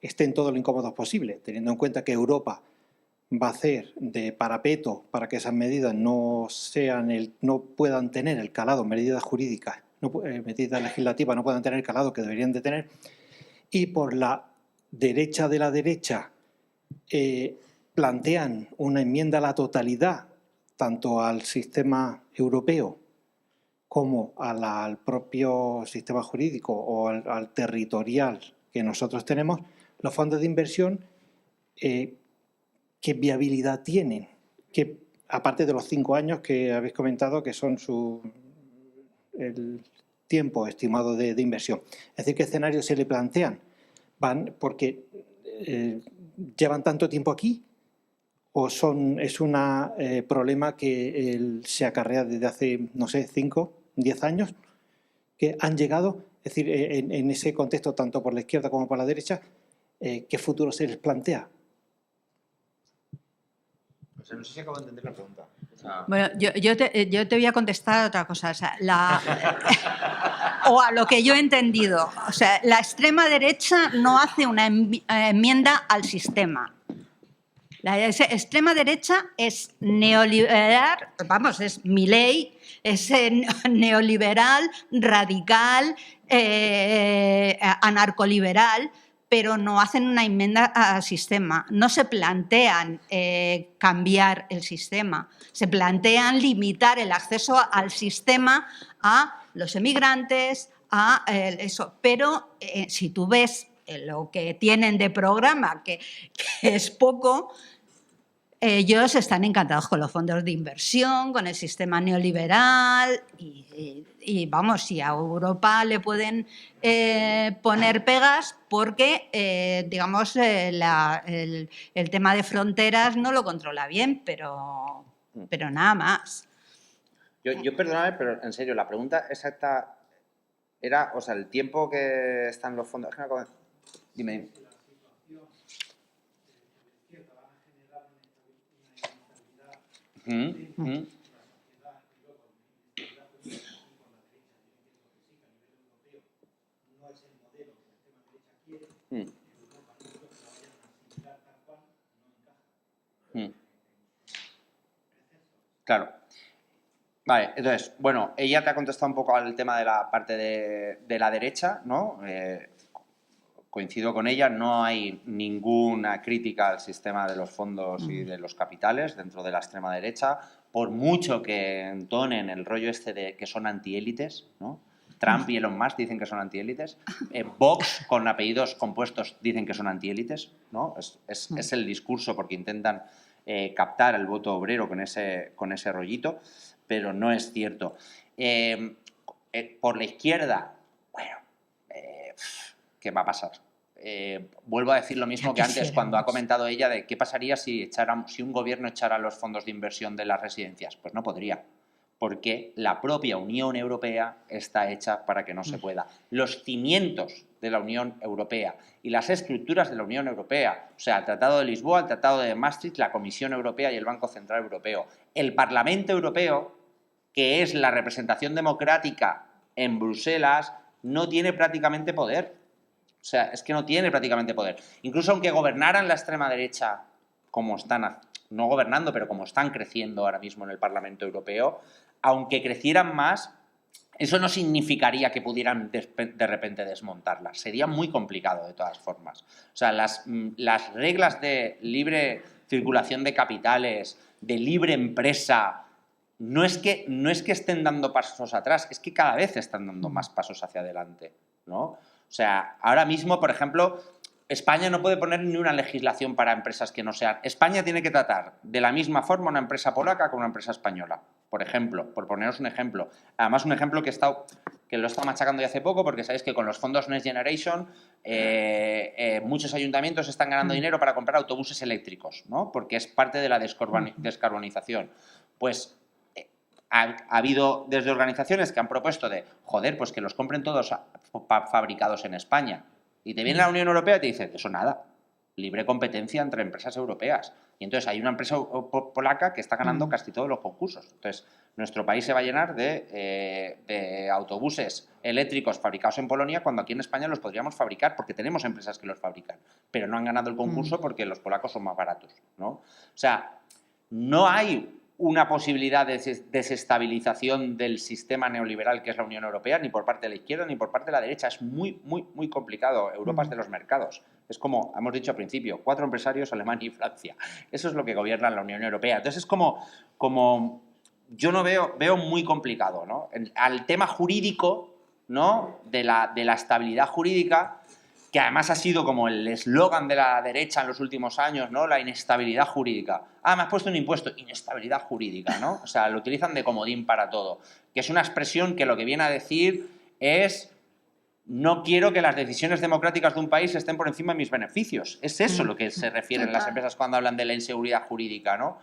estén todo lo incómodos posible, teniendo en cuenta que Europa va a hacer de parapeto para que esas medidas no puedan tener el calado, medidas jurídicas, medidas legislativas no puedan tener el calado que deberían de tener, y por la derecha de la derecha plantean una enmienda a la totalidad tanto al sistema europeo como al propio sistema jurídico o al territorial que nosotros tenemos, los fondos de inversión, ¿qué viabilidad tienen? Que, aparte de los 5 años que habéis comentado que son el tiempo estimado de inversión. Es decir, ¿qué escenarios se le plantean? ¿Van porque llevan tanto tiempo aquí o es un problema que se acarrea desde hace, no sé, 5, 10 años, que han llegado? Es decir, en ese contexto, tanto por la izquierda como por la derecha, ¿qué futuro se les plantea? No sé si acabo de entender la pregunta. Bueno, yo te voy a contestar a otra cosa. O sea, o a lo que yo he entendido. O sea, la extrema derecha no hace una enmienda al sistema. La extrema derecha es neoliberal, vamos, es Milei, es neoliberal, radical, anarcoliberal, pero no hacen una enmienda al sistema. No se plantean cambiar el sistema, se plantean limitar el acceso al sistema a los emigrantes, a eso. Pero si tú ves lo que tienen de programa, que es poco, ellos están encantados con los fondos de inversión, con el sistema neoliberal y vamos, si a Europa le pueden poner pegas porque, digamos, el tema de fronteras no lo controla bien, pero nada más. Yo perdóname, pero en serio, la pregunta exacta era, o sea, el tiempo que están los fondos... Dime. Claro. Vale, entonces, bueno, ella te ha contestado un poco al tema de la parte de la derecha, ¿no? Coincido con ella, no hay ninguna crítica al sistema de los fondos y de los capitales dentro de la extrema derecha, por mucho que entonen el rollo este de que son antiélites, ¿no? Trump y Elon Musk dicen que son antiélites, Vox con apellidos compuestos dicen que son antiélites, ¿no? Es el discurso porque intentan captar el voto obrero con ese rollito, pero no es cierto. Por la izquierda, bueno, ¿qué va a pasar? Vuelvo a decir lo mismo que antes cuando ha comentado ella de qué pasaría si un gobierno echara los fondos de inversión de las residencias. Pues no podría, porque la propia Unión Europea está hecha para que no se pueda. Los cimientos de la Unión Europea y las estructuras de la Unión Europea, o sea, el Tratado de Lisboa, el Tratado de Maastricht, la Comisión Europea y el Banco Central Europeo, el Parlamento Europeo, que es la representación democrática en Bruselas, no tiene prácticamente poder. O sea, es que no tiene prácticamente poder. Incluso aunque gobernaran la extrema derecha, como están, no gobernando, pero como están creciendo ahora mismo en el Parlamento Europeo, aunque crecieran más, eso no significaría que pudieran de repente desmontarla. Sería muy complicado de todas formas. O sea, las reglas de libre circulación de capitales, de libre empresa, no es que estén dando pasos atrás, es que cada vez están dando más pasos hacia adelante, ¿no? O sea, ahora mismo, por ejemplo, España no puede poner ni una legislación para empresas que no sean... España tiene que tratar de la misma forma una empresa polaca con una empresa española, por ejemplo, por poneros un ejemplo. Además, un ejemplo que lo he estado machacando ya hace poco, porque sabéis que con los fondos Next Generation muchos ayuntamientos están ganando dinero para comprar autobuses eléctricos, ¿no? Porque es parte de la descarbonización. Pues ha habido desde organizaciones que han propuesto de, joder, pues que los compren todos fabricados en España. Y te viene la Unión Europea y te dice, eso nada, libre competencia entre empresas europeas. Y entonces hay una empresa polaca que está ganando casi todos los concursos. Entonces, nuestro país se va a llenar de autobuses eléctricos fabricados en Polonia, cuando aquí en España los podríamos fabricar, porque tenemos empresas que los fabrican. Pero no han ganado el concurso porque los polacos son más baratos, ¿no? O sea, no hay una posibilidad de desestabilización del sistema neoliberal que es la Unión Europea, ni por parte de la izquierda ni por parte de la derecha. Es muy, muy, muy complicado. Europa es de los mercados. Es como hemos dicho al principio, 4 empresarios, Alemania y Francia. Eso es lo que gobierna la Unión Europea. Entonces es como yo no veo muy complicado, ¿no? Al tema jurídico, ¿no? de la estabilidad jurídica, que además ha sido como el eslogan de la derecha en los últimos años, ¿no? La inestabilidad jurídica. Me has puesto un impuesto, inestabilidad jurídica, ¿no? O sea, lo utilizan de comodín para todo. Que es una expresión que lo que viene a decir es: no quiero que las decisiones democráticas de un país estén por encima de mis beneficios. Es eso lo que se refieren las empresas cuando hablan de la inseguridad jurídica, ¿no?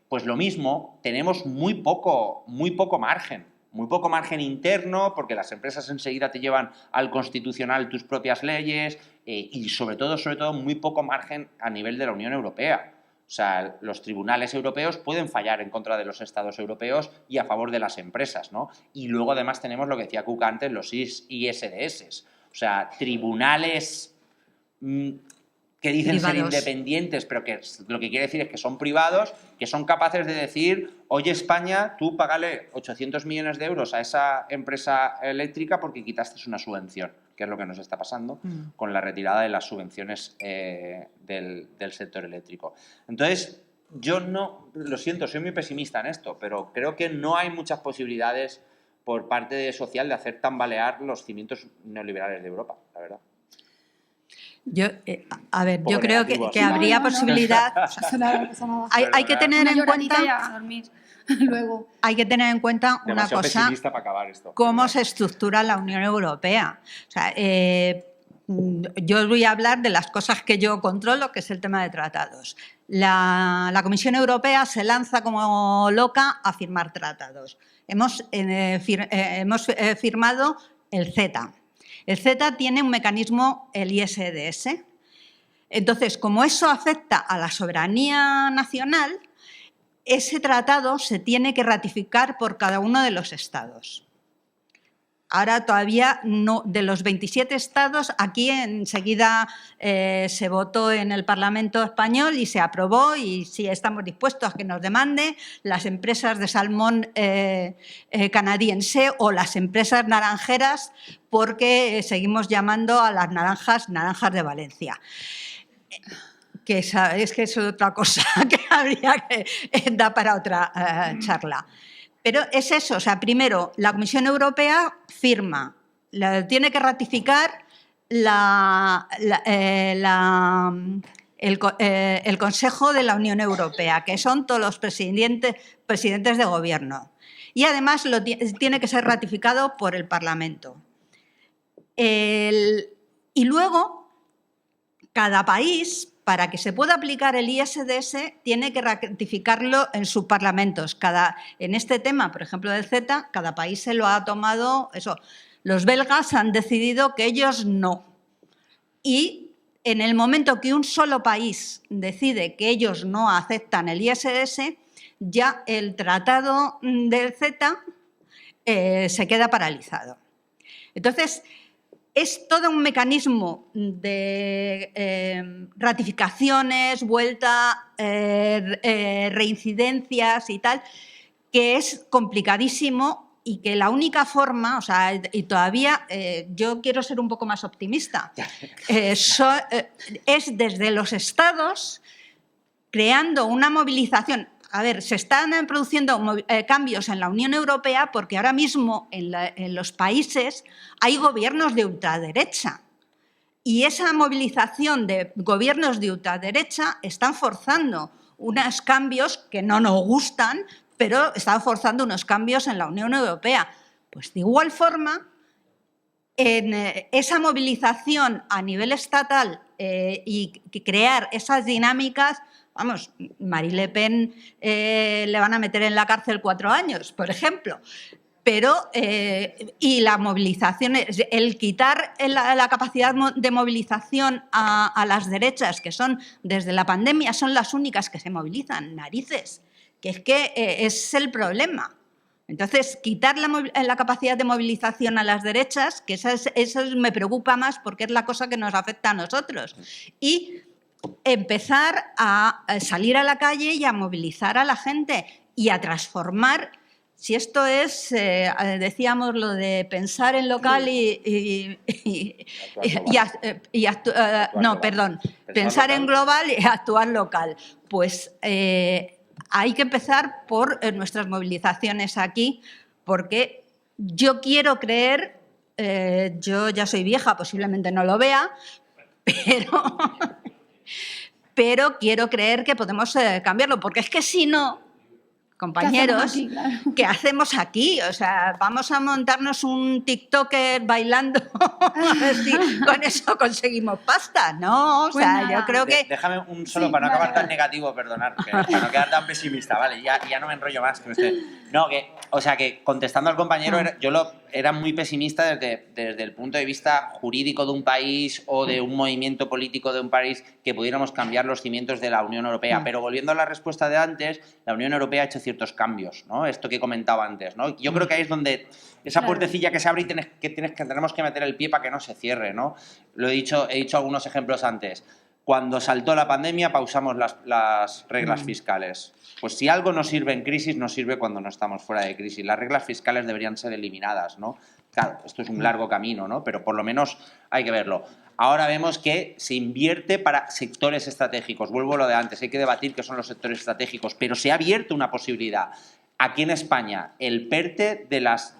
Pues lo mismo, tenemos muy poco margen. Muy poco margen interno, porque las empresas enseguida te llevan al constitucional tus propias leyes y sobre todo muy poco margen a nivel de la Unión Europea. O sea, los tribunales europeos pueden fallar en contra de los estados europeos y a favor de las empresas, ¿no? Y luego además tenemos lo que decía Cuca antes, los ISDS. O sea, tribunales que dicen ser independientes, pero que lo que quiere decir es que son privados, que son capaces de decir: oye, España, tú págale 800 millones de euros a esa empresa eléctrica porque quitaste una subvención, que es lo que nos está pasando con la retirada de las subvenciones del sector eléctrico. Entonces, yo no, lo siento, soy muy pesimista en esto, pero creo que no hay muchas posibilidades por parte de social de hacer tambalear los cimientos neoliberales de Europa, la verdad. Yo creo que habría posibilidad. Hay que tener en cuenta. Luego. Hay que tener en cuenta una cosa: para acabar esto. Cómo se estructura la Unión Europea. O sea, yo os voy a hablar de las cosas que yo controlo, que es el tema de tratados. La Comisión Europea se lanza como loca a firmar tratados. Hemos firmado el CETA. El CETA tiene un mecanismo, el ISDS. Entonces, como eso afecta a la soberanía nacional, ese tratado se tiene que ratificar por cada uno de los estados. Ahora todavía no, de los 27 estados, aquí enseguida se votó en el Parlamento español y se aprobó, y sí estamos dispuestos a que nos demande las empresas de salmón canadiense o las empresas naranjeras, porque seguimos llamando a las naranjas de Valencia. Que es que es otra cosa que habría que dar para otra charla. Pero es eso, o sea, primero, la Comisión Europea firma, tiene que ratificar el Consejo de la Unión Europea, que son todos los presidentes de gobierno. Y además tiene que ser ratificado por el Parlamento. Y luego, cada país, para que se pueda aplicar el ISDS, tiene que ratificarlo en sus parlamentos. En este tema, por ejemplo, del CETA, cada país se lo ha tomado. Eso. Los belgas han decidido que ellos no. Y en el momento que un solo país decide que ellos no aceptan el ISDS, ya el tratado del CETA se queda paralizado. Entonces, es todo un mecanismo de ratificaciones, reincidencias y tal, que es complicadísimo y que la única forma, o sea, y todavía yo quiero ser un poco más optimista, es desde los estados creando una movilización. A ver, se están produciendo cambios en la Unión Europea porque ahora mismo en los países hay gobiernos de ultraderecha. Y esa movilización de gobiernos de ultraderecha están forzando unos cambios que no nos gustan, pero están forzando unos cambios en la Unión Europea. Pues de igual forma, en esa movilización a nivel estatal y crear esas dinámicas. Vamos, Marine Le Pen le van a meter en la cárcel 4 años, por ejemplo. Pero, y la movilización, el quitar la capacidad de movilización a las derechas, que son, desde la pandemia, son las únicas que se movilizan, narices, que es el problema. Entonces, quitar la capacidad de movilización a las derechas, que eso me preocupa más porque es la cosa que nos afecta a nosotros. Y empezar a salir a la calle y a movilizar a la gente y a transformar. Si esto es, decíamos, lo de pensar en local pensar en global y actuar local. Pues hay que empezar por nuestras movilizaciones aquí, porque yo quiero creer, yo ya soy vieja, posiblemente no lo vea, pero quiero creer que podemos cambiarlo, porque es que si no, compañeros, ¿qué hacemos aquí? O sea, vamos a montarnos un TikToker bailando a ver si con eso conseguimos pasta, ¿no? O sea, yo creo que... Déjame un solo para no acabar tan negativo, perdonar, para no quedar tan pesimista, ¿vale? Ya no me enrollo más. No, o sea, que contestando al compañero, yo era muy pesimista desde el punto de vista jurídico de un país o de un movimiento político de un país que pudiéramos cambiar los cimientos de la Unión Europea. Pero volviendo a la respuesta de antes, la Unión Europea ha hecho ciertos cambios, ¿no? Esto que comentaba antes, ¿no? Yo creo que ahí es donde esa puertecilla que se abre y tenemos que meter el pie para que no se cierre, ¿no? He dicho algunos ejemplos antes. Cuando saltó la pandemia pausamos las reglas fiscales. Pues si algo no sirve en crisis, no sirve cuando no estamos fuera de crisis. Las reglas fiscales deberían ser eliminadas, ¿no? Claro, esto es un largo camino, ¿no? Pero por lo menos hay que verlo. Ahora vemos que se invierte para sectores estratégicos. Vuelvo a lo de antes, hay que debatir qué son los sectores estratégicos, pero se ha abierto una posibilidad. Aquí en España, el PERTE de las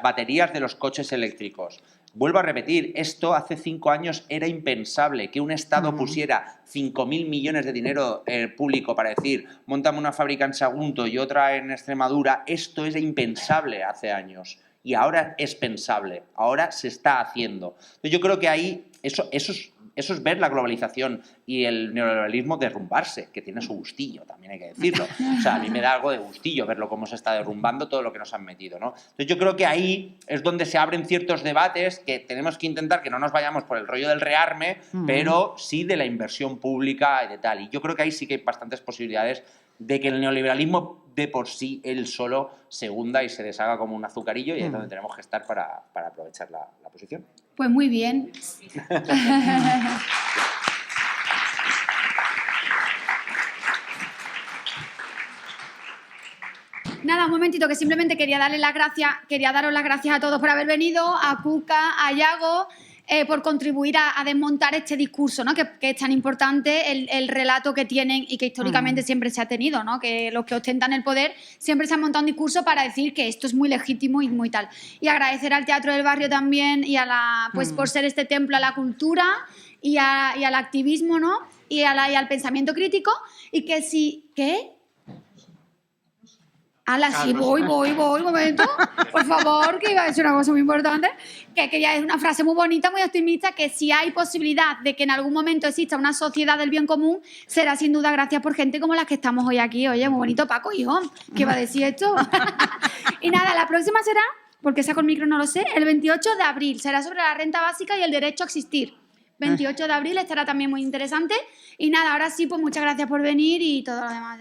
baterías de los coches eléctricos. Vuelvo a repetir, esto hace 5 años era impensable, que un Estado pusiera 5.000 millones de dinero público para decir, móntame una fábrica en Sagunto y otra en Extremadura. Esto era impensable hace años y ahora es pensable, ahora se está haciendo. Entonces yo creo que ahí eso es ver la globalización y el neoliberalismo derrumbarse, que tiene su gustillo, también hay que decirlo. O sea, a mí me da algo de gustillo verlo cómo se está derrumbando todo lo que nos han metido, ¿no? Entonces yo creo que ahí es donde se abren ciertos debates que tenemos que intentar que no nos vayamos por el rollo del rearme, pero sí de la inversión pública y de tal. Y yo creo que ahí sí que hay bastantes posibilidades de que el neoliberalismo de por sí él solo se hunda y se deshaga como un azucarillo, y ahí es donde tenemos que estar para aprovechar la posición. Pues muy bien. Nada, un momentito, que simplemente quería daros las gracias a todos por haber venido, a Cuca, a Yago, por contribuir a desmontar este discurso, ¿no? que es tan importante, el relato que tienen y que históricamente siempre se ha tenido, ¿no? Que los que ostentan el poder siempre se han montado un discurso para decir que esto es muy legítimo y muy tal. Y agradecer al Teatro del Barrio también y pues por ser este templo a la cultura y al activismo, ¿no? y al pensamiento crítico, y que si... ¿Qué? Sí, voy, un momento, por favor, que iba a decir una cosa muy importante, que ya es una frase muy bonita, muy optimista, que si hay posibilidad de que en algún momento exista una sociedad del bien común, será sin duda gracias por gente como las que estamos hoy aquí. Oye, muy bonito, Paco, hijo, ¿qué va a decir esto? Y nada, la próxima será, porque saco el micro, no lo sé, el 28 de abril, será sobre la renta básica y el derecho a existir. 28 de abril estará también muy interesante. Y nada, ahora sí, pues muchas gracias por venir y todo lo demás.